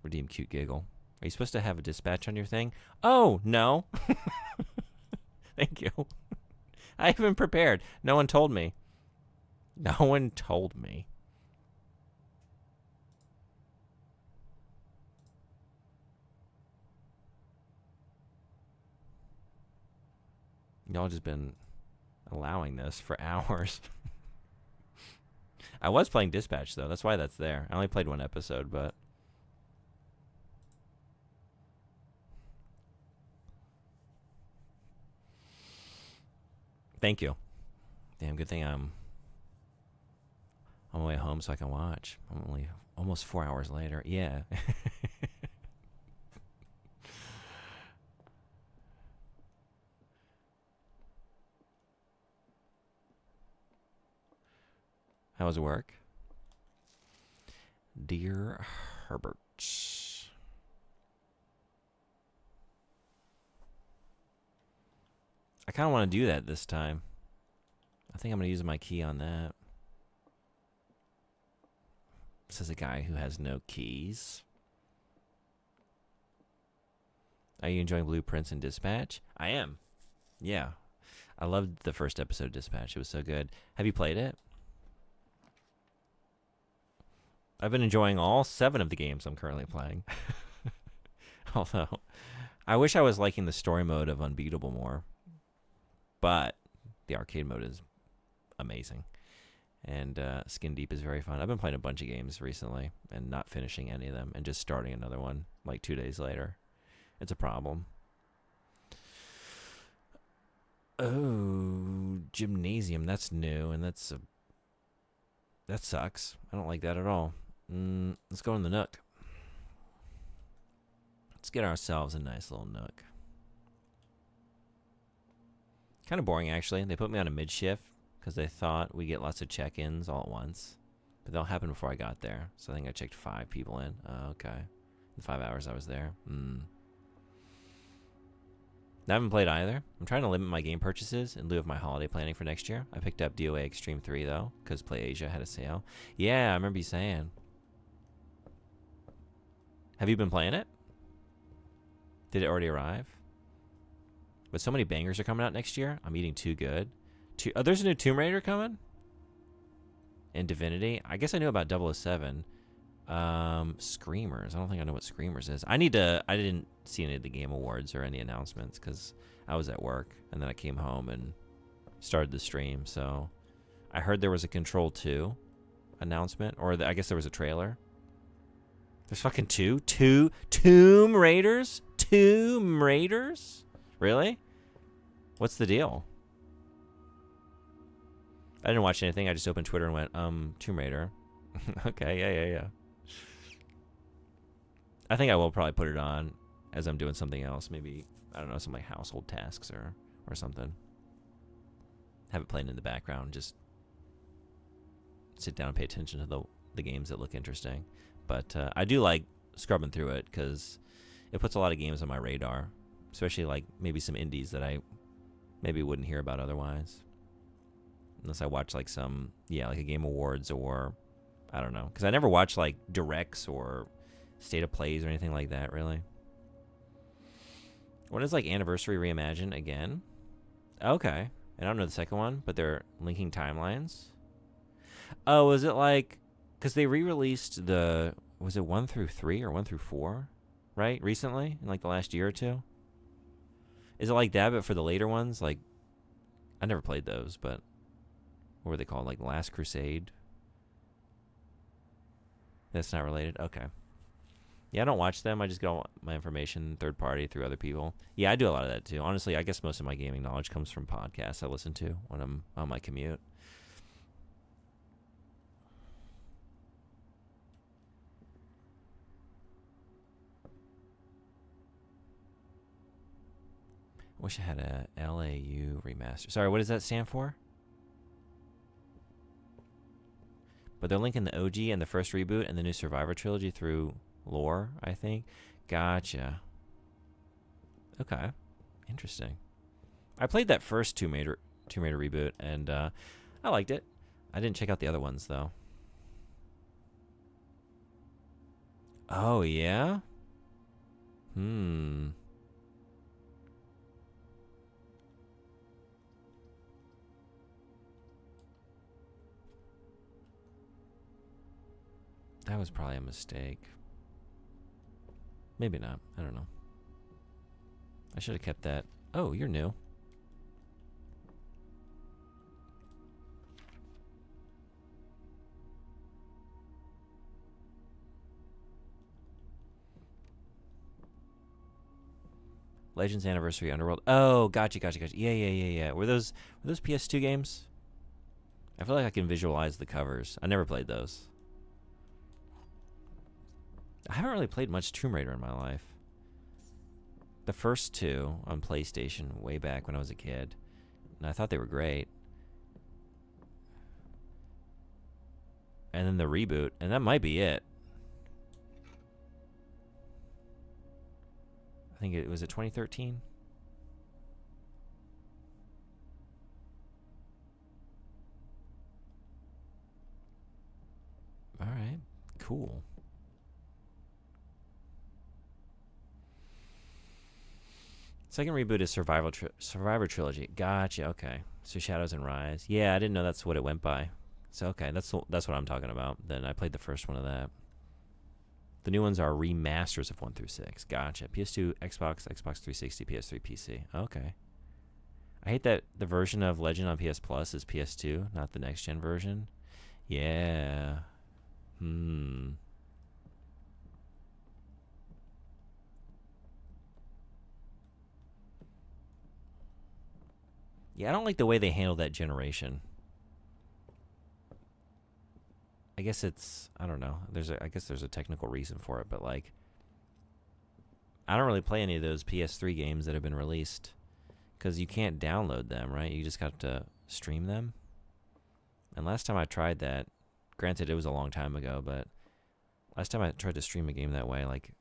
Redeem cute giggle. Are you supposed to have a dispatch on your thing? Oh, no. Thank you. I haven't prepared. No one told me. No one told me. Y'all just been allowing this for hours. I was playing Dispatch, though. That's why that's there. I only played one episode, but... Thank you. Damn, good thing I'm on my way home so I can watch. I'm only almost 4 hours later. Yeah. How was work? Dear Herbert. I kind of want to do that this time. I think I'm going to use my key on that. Says a guy who has no keys. Are you enjoying Blueprints and Dispatch? I am. Yeah. I loved the first episode of Dispatch. It was so good. Have you played it? I've been enjoying all 7 of the games I'm currently playing. Although, I wish I was liking the story mode of Unbeatable more. But the arcade mode is amazing. And Skin Deep is very fun. I've been playing a bunch of games recently and not finishing any of them and just starting another one like 2 days later. It's a problem. Oh, Gymnasium. That's new, and that sucks. I don't like that at all. Let's go in the Nook. Let's get ourselves a nice little Nook. Kind of boring, actually. They put me on a mid-shift because they thought we get lots of check-ins all at once. But they'll happen before I got there. So I think I checked 5 people in. Oh, okay. The 5 hours I was there. I haven't played either. I'm trying to limit my game purchases in lieu of my holiday planning for next year. I picked up DOA Extreme 3, though, because PlayAsia had a sale. Yeah, I remember you saying. Have you been playing it? Did it already arrive? But so many bangers are coming out next year. I'm eating too good. There's a new Tomb Raider coming? And Divinity. I guess I knew about 007. Screamers. I don't think I know what Screamers is. I didn't see any of the Game Awards or any announcements because I was at work. And then I came home and started the stream. So I heard there was a Control 2 announcement. Or I guess there was a trailer. There's fucking two Tomb Raiders? Tomb Raiders? Really? What's the deal? I didn't watch anything. I just opened Twitter and went, Tomb Raider. Okay, yeah. I think I will probably put it on as I'm doing something else. Maybe, I don't know, some like household tasks or something. Have it playing in the background. Just sit down and pay attention to the games that look interesting. But I do like scrubbing through it because it puts a lot of games on my radar. Especially like maybe some indies that I maybe wouldn't hear about otherwise. Unless I watch like some, like a Game Awards or, I don't know. Because I never watch like directs or state of plays or anything like that, really. When is like Anniversary Reimagined again? Okay. I don't know the second one, but they're linking timelines. Oh, is it like, because they re-released was it 1 through 3 or 1 through 4, right? Recently, in like the last year or two? Is it like that, but for the later ones? Like, I never played those, but what were they called? Like Last Crusade? That's not related? Okay. Yeah, I don't watch them. I just get all my information third party through other people. Yeah, I do a lot of that too. Honestly, I guess most of my gaming knowledge comes from podcasts I listen to when I'm on my commute. Wish I had a LAU remaster. Sorry, what does that stand for? But they're linking the OG and the first reboot and the new Survivor trilogy through lore, I think. Gotcha. Okay. Interesting. I played that first Tomb Raider reboot, and I liked it. I didn't check out the other ones, though. Oh, yeah? That was probably a mistake. Maybe not. I don't know. I should have kept that. Oh, you're new. Legends Anniversary Underworld. Oh, gotcha. Yeah. Were those PS2 games? I feel like I can visualize the covers. I never played those. I haven't really played much Tomb Raider in my life. The first two on PlayStation way back when I was a kid, and I thought they were great. And then the reboot, and that might be it. I think it was 2013. All right, cool. Second reboot is Survivor Trilogy. Gotcha. Okay, so Shadows and Rise. Yeah, I didn't know that's what it went by. So okay, that's what I'm talking about. Then I played the first one of that. The new ones are remasters of 1 through 6. Gotcha. PS2, Xbox, Xbox 360, PS3, PC. Okay. I hate that the version of Legend on PS Plus is PS2, not the next gen version. Yeah. Yeah, I don't like the way they handle that generation. I guess I don't know. I guess there's a technical reason for it, but like, I don't really play any of those PS3 games that have been released because you can't download them, right? You just got to stream them. And last time I tried that, granted it was a long time ago, but last time I tried to stream a game that way, like,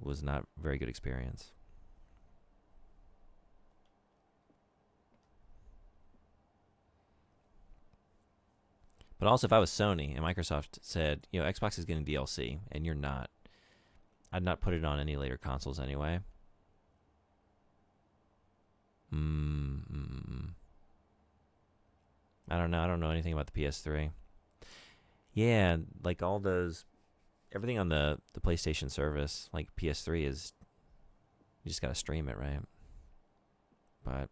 was not a very good experience. But also, if I was Sony and Microsoft said, Xbox is getting DLC and you're not, I'd not put it on any later consoles anyway. I don't know. I don't know anything about the PS3. Yeah, like all those, everything on the PlayStation service, like PS3 is, you just gotta stream it, right? But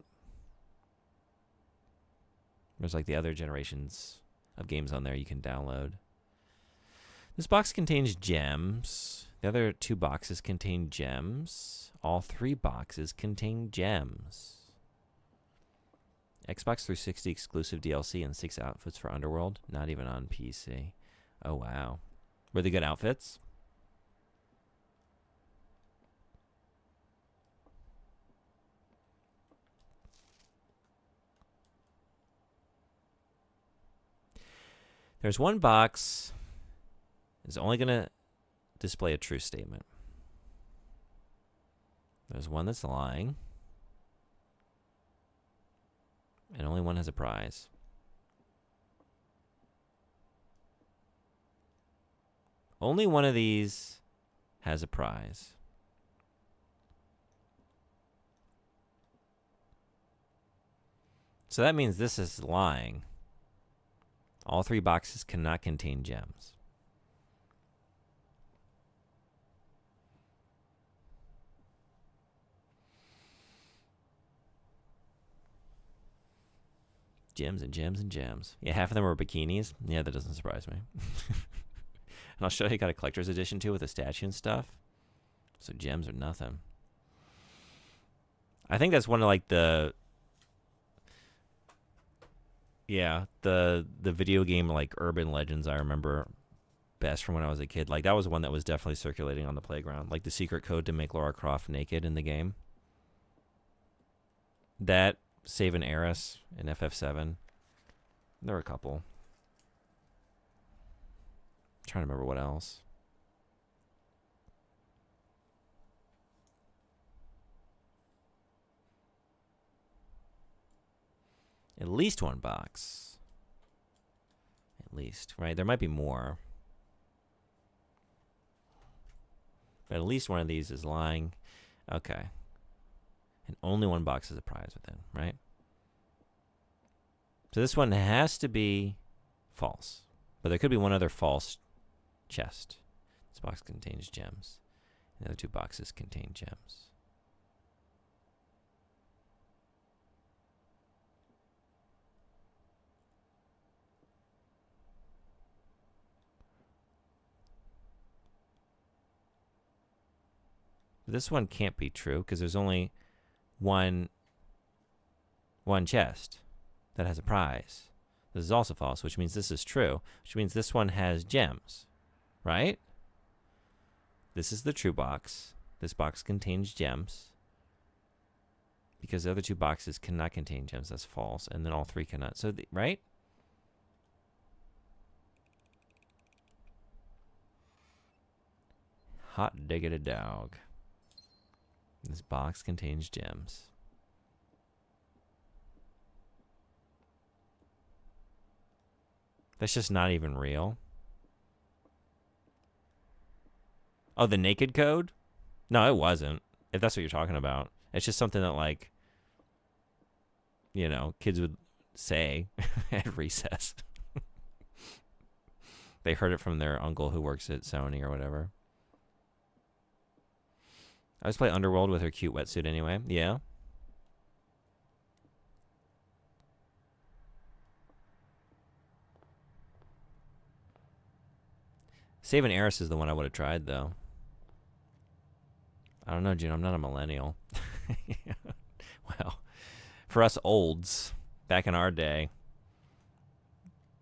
there's like the other generations of games on there you can download. This box contains gems. The other 2 boxes contain gems. All 3 boxes contain gems. Xbox 360 exclusive DLC and 6 outfits for Underworld. Not even on PC. Oh, wow. Were they good outfits? There's one box that's only going to display a true statement. There's one that's lying. And only one has a prize. Only one of these has a prize. So that means this is lying. All 3 boxes cannot contain gems. Gems and gems and gems. Yeah, half of them were bikinis. Yeah, that doesn't surprise me. And I'll show you, got a collector's edition too with a statue and stuff. So gems are nothing. I think that's one of like the video game like urban legends I remember best from when I was a kid. Like that was one that was definitely circulating on the playground. Like the secret code to make Lara Croft naked in the game. That, Save an Heiress in FF7. There were a couple. I'm trying to remember what else. At least one box. At least, right? There might be more. But at least one of these is lying. Okay. And only one box is a prize within, right? So this one has to be false. But there could be one other false chest. This box contains gems. The other 2 boxes contain gems. This one can't be true because there's only one chest that has a prize. This is also false, which means this is true, which means this one has gems, right? This is the true box. This box contains gems. Because the other two boxes cannot contain gems. That's false. And then all three cannot. So, right? Hot diggity dog. This box contains gems. That's just not even real. Oh, the naked code? No, it wasn't. If that's what you're talking about. It's just something that, like, you know, kids would say at recess. They heard it from their uncle who works at Sony or whatever. I just play Underworld with her cute wetsuit anyway. Yeah. Saving Eris is the one I would have tried, though. I don't know, June. I'm not a millennial. Well, for us olds, back in our day,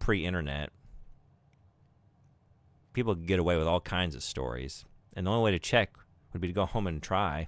pre-internet, people could get away with all kinds of stories. And the only way to check would be to go home and try.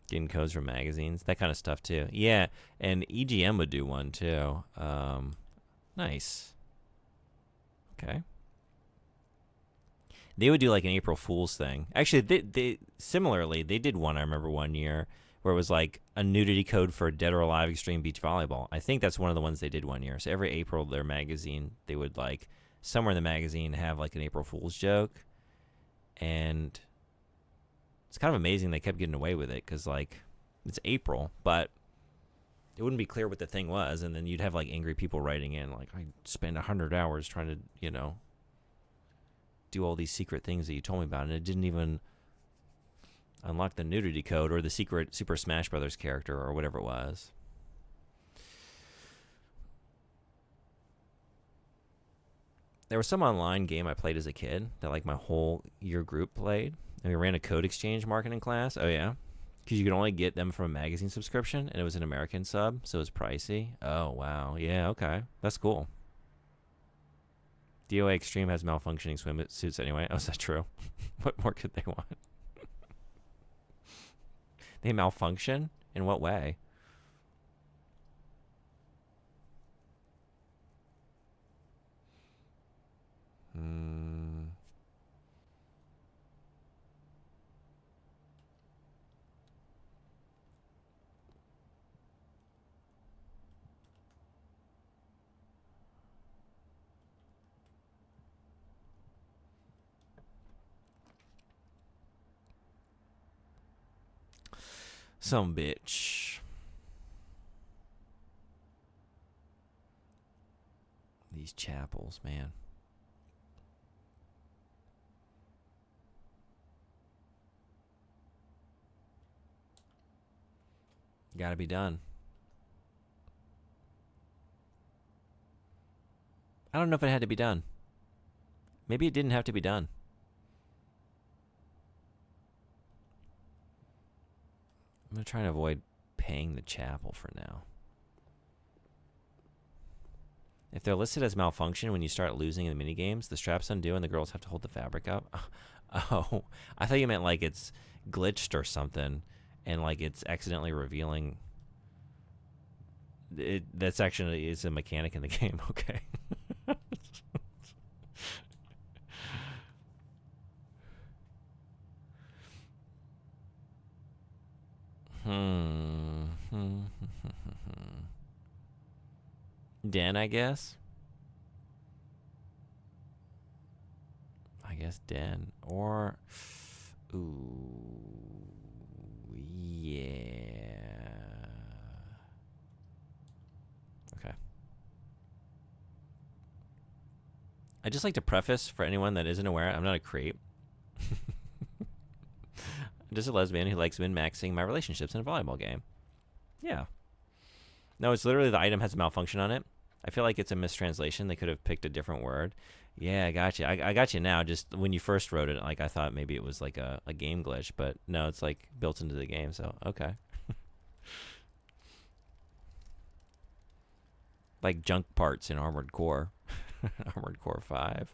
Getting codes from magazines, that kind of stuff too. Yeah, and EGM would do one too. Nice. Okay. They would do like an April Fool's thing. Actually, they similarly they did one. I remember one year where it was like a nudity code for Dead or Alive Extreme Beach Volleyball. I think that's one of the ones they did one year. So every April, their magazine, they would like somewhere in the magazine have like an April Fool's joke, and it's kind of amazing they kept getting away with it because, like, it's April, but it wouldn't be clear what the thing was, and then you'd have, like, angry people writing in, like, I spent 100 hours trying to, you know, do all these secret things that you told me about, and it didn't even unlock the nudity code or the secret Super Smash Brothers character or whatever it was. There was some online game I played as a kid that, like, my whole year group played. And we ran a code exchange marketing class. Oh, yeah? Because you could only get them from a magazine subscription, and it was an American sub, so it was pricey. Oh, wow. Yeah, okay. That's cool. DOA Extreme has malfunctioning swimsuits anyway. Oh, is that true? What more could they want? They malfunction? In what way? Some bitch. These chapels, man. Gotta be done. I don't know if it had to be done. Maybe it didn't have to be done. I'm going to try and avoid paying the chapel for now. If they're listed as malfunction when you start losing in the minigames, the straps undo and the girls have to hold the fabric up. Oh, I thought you meant like it's glitched or something and like it's accidentally revealing. That's actually is a mechanic in the game. Okay. Dan, I guess. guess Den. Or, ooh, yeah. Okay. I just like to preface for anyone that isn't aware, I'm not a creep. I'm just a lesbian who likes min-maxing my relationships in a volleyball game. Yeah. No, it's literally the item has a malfunction on it. I feel like it's a mistranslation. They could have picked a different word. Yeah, I got you. I got you now. Just when you first wrote it, like I thought maybe it was like a game glitch, but no, it's like built into the game. So okay. Like junk parts in Armored Core, Armored Core 5.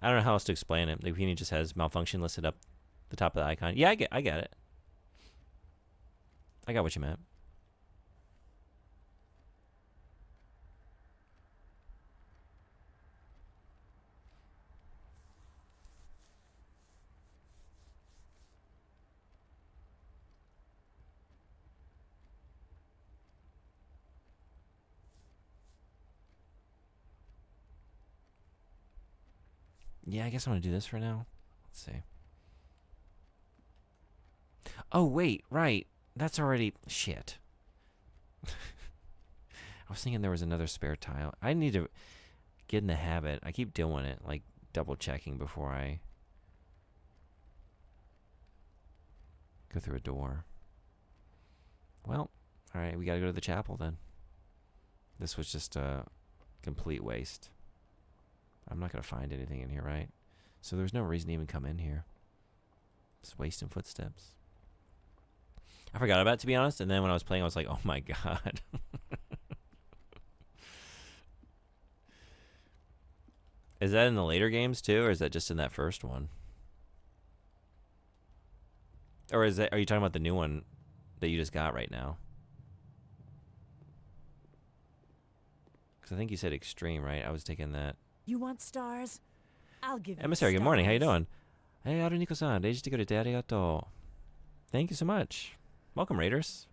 I don't know how else to explain it. Like, Houdini just has malfunction listed up the top of the icon. Yeah, I get it. I got what you meant. Yeah, I guess I'm going to do this for now. Let's see. Oh, wait, right. That's already... Shit. I was thinking there was another spare tile. I need to get in the habit. I keep doing it, like double checking before I go through a door. Well, all right, we got to go to the chapel then. This was just a complete waste. I'm not going to find anything in here, right? So there's no reason to even come in here. Just wasting footsteps. I forgot about it, to be honest, and then when I was playing, I was like, oh my god. Is that in the later games too, or is that just in that first one? Or are you talking about the new one that you just got right now? Because I think you said extreme, right? I was taking that. You want stars? I'll give you Emissary, good morning. How you stars. doing? Hey, Aruniko-san. Reiji to go to arigato. Thank you so much. Welcome, Raiders.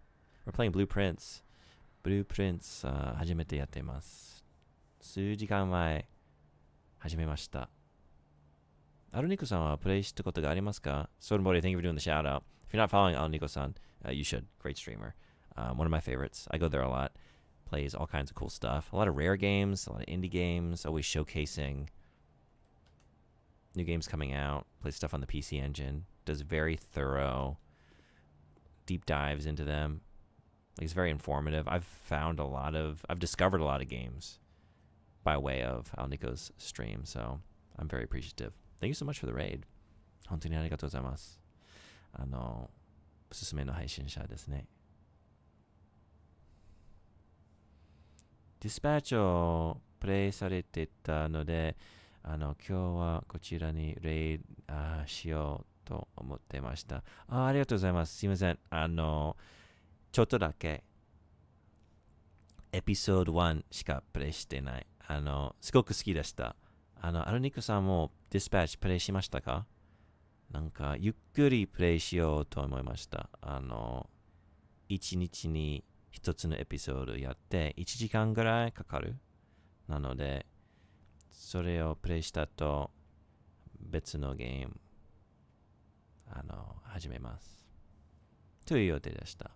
We're playing Blueprints. Blueprints, 初めてやってます。数時間前、始めました。Aruniko-san はプレイしたことがありますか? Sodenbody, thank you for doing the shout out. If you're not following Aruniko-san, you should. Great streamer. One of my favorites. I go there a lot. Plays all kinds of cool stuff. A lot of rare games, a lot of indie games, always showcasing new games coming out. Plays stuff on the PC Engine. Does very thorough deep dives into them. Like, it's very informative. I've discovered a lot of games by way of Alnico's stream, so I'm very appreciative. Thank you so much for the raid. 本当にありがとうございます。おすすめの配信者ですね。ディスパッチをプレイされてたので、今日はこちらにレイしようと思ってました。ありがとうございます。すいません。ちょっとだけエピソード1しかプレイしてない。すごく好きでした。アルニコさんもディスパッチプレイしましたか？なんかゆっくりプレイしようと思いました。1日に1つのエピソードやって1時間ぐらいかかる。なので、それをプレイしたと別のゲーム、始めます。という予定でした。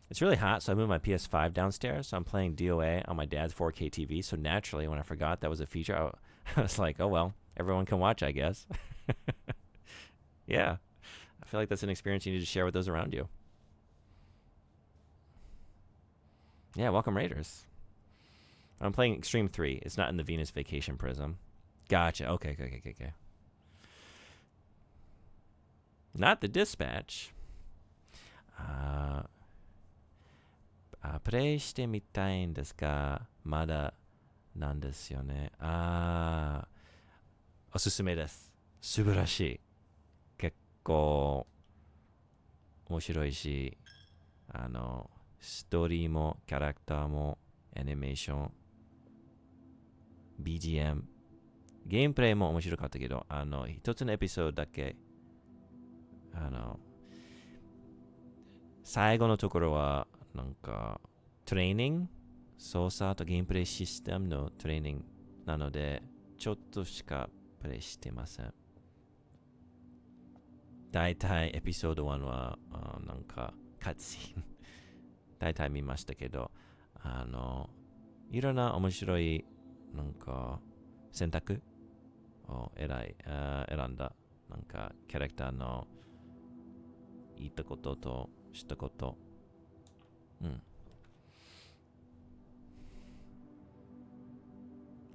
It's really hot, so I moved my PS5 downstairs. So I'm playing DOA on my dad's 4K TV. So naturally, when I forgot that was a feature, I was like, oh, well, everyone can watch, I guess. Yeah. I feel like that's an experience you need to share with those around you. Yeah, welcome, Raiders. I'm playing Extreme 3. It's not in the Venus Vacation Prism. Gotcha. Okay. Not the Dispatch. プレイしてみたいんですが、まだなんですよね。おすすめです。素晴らしい。結構面白いし、ストーリーもキャラクターもアニメーション、BGM、ゲームプレイも面白かったけど、一つのエピソードだけ、最後のところは、なんか、トレーニング、操作とゲームプレイシステムのトレーニングなので、ちょっとしかプレイしてません。だいたいエピソード1は、なんか、カットシーン、だいたい見ましたけど、いろんな面白い、なんか、選択を選んだ、なんか、キャラクターの言ったことと、したこと。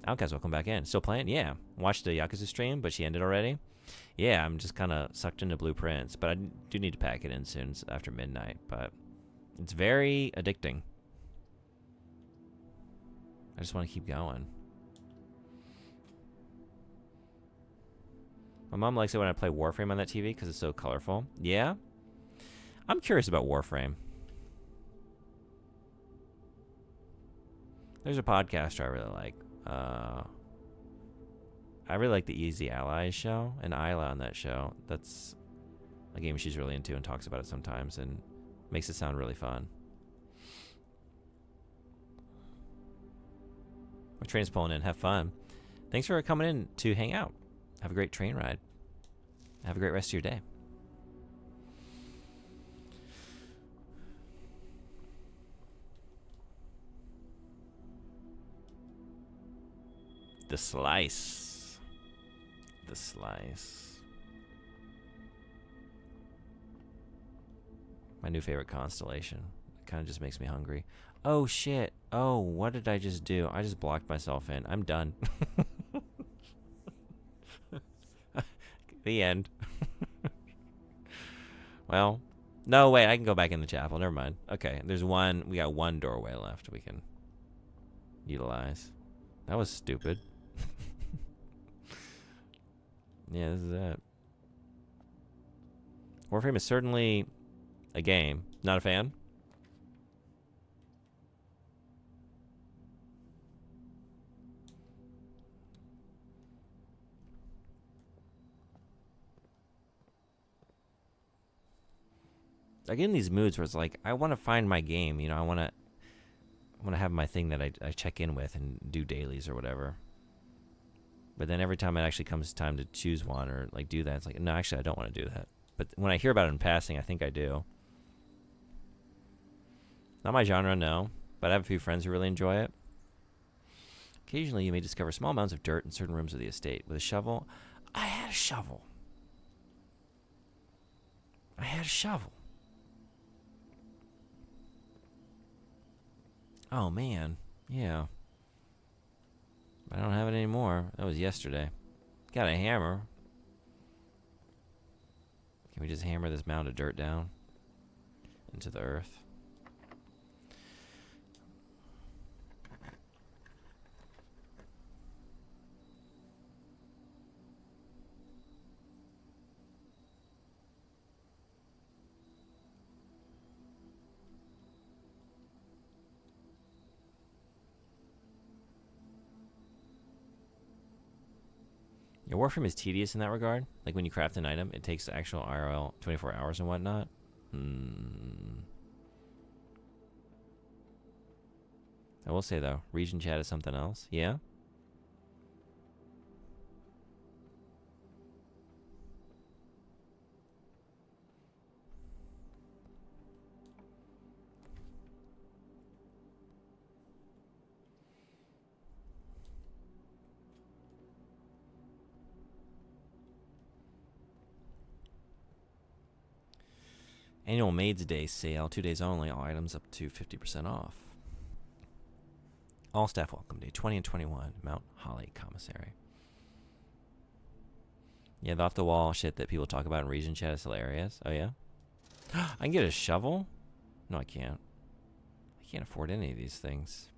Outcast, welcome back in. Still playing? Yeah. Watched the Yakuza stream, but she ended already. Yeah, I'm just kind of sucked into Blueprints, but I do need to pack it in soon after midnight. But it's very addicting. I just want to keep going. My mom likes it when I play Warframe on that TV because it's so colorful. Yeah? I'm curious about Warframe. There's a podcaster I really like. I really like the Easy Allies show, and Isla on that show. That's a game she's really into and talks about it sometimes and makes it sound really fun. My train's pulling in. Have fun. Thanks for coming in to hang out. Have a great train ride. Have a great rest of your day. The slice. The slice. My new favorite constellation. It kind of just makes me hungry. Oh, shit. Oh, what did I just do? I just blocked myself in. I'm done. The end. Well, no, wait. I can go back in the chapel. Never mind. Okay, we got one doorway left we can utilize. That was stupid. Yeah, this is it. Warframe is certainly a game. Not a fan? I get in these moods where it's like, I want to find my game. You know, I want to have my thing that I check in with and do dailies or whatever. But then every time it actually comes time to choose one or like do that, it's like, no, actually, I don't want to do that. But when I hear about it in passing, I think I do. Not my genre, no. But I have a few friends who really enjoy it. Occasionally, you may discover small amounts of dirt in certain rooms of the estate. With a shovel, I had a shovel. Oh, man. Yeah. I don't have it anymore. That was yesterday. Got a hammer. Can we just hammer this mound of dirt down into the earth? Yeah, Warframe is tedious in that regard. Like when you craft an item, it takes actual IRL 24 hours and whatnot. I will say though, region chat is something else. Yeah? Annual Maids Day sale, 2 days only, all items up to 50% off. All staff welcome day, 20 and 21, Mount Holly Commissary. Yeah, the off-the-wall shit that people talk about in region chat is hilarious. Oh, yeah? I can get a shovel? No, I can't. I Can't afford any of these things.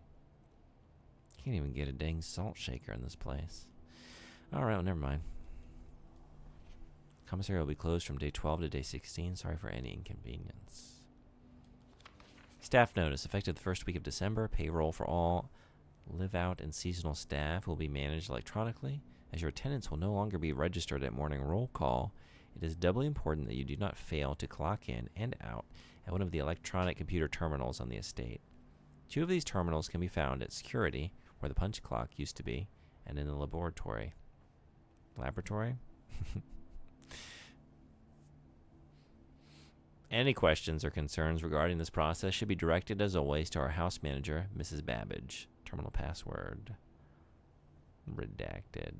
Can't even get a dang salt shaker in this place. Alright, well, never mind. Commissary will be closed from day 12 to day 16. Sorry for any inconvenience. Staff notice. Effective the first week of December, payroll for all live-out and seasonal staff will be managed electronically. As your attendance will no longer be registered at morning roll call, it is doubly important that you do not fail to clock in and out at one of the electronic computer terminals on the estate. 2 of these terminals can be found at security, where the punch clock used to be, and in the laboratory. Laboratory? Any questions or concerns regarding this process should be directed, as always, to our house manager, Mrs. Babbage. Terminal password redacted.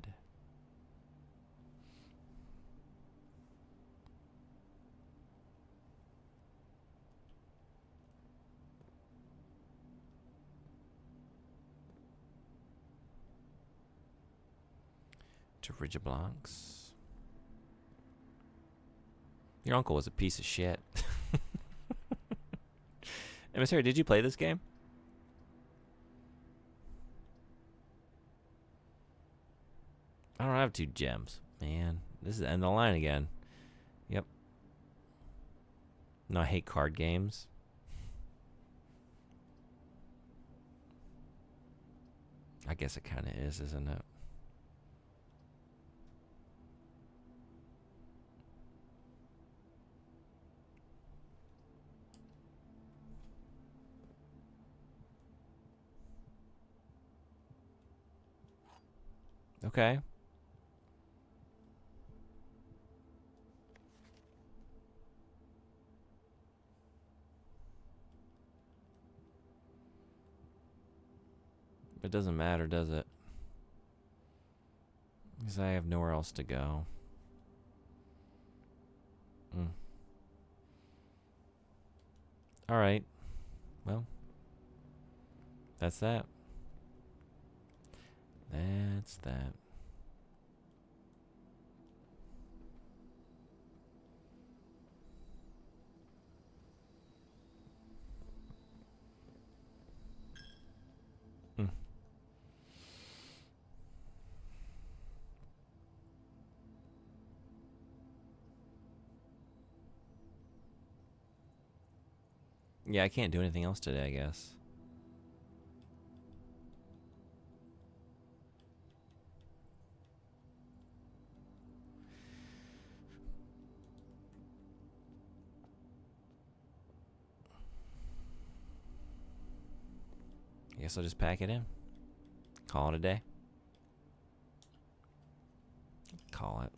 To Rigiblancs. Your uncle was a piece of shit. Emissary, did you play this game? I don't have 2 gems. Man, this is the end of the line again. Yep. No, I hate card games. I guess it kind of is, isn't it? Okay. It doesn't matter, does it? Because I have nowhere else to go. Alright. Well. That's that. That's that. Yeah, I can't do anything else today, I guess. I guess I'll just pack it in. Call it a day. Call it.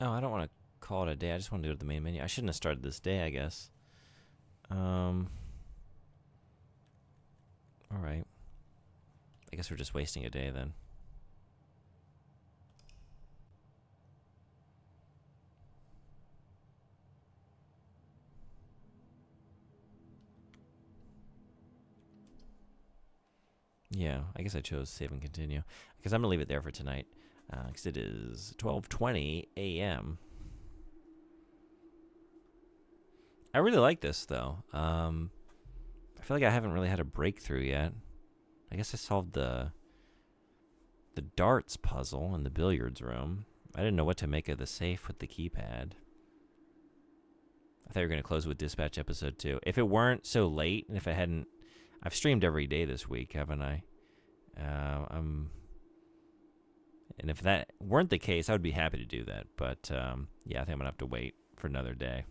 Oh, I don't want to call it a day. I just want to go to the main menu. I shouldn't have started this day, I guess. All right. I guess we're just wasting a day then. Yeah, I guess I chose save and continue because I'm gonna leave it there for tonight. Because it is 12:20 a.m. I really like this though. I feel like I haven't really had a breakthrough yet. I guess I solved the darts puzzle in the billiards room. I didn't know what to make of the safe with the keypad. I thought you were going to close with Dispatch episode 2. If it weren't so late, and if I hadn't... I've streamed every day this week, haven't I? And if that weren't the case, I would be happy to do that. But, yeah, I think I'm going to have to wait for another day.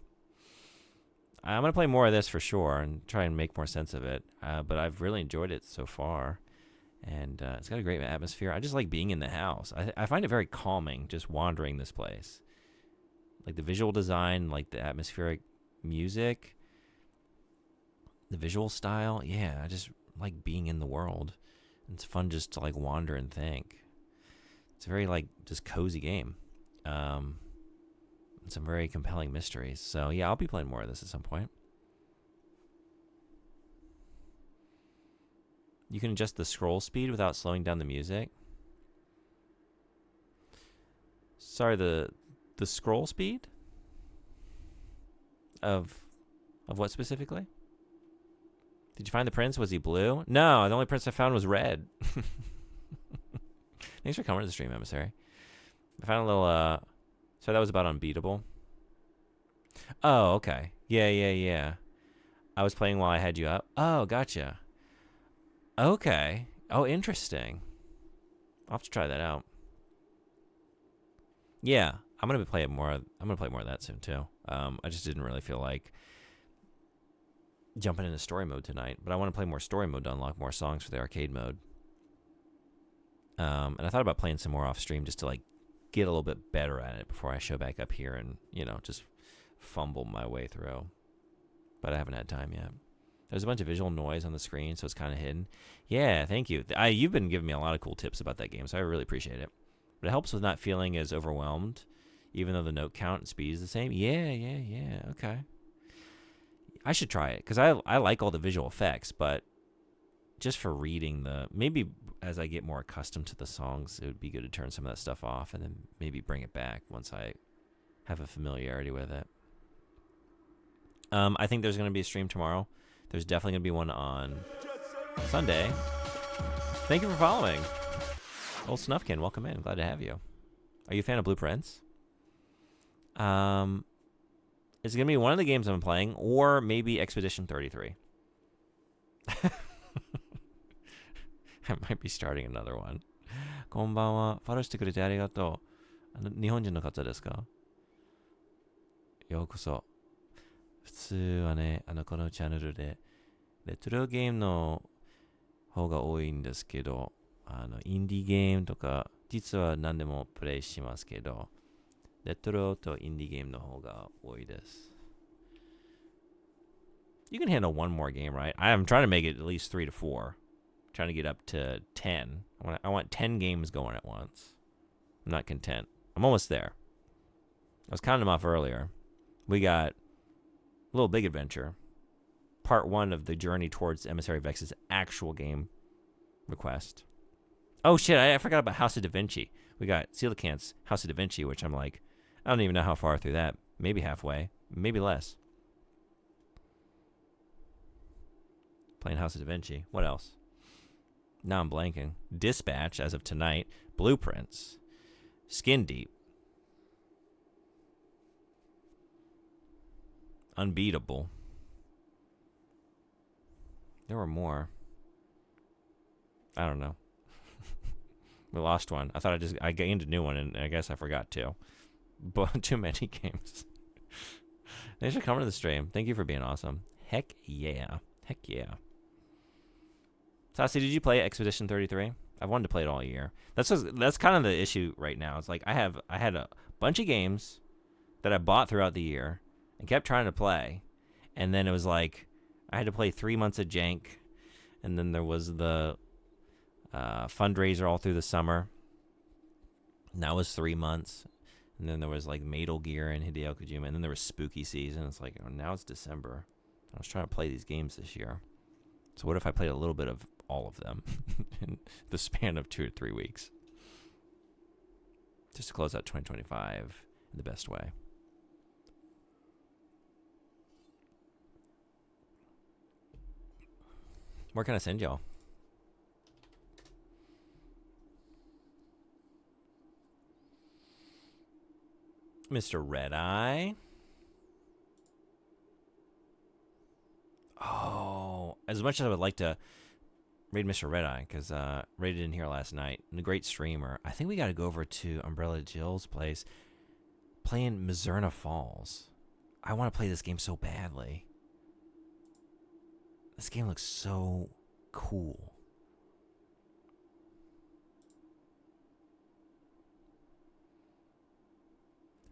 I'm going to play more of this for sure and try and make more sense of it. But I've really enjoyed it so far. And it's got a great atmosphere. I just like being in the house. I find it very calming just wandering this place. Like the visual design, like the atmospheric music, the visual style. Yeah, I just like being in the world. It's fun just to like wander and think. It's a very like just cozy game. Some very compelling mysteries. So yeah, I'll be playing more of this at some point. You can adjust the scroll speed without slowing down the music. Sorry, the scroll speed of what specifically? Did you find the prince? Was he blue? No, the only prince I found was red. Thanks for coming to the stream, Emissary. I found a little so that was about Unbeatable. Oh, okay. Yeah. I was playing while I had you up. Oh, gotcha. Okay. Oh, interesting. I'll have to try that out. Yeah, I'm gonna play more of that soon too. I just didn't really feel like jumping into story mode tonight, but I want to play more story mode to unlock more songs for the arcade mode. And I thought about playing some more off stream just to like get a little bit better at it before I show back up here and just fumble my way through. But I haven't had time yet. There's a bunch of visual noise on the screen, so it's kind of hidden. Yeah, thank you. You've been giving me a lot of cool tips about that game, so I really appreciate it. But it helps with not feeling as overwhelmed, even though the note count and speed is the same. Yeah. Okay. I should try it, because I like all the visual effects, but just for reading maybe as I get more accustomed to the songs, it would be good to turn some of that stuff off and then maybe bring it back once I have a familiarity with it. I think there's going to be a stream tomorrow. There's definitely going to be one on Sunday. Thank you for following. Old Snuffkin, welcome in. Glad to have you. Are you a fan of Blue Prince? It's going to be one of the games I'm playing, or maybe Expedition 33. I might be starting another one. こんばんは。フォローしてくれてありがとう。日本人の方ですか？ようこそ。普通はね、このチャンネルでレトロゲームの方が多いんですけど、インディーゲームとか実は何でもプレイしますけど、レトロとインディーゲームの方が多いです。You can handle one more game, right? I'm trying to make it at least 3 to 4. Trying to get up to 10. I want 10 games going at once. I'm not content. I'm almost there. I was counting them off earlier. We got Little Big Adventure, part 1 of the journey towards Emissary Vex's actual game request. Oh shit, I forgot about House of Da Vinci. We got Coelacanth's House of Da Vinci, which I'm like, I don't even know how far through that. Maybe halfway, maybe less. Playing House of Da Vinci. What else? Now I'm blanking. Dispatch, as of tonight. Blueprints. Skin Deep. Unbeatable. There were more. I don't know. We lost one. I thought I gained a new one, and I guess I forgot to. But too many games. Thanks for coming to the stream. Thank you for being awesome. Heck yeah. Heck yeah. Sassy, did you play Expedition 33? I've wanted to play it all year. That's kind of the issue right now. It's like I had a bunch of games that I bought throughout the year and kept trying to play, and then it was like I had to play 3 months of Jank, and then there was the fundraiser all through the summer, and that was 3 months, and then there was like Metal Gear and Hideo Kojima, and then there was Spooky Season. It's like, oh, now it's December. I was trying to play these games this year, so what if I played a little bit of all of them in the span of 2 or 3 weeks, just to close out 2025 in the best way. Where can I send y'all? Mr. Red Eye. as much as I would like to raid Mr. Red Eye, because raided in here last night, and a great streamer, I think we got to go over to Umbrella Jill's place, playing Mizurna Falls. I want to play this game so badly. This game looks so cool.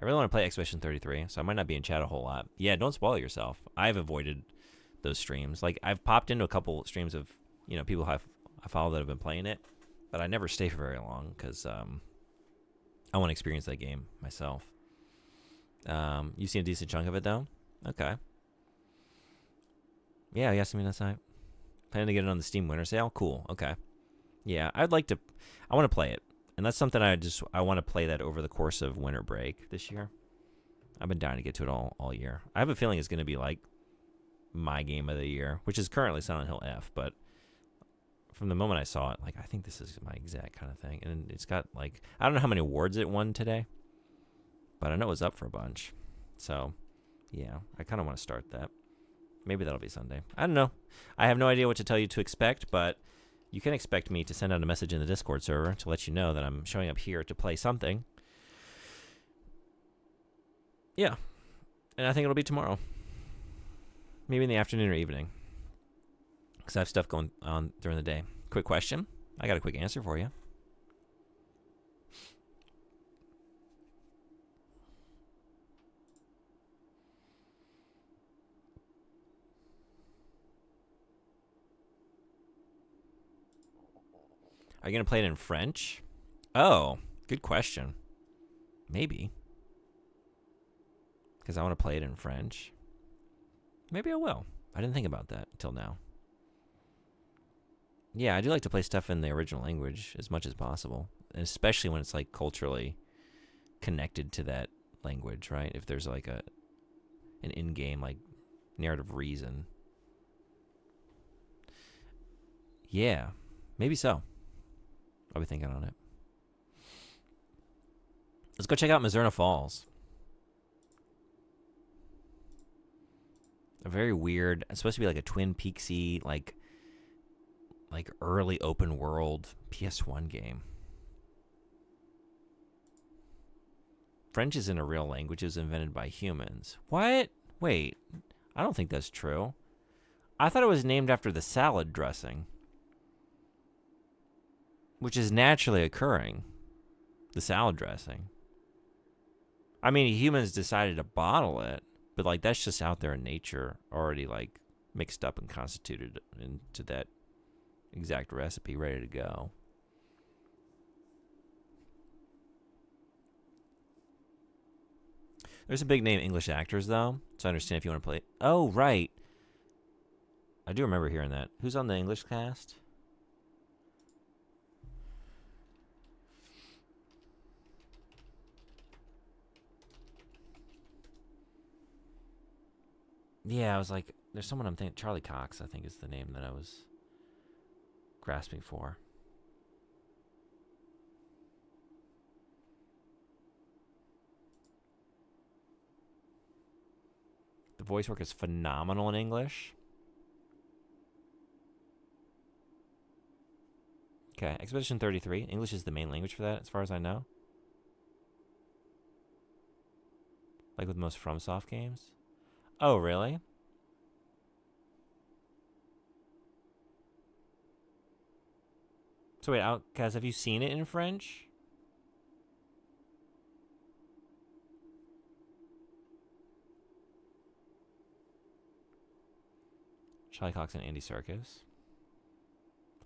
I really want to play Expedition 33, so I might not be in chat a whole lot. Yeah, don't spoil yourself. I've avoided those streams. Like, I've popped into a couple streams of, people I follow that have been playing it, but I never stay for very long because I want to experience that game myself. You've seen a decent chunk of it, though? Okay. Yeah, you asked me last night. Planning to get it on the Steam Winter Sale? Cool, okay. Yeah, I want to play it. And that's something I want to play that over the course of winter break this year. I've been dying to get to it all year. I have a feeling it's going to be like my game of the year, which is currently Silent Hill F, but from the moment I saw it, like, I think this is my exact kind of thing. And it's got, like, I don't know how many awards it won today, but I know it was up for a bunch. So, yeah, I kind of want to start that. Maybe that'll be Sunday. I don't know. I have no idea what to tell you to expect, but you can expect me to send out a message in the Discord server to let you know that I'm showing up here to play something. Yeah. And I think it'll be tomorrow. Maybe in the afternoon or evening. Because I have stuff going on during the day. Quick question. I got a quick answer for you. Are you going to play it in French? Oh, good question. Maybe. Because I want to play it in French. Maybe I will. I didn't think about that until now. Yeah, I do like to play stuff in the original language as much as possible. And especially when it's like culturally connected to that language, right? If there's like an in-game like narrative reason. Yeah, maybe so. I'll be thinking on it. Let's go check out Mizurna Falls. A very weird, it's supposed to be like a Twin Peaksy, like early open world PS1 game. French isn't a real language. It was invented by humans. What? Wait, I don't think that's true. I thought it was named after the salad dressing, which is naturally occurring. The salad dressing. I mean, humans decided to bottle it, but like that's just out there in nature, already like mixed up and constituted into that exact recipe, ready to go. There's a big name English actors though, so I understand if you want to play. Oh, right. I do remember hearing that. Who's on the English cast? Yeah, I was like, there's someone I'm thinking. Charlie Cox, I think, is the name that I was grasping for. The voice work is phenomenal in English. Okay, Expedition 33. English is the main language for that, as far as I know. Like with most FromSoft games. Oh, really? So wait, Kaz, have you seen it in French? Charlie Cox and Andy Serkis.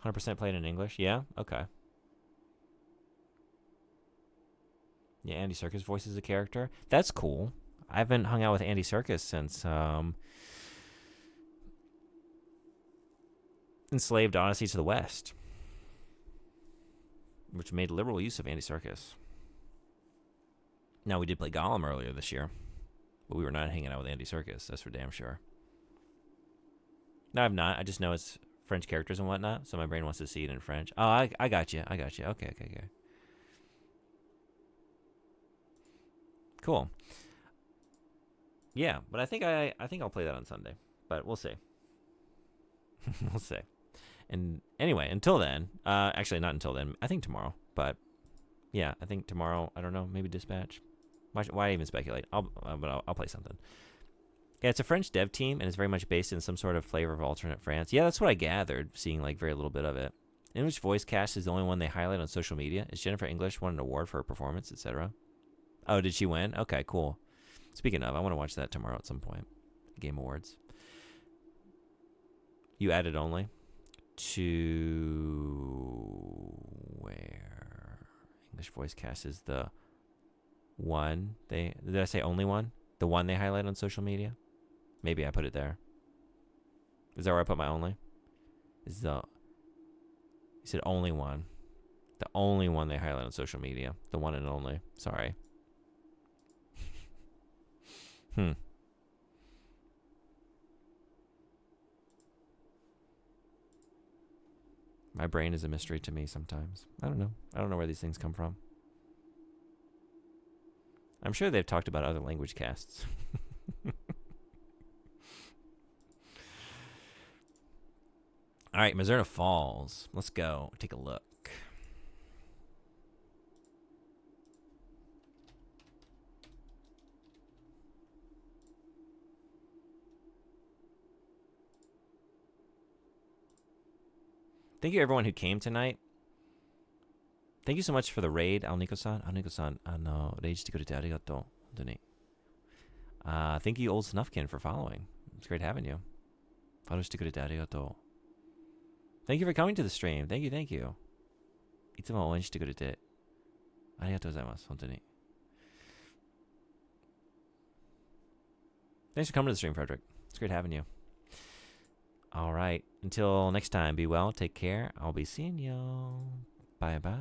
100% played in English? Yeah? Okay. Yeah, Andy Serkis voices a character. That's cool. I haven't hung out with Andy Serkis since Enslaved Odyssey to the West, which made liberal use of Andy Serkis. Now, we did play Gollum earlier this year, but we were not hanging out with Andy Serkis. That's for damn sure. No, I'm not. I just know it's French characters and whatnot, so my brain wants to see it in French. Oh, I got you. I got you. Okay. Cool. Yeah, but I think I'll play that on Sunday, but we'll see. We'll see. And anyway, until then, actually not until then. I think tomorrow, but yeah, I think tomorrow. I don't know. Maybe Dispatch. Why even speculate? I'll play something. Yeah, it's a French dev team, and it's very much based in some sort of flavor of alternate France. Yeah, that's what I gathered, seeing like very little bit of it. English voice cast is the only one they highlight on social media. Is Jennifer English won an award for her performance, etc.? Oh, did she win? Okay, cool. Speaking of, I want to watch that tomorrow at some point. Game Awards. You added only to where English voice cast is the one they did I say only one? The one they highlight on social media? Maybe I put it there. Is that where I put my only? Is the you said only one. The only one they highlight on social media. The one and only. Sorry. My brain is a mystery to me sometimes. I don't know. I don't know where these things come from. I'm sure they've talked about other language casts. All right, Mizurna Falls. Let's go. Take a look. Thank you, everyone who came tonight. Thank you so much for the raid, Alnico-san. Alnico-san, raid してくれてありがとう。本当に。Thank you, Old Snuffkin, for following. It's great having you. Follow してくれてありがとう。Thank you for coming to the stream. Thank you, thank you. いつも応援してくれてありがとうございます。本当に。Thanks for coming to the stream, Frederick. It's great having you. All right. Until next time, be well. Take care. I'll be seeing you. Bye-bye.